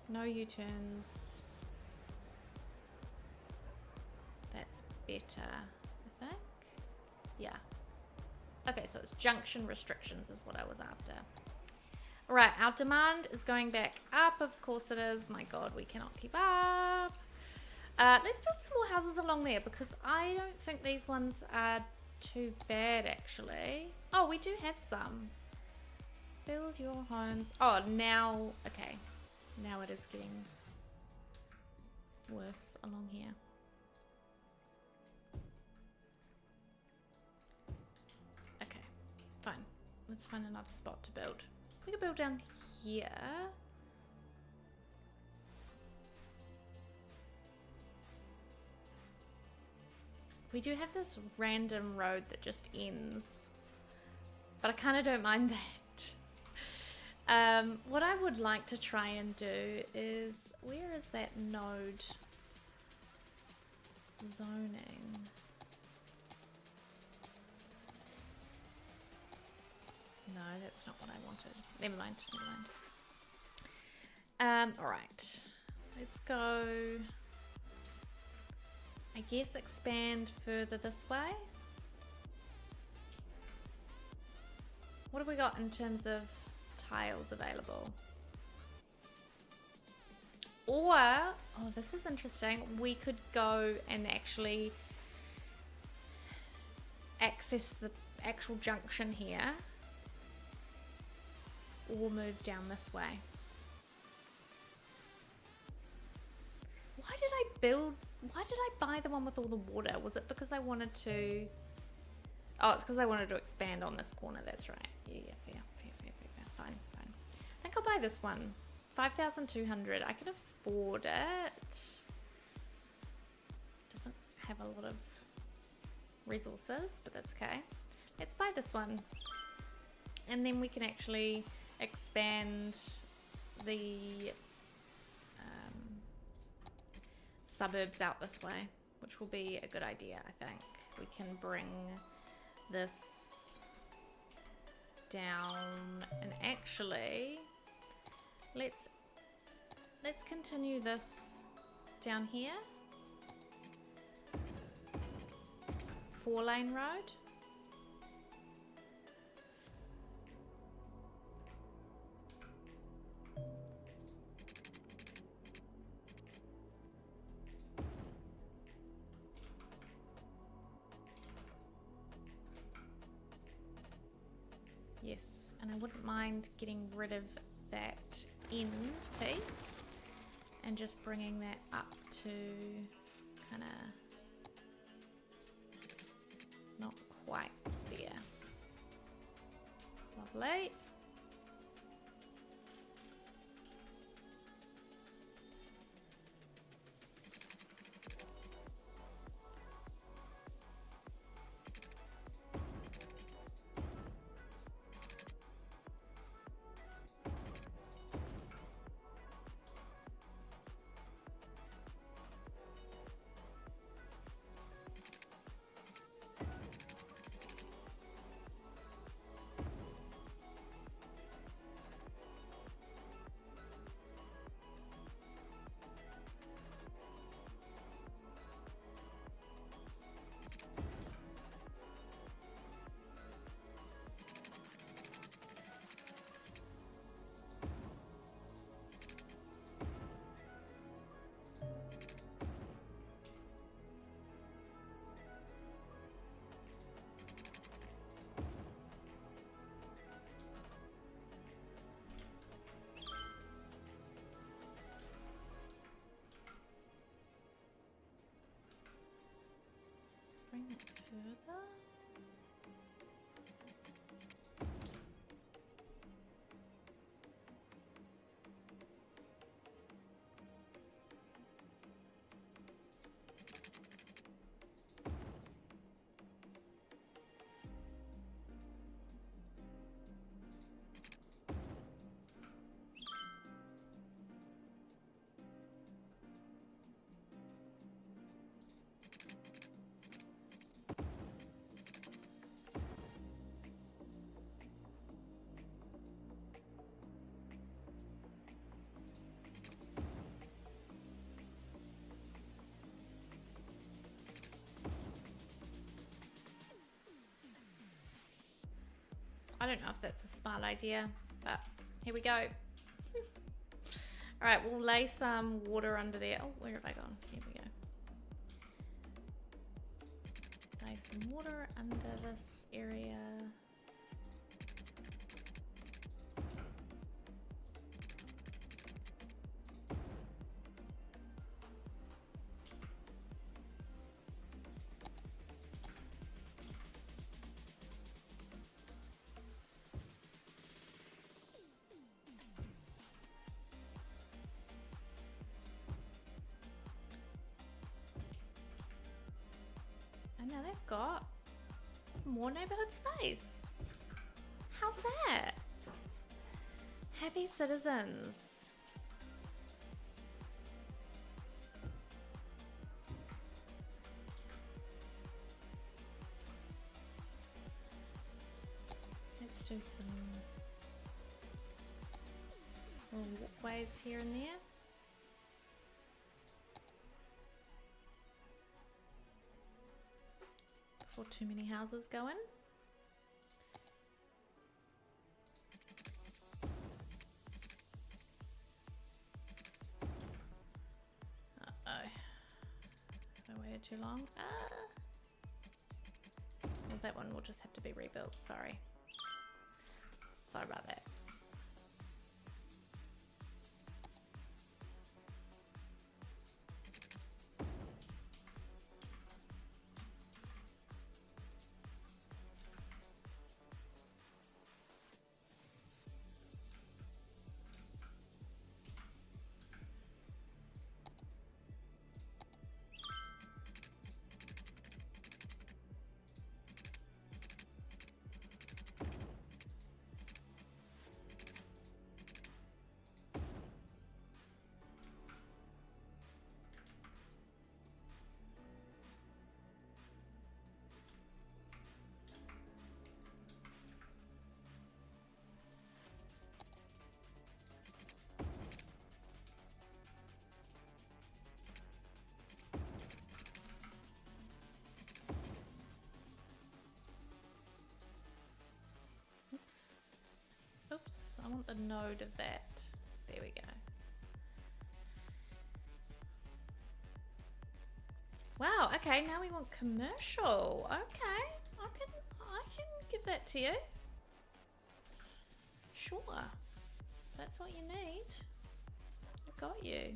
No U-turns. That's better, I think. Yeah. Okay, so it's junction restrictions is what I was after. All right, our demand is going back up. Of course it is. My God, we cannot keep up. Let's build some more houses along there because I don't think these ones are too bad, actually. Oh, we do have some. Build your homes. Oh, now, okay. Now it is getting worse along here. Okay, fine. Let's find another spot to build. We can build down here. We do have this random road that just ends, but I kind of don't mind that. What I would like to try and do is, where is that node zoning? No, that's not what I wanted. Never mind, never mind. All right, let's go. I guess expand further this way. What have we got in terms of tiles available? Or, oh, this is interesting. We could go and actually access the actual junction here, or move down this way. Why did I buy the one with all the water? Was it because I wanted to... Oh, it's because I wanted to expand on this corner. That's right. Yeah, fair. Fine. I think I'll buy this one. 5,200. I can afford it. Doesn't have a lot of resources, but that's okay. Let's buy this one. And then we can actually expand the suburbs out this way, which will be a good idea, I think. We can bring this down, and actually let's continue this down here. 4-lane road. Yes, and I wouldn't mind getting rid of that end piece and just bringing that up to kind of not quite there. Lovely. further. I don't know if that's a smart idea, but here we go. Alright, we'll lay some water under there. Oh, where have I gone? Here we go. Lay some water under this area. And now they've got more neighborhood space. How's that? Happy citizens. Let's do some little walkways here and there. Before too many houses go in. Uh-oh. I waited too long. Well, that one will just have to be rebuilt. Sorry. Sorry about that. Oops, I want the node of that. There we go. Wow, okay, now we want commercial. Okay, I can give that to you. Sure. That's what you need. I got you.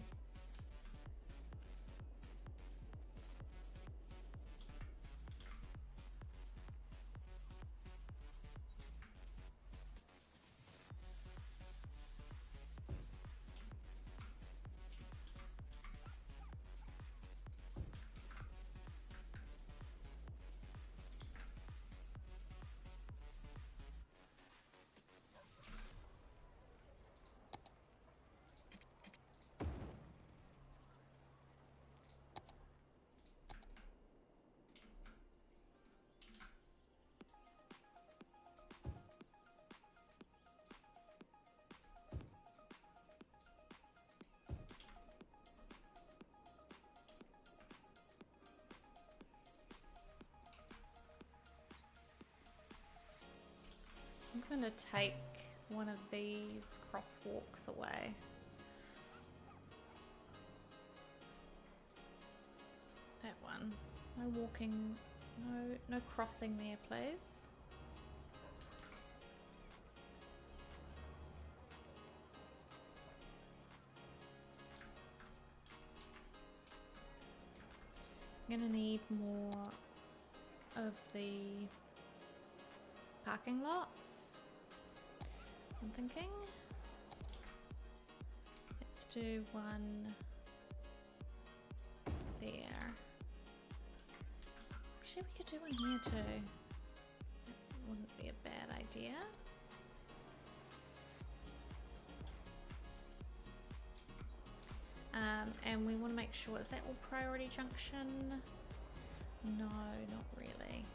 I'm going to take one of these crosswalks away. That one. No walking, no crossing there, please. I'm going to need more of the parking lots. I'm thinking. Let's do one there. Actually, we could do one here too. That wouldn't be a bad idea. And we want to make sure, is that all priority junction? No, not really.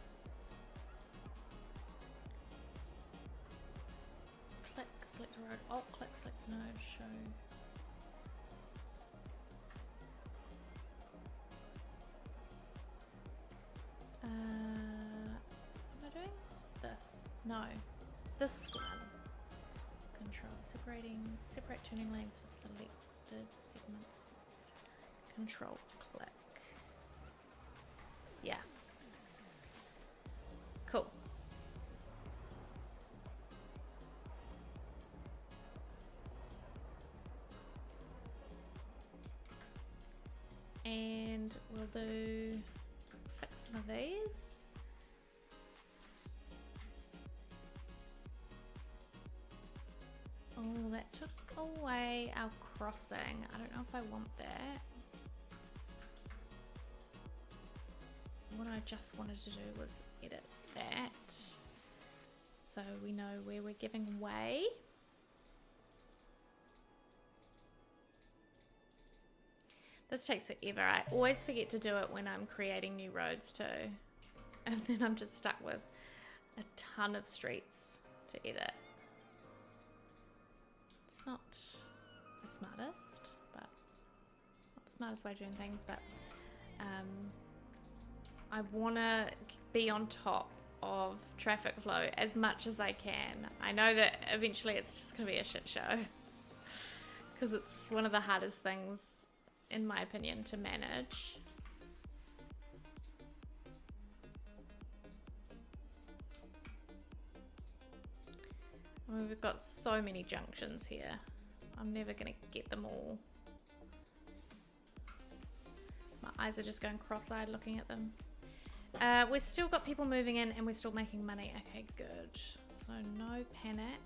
Click, select road, alt click, select node, show. What am I doing? This. No. This one. Control. Separate turning lanes for selected segments. Control click. Yeah. Cool. And we'll fix some of these. Oh, that took away our crossing. I don't know if I want that. What I just wanted to do was edit that so we know where we're giving way. This takes forever. I always forget to do it when I'm creating new roads too. And then I'm just stuck with a ton of streets to edit. It's not the smartest, but not the smartest way of doing things, but I want to be on top of traffic flow as much as I can. I know that eventually it's just going to be a shit show because it's one of the hardest things, in my opinion, to manage. I mean, we've got so many junctions here. I'm never going to get them all. My eyes are just going cross-eyed looking at them. We've still got people moving in and we're still making money. Okay, good. So no panic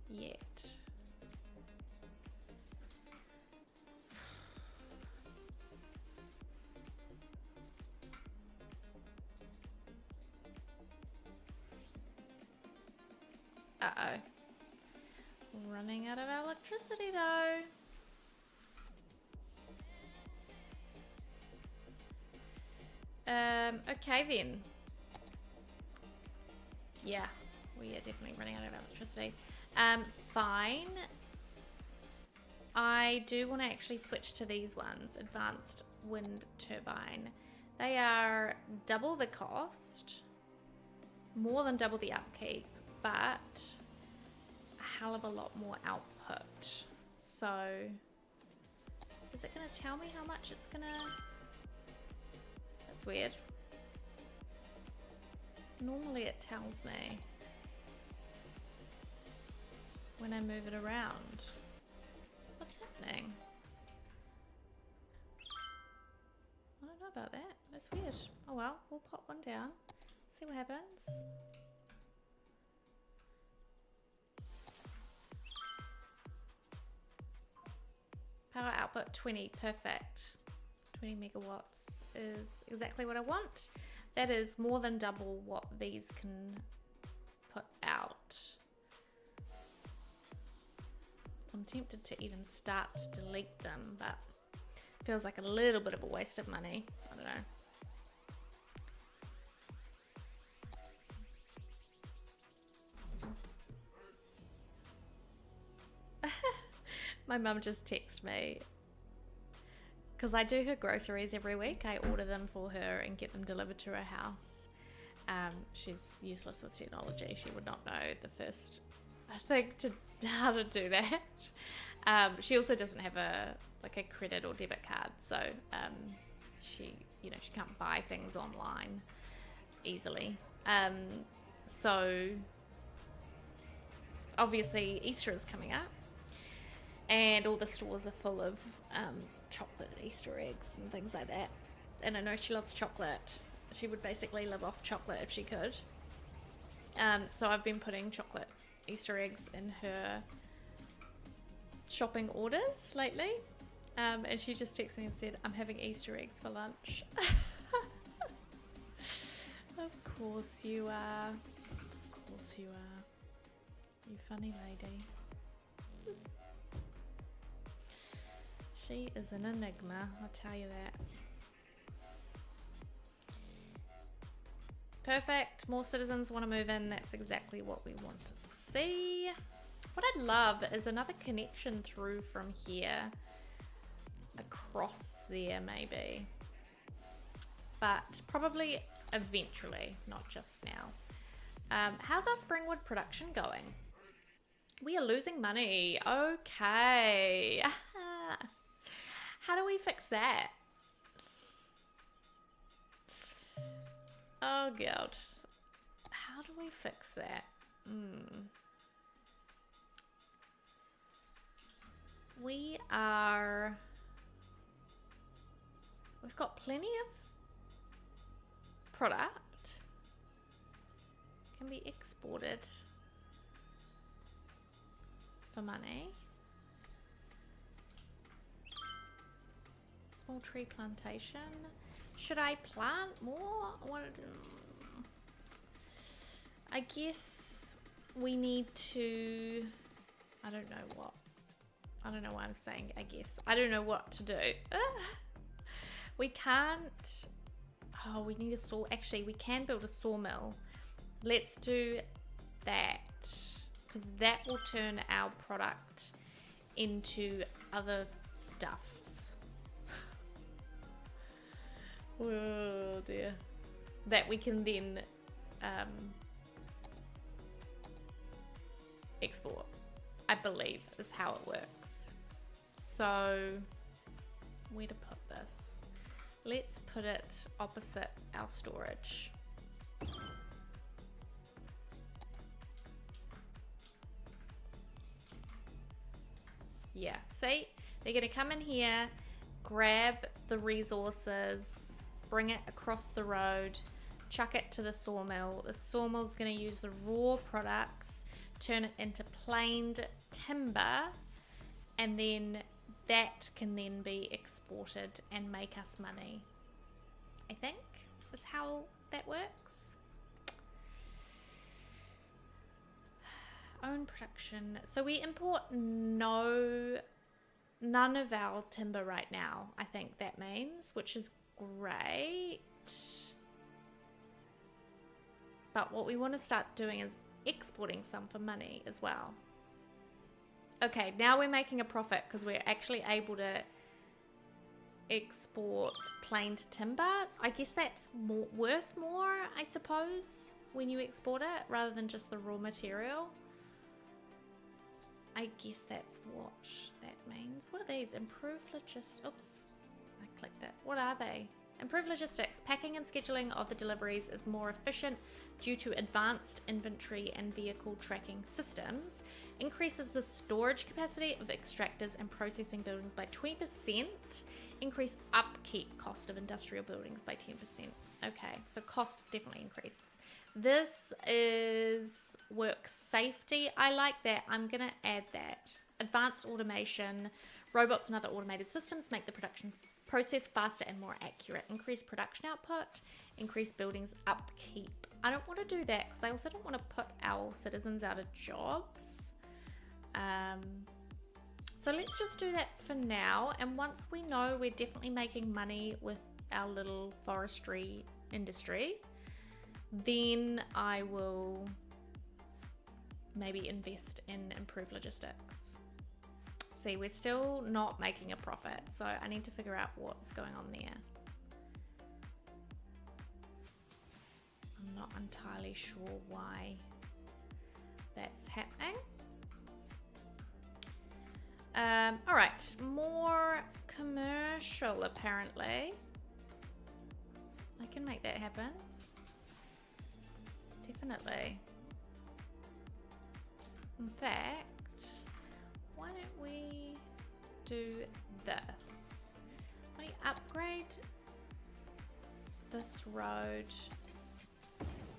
yet. Uh-oh. Running out of electricity though. Okay then. Yeah, we are definitely running out of electricity. Fine. I do want to actually switch to these ones, advanced wind turbine. They are double the cost, more than double the upkeep, but a hell of a lot more output. So, is it going to tell me how much it's going to... That's weird. Normally it tells me when I move it around. What's happening? I don't know about that. That's weird. Oh well, we'll pop one down. See what happens. Power output 20, perfect. 20 megawatts is exactly what I want. That is more than double what these can put out. I'm tempted to even start to delete them, but it feels like a little bit of a waste of money. I don't know. My mum just texted me because I do her groceries every week. I order them for her and get them delivered to her house. She's useless with technology. She would not know the first thing to how to do that. She also doesn't have a credit or debit card, so she can't buy things online easily. So obviously Easter is coming up, and all the stores are full of chocolate Easter eggs and things like that. And I know she loves chocolate, she would basically live off chocolate if she could. So I've been putting chocolate Easter eggs in her shopping orders lately. And she just texted me and said, I'm having Easter eggs for lunch. Of course you are. Of course you are. You funny lady. She is an enigma, I'll tell you that. Perfect. More citizens want to move in. That's exactly what we want to see. What I'd love is another connection through from here across there maybe. But probably eventually, not just now. How's our Springwood production going? We are losing money. Okay. How do we fix that? Oh god. How do we fix that? We've got plenty of product. Can be exported for money. Small tree plantation. Should I plant more? I guess we need to... I don't know what. I don't know why I'm saying I guess. I don't know what to do. We can't... Oh, we need a saw. Actually, we can build a sawmill. Let's do that. Because that will turn our product into other stuffs. Oh dear. That we can then export, I believe is how it works. So where to put this? Let's put it opposite our storage. Yeah, see? They're gonna come in here, grab the resources, bring it across the road, chuck it to the sawmill. The sawmill's going to use the raw products, turn it into planed timber, and then that can then be exported and make us money. I think is how that works. Own production. So we import none of our timber right now, I think that means, which is great. But what we want to start doing is exporting some for money as well. Okay, now we're making a profit because we're actually able to export planed timber. I guess that's worth more, I suppose, when you export it rather than just the raw material. I guess that's what that means. What are these? Improved logistics. Oops, I clicked it. What are they? Improved logistics. Packing and scheduling of the deliveries is more efficient due to advanced inventory and vehicle tracking systems. Increases the storage capacity of extractors and processing buildings by 20%. Increase upkeep cost of industrial buildings by 10%. Okay, so cost definitely increased. This is work safety. I like that. I'm going to add that. Advanced automation. Robots and other automated systems make the production process faster and more accurate. Increase production output. Increase buildings upkeep. I don't want to do that because I also don't want to put our citizens out of jobs. So let's just do that for now. And once we know we're definitely making money with our little forestry industry, then I will maybe invest in improved logistics. See, we're still not making a profit, so I need to figure out what's going on there. I'm not entirely sure why that's happening. All right, more commercial apparently. I can make that happen. Definitely. In fact, why don't we do this? Why don't you upgrade this road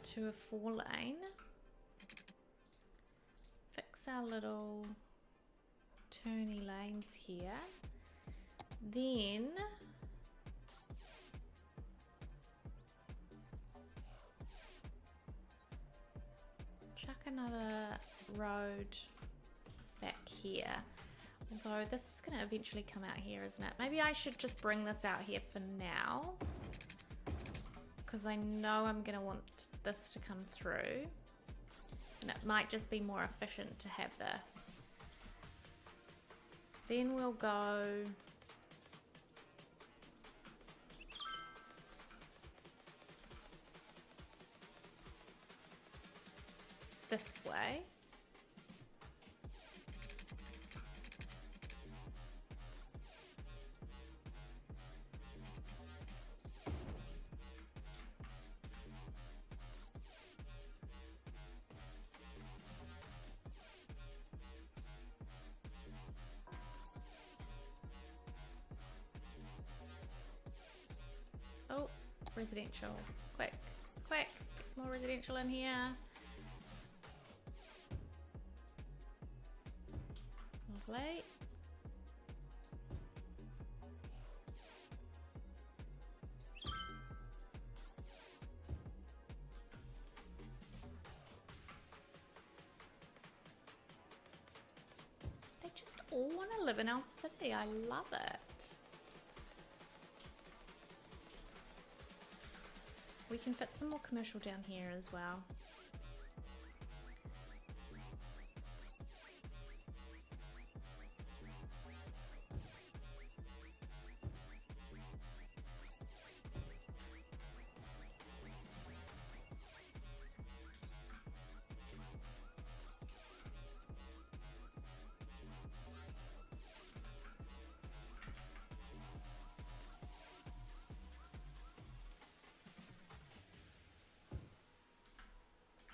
to a 4-lane. Fix our little turny lanes here. Then chuck another road back here. Although this is going to eventually come out here, isn't it? Maybe I should just bring this out here for now, because I know I'm going to want this to come through. And it might just be more efficient to have this. Then we'll go this way. Oh, residential. Quick, quick. Get some more residential in here. Lovely. They just all want to live in our city. I love it. We can fit some more commercial down here as well.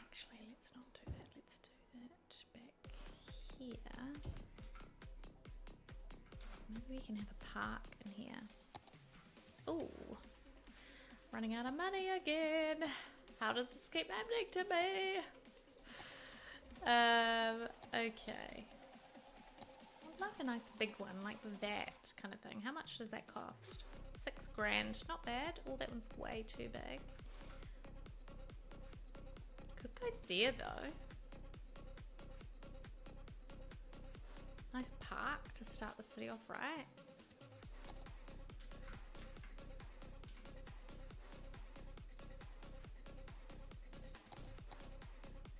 Actually, let's not do that. Let's do that back here. Maybe we can have a park in here. Oh, running out of money again. How does this keep happening to me? Okay. I'd like a nice big one, like that kind of thing. How much does that cost? 6 grand. Not bad. Oh, that one's way too big. Could go there though. Nice park to start the city off right.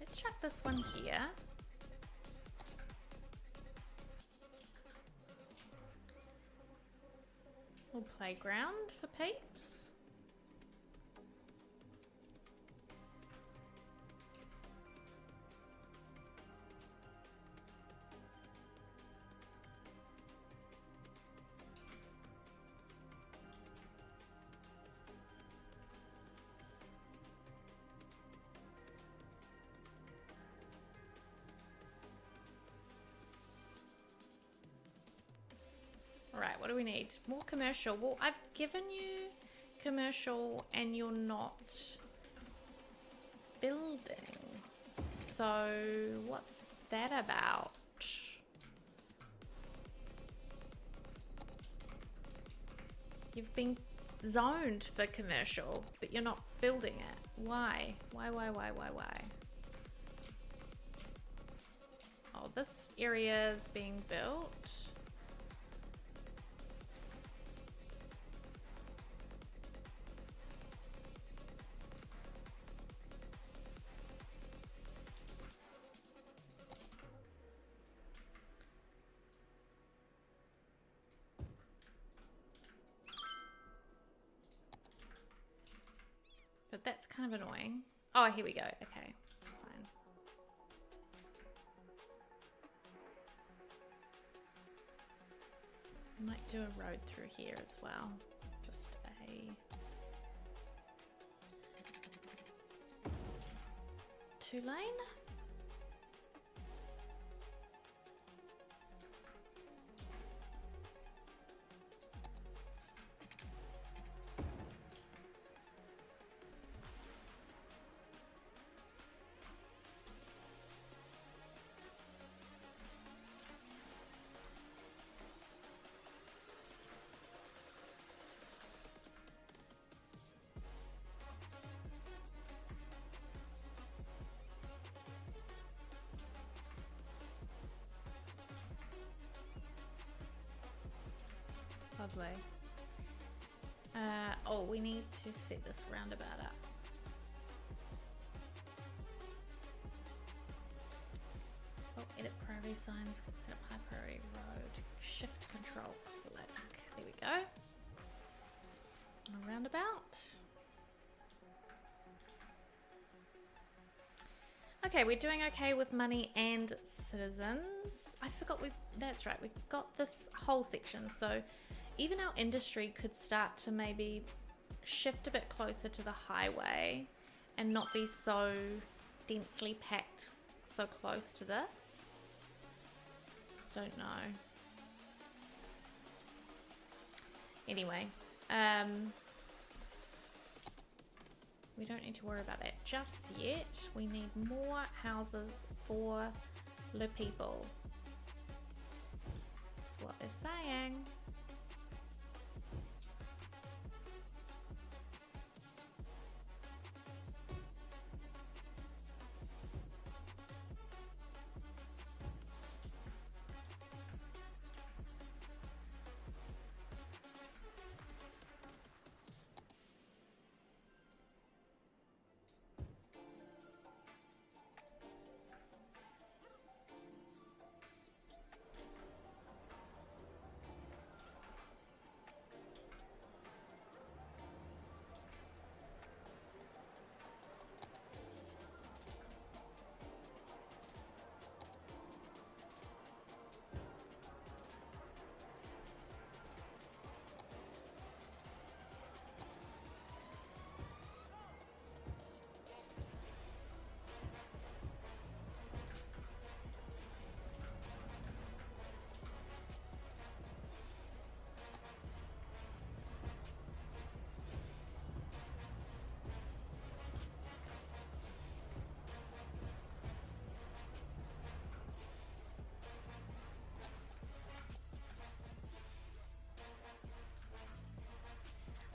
Let's chuck this one here. Little playground for peeps. Alright, what do we need? More commercial. Well, I've given you commercial and you're not building. So, what's that about? You've been zoned for commercial, but you're not building it. Why? Why? Oh, this area is being built. But that's kind of annoying. Oh, here we go. Okay, fine. I might do a road through here as well. Just a 2-lane. Lovely. Oh, we need to set this roundabout up. Oh, edit priority signs, quick set up high priority road, shift control click. There we go. On a roundabout. Okay, we're doing okay with money and citizens. I forgot that's right, we've got this whole section. So even our industry could start to maybe shift a bit closer to the highway and not be so densely packed so close to this. Don't know. Anyway, we don't need to worry about that just yet. We need more houses for the people. That's what they're saying.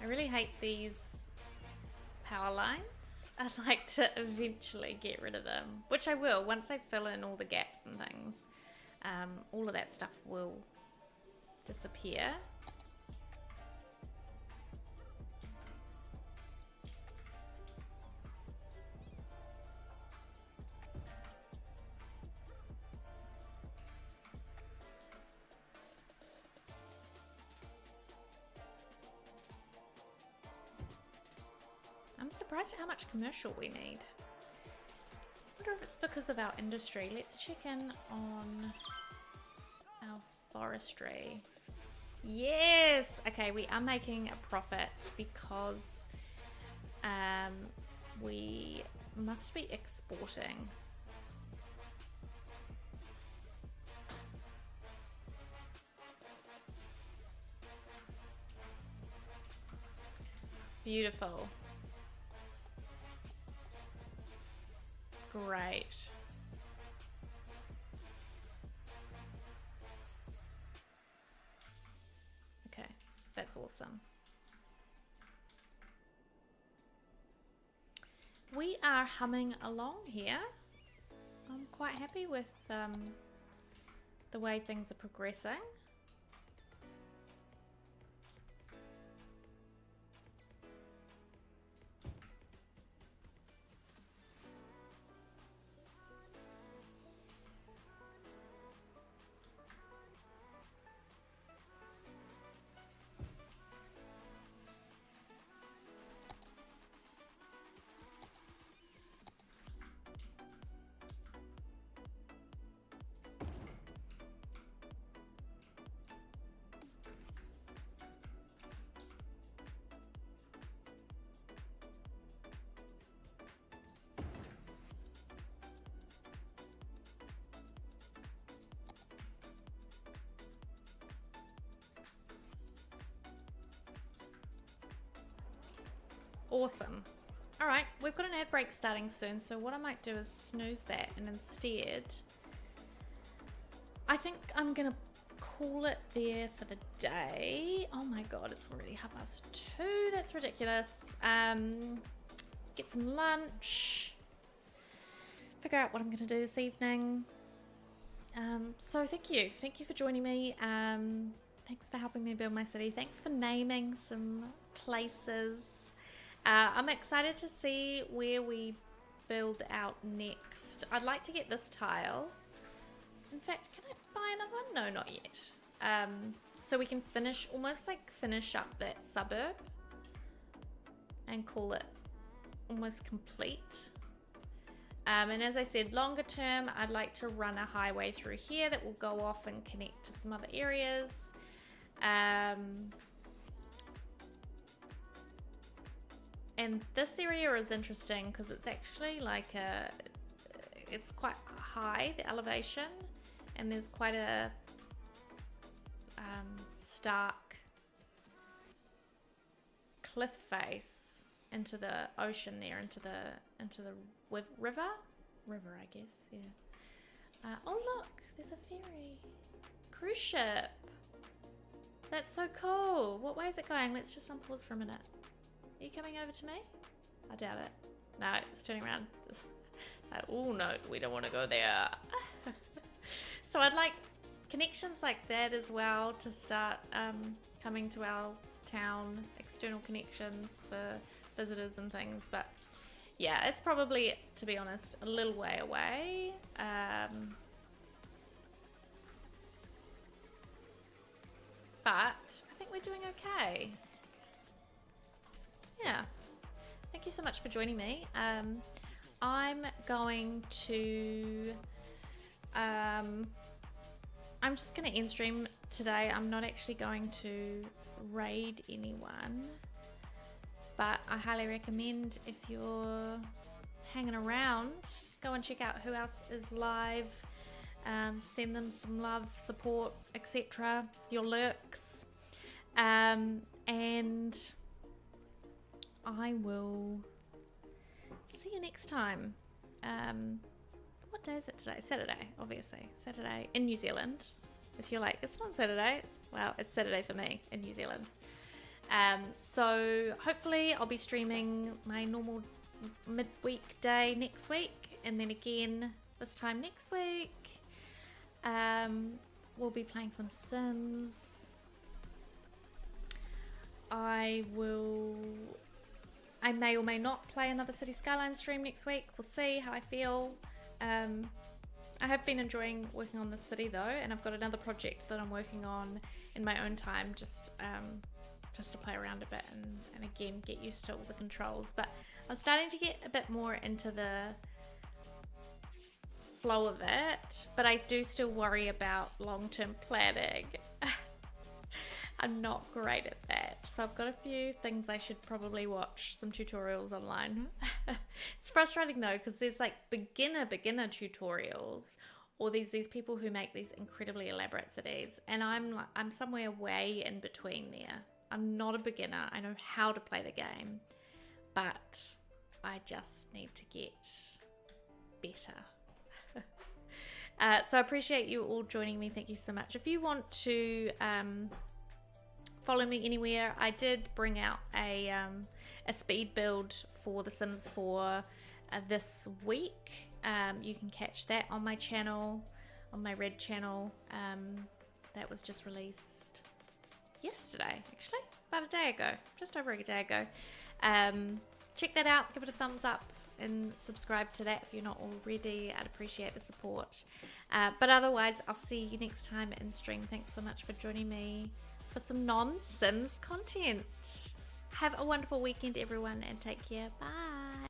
I really hate these power lines. I'd like to eventually get rid of them, which I will once I fill in all the gaps and things. All of that stuff will disappear. I'm surprised at how much commercial we need. I wonder if it's because of our industry. Let's check in on our forestry. Yes! Okay, we are making a profit because we must be exporting. Beautiful. Great. Okay, that's awesome. We are humming along here. I'm quite happy with the way things are progressing. Awesome. All right, we've got an ad break starting soon, so what I might do is snooze that, and instead, I think I'm gonna call it there for the day. Oh my god, it's already 2:30. That's ridiculous. Get some lunch. Figure out what I'm gonna do this evening. So thank you for joining me. Thanks for helping me build my city. Thanks for naming some places. I'm excited to see where we build out next. I'd like to get this tile. In fact, can I buy another one? No, not yet. So we can almost like finish up that suburb and call it almost complete. And as I said, longer term, I'd like to run a highway through here that will go off and connect to some other areas. And this area is interesting because it's actually like it's quite high, the elevation, and there's quite a stark cliff face into the ocean there, into the river, I guess. Yeah. Oh look, there's a ferry, cruise ship. That's so cool. What way is it going? Let's just unpause for a minute. Are you coming over to me? I doubt it. No, it's turning around. Oh no, we don't want to go there. So I'd like connections like that as well to start coming to our town, external connections for visitors and things. But yeah, it's probably, to be honest, a little way away. But I think we're doing okay. Yeah. Thank you so much for joining me. I'm going to... I'm just going to end stream today. I'm not actually going to raid anyone. But I highly recommend, if you're hanging around, go and check out who else is live. Send them some love, support, etc. Your lurks. And I will see you next time. What day is it today? Saturday, obviously. Saturday in New Zealand. If you're like, it's not Saturday. Well, it's Saturday for me in New Zealand. So hopefully I'll be streaming my normal midweek day next week. And then again this time next week. We'll be playing some Sims. I may or may not play another City Skyline stream next week. We'll see how I feel. I have been enjoying working on this city though, and I've got another project that I'm working on in my own time, just to play around a bit and again get used to all the controls. But I'm starting to get a bit more into the flow of it, but I do still worry about long-term planning. I'm not great at that, so I've got a few things I should probably watch some tutorials online. It's frustrating though, because there's like beginner tutorials, or these people who make these incredibly elaborate cities, and I'm somewhere way in between there. I'm not a beginner. I know how to play the game, but I just need to get better. So I appreciate you all joining me. Thank you so much. If you want to follow me anywhere, I did bring out a speed build for The Sims 4 this week. You can catch that on my channel, on my red channel. That was just released yesterday, actually, about a day ago, just over a day ago. Check that out, give it a thumbs up, and subscribe to that if you're not already. I'd appreciate the support. But otherwise, I'll see you next time in stream. Thanks so much for joining me for some non-Sims content. Have a wonderful weekend, everyone, and take care. Bye.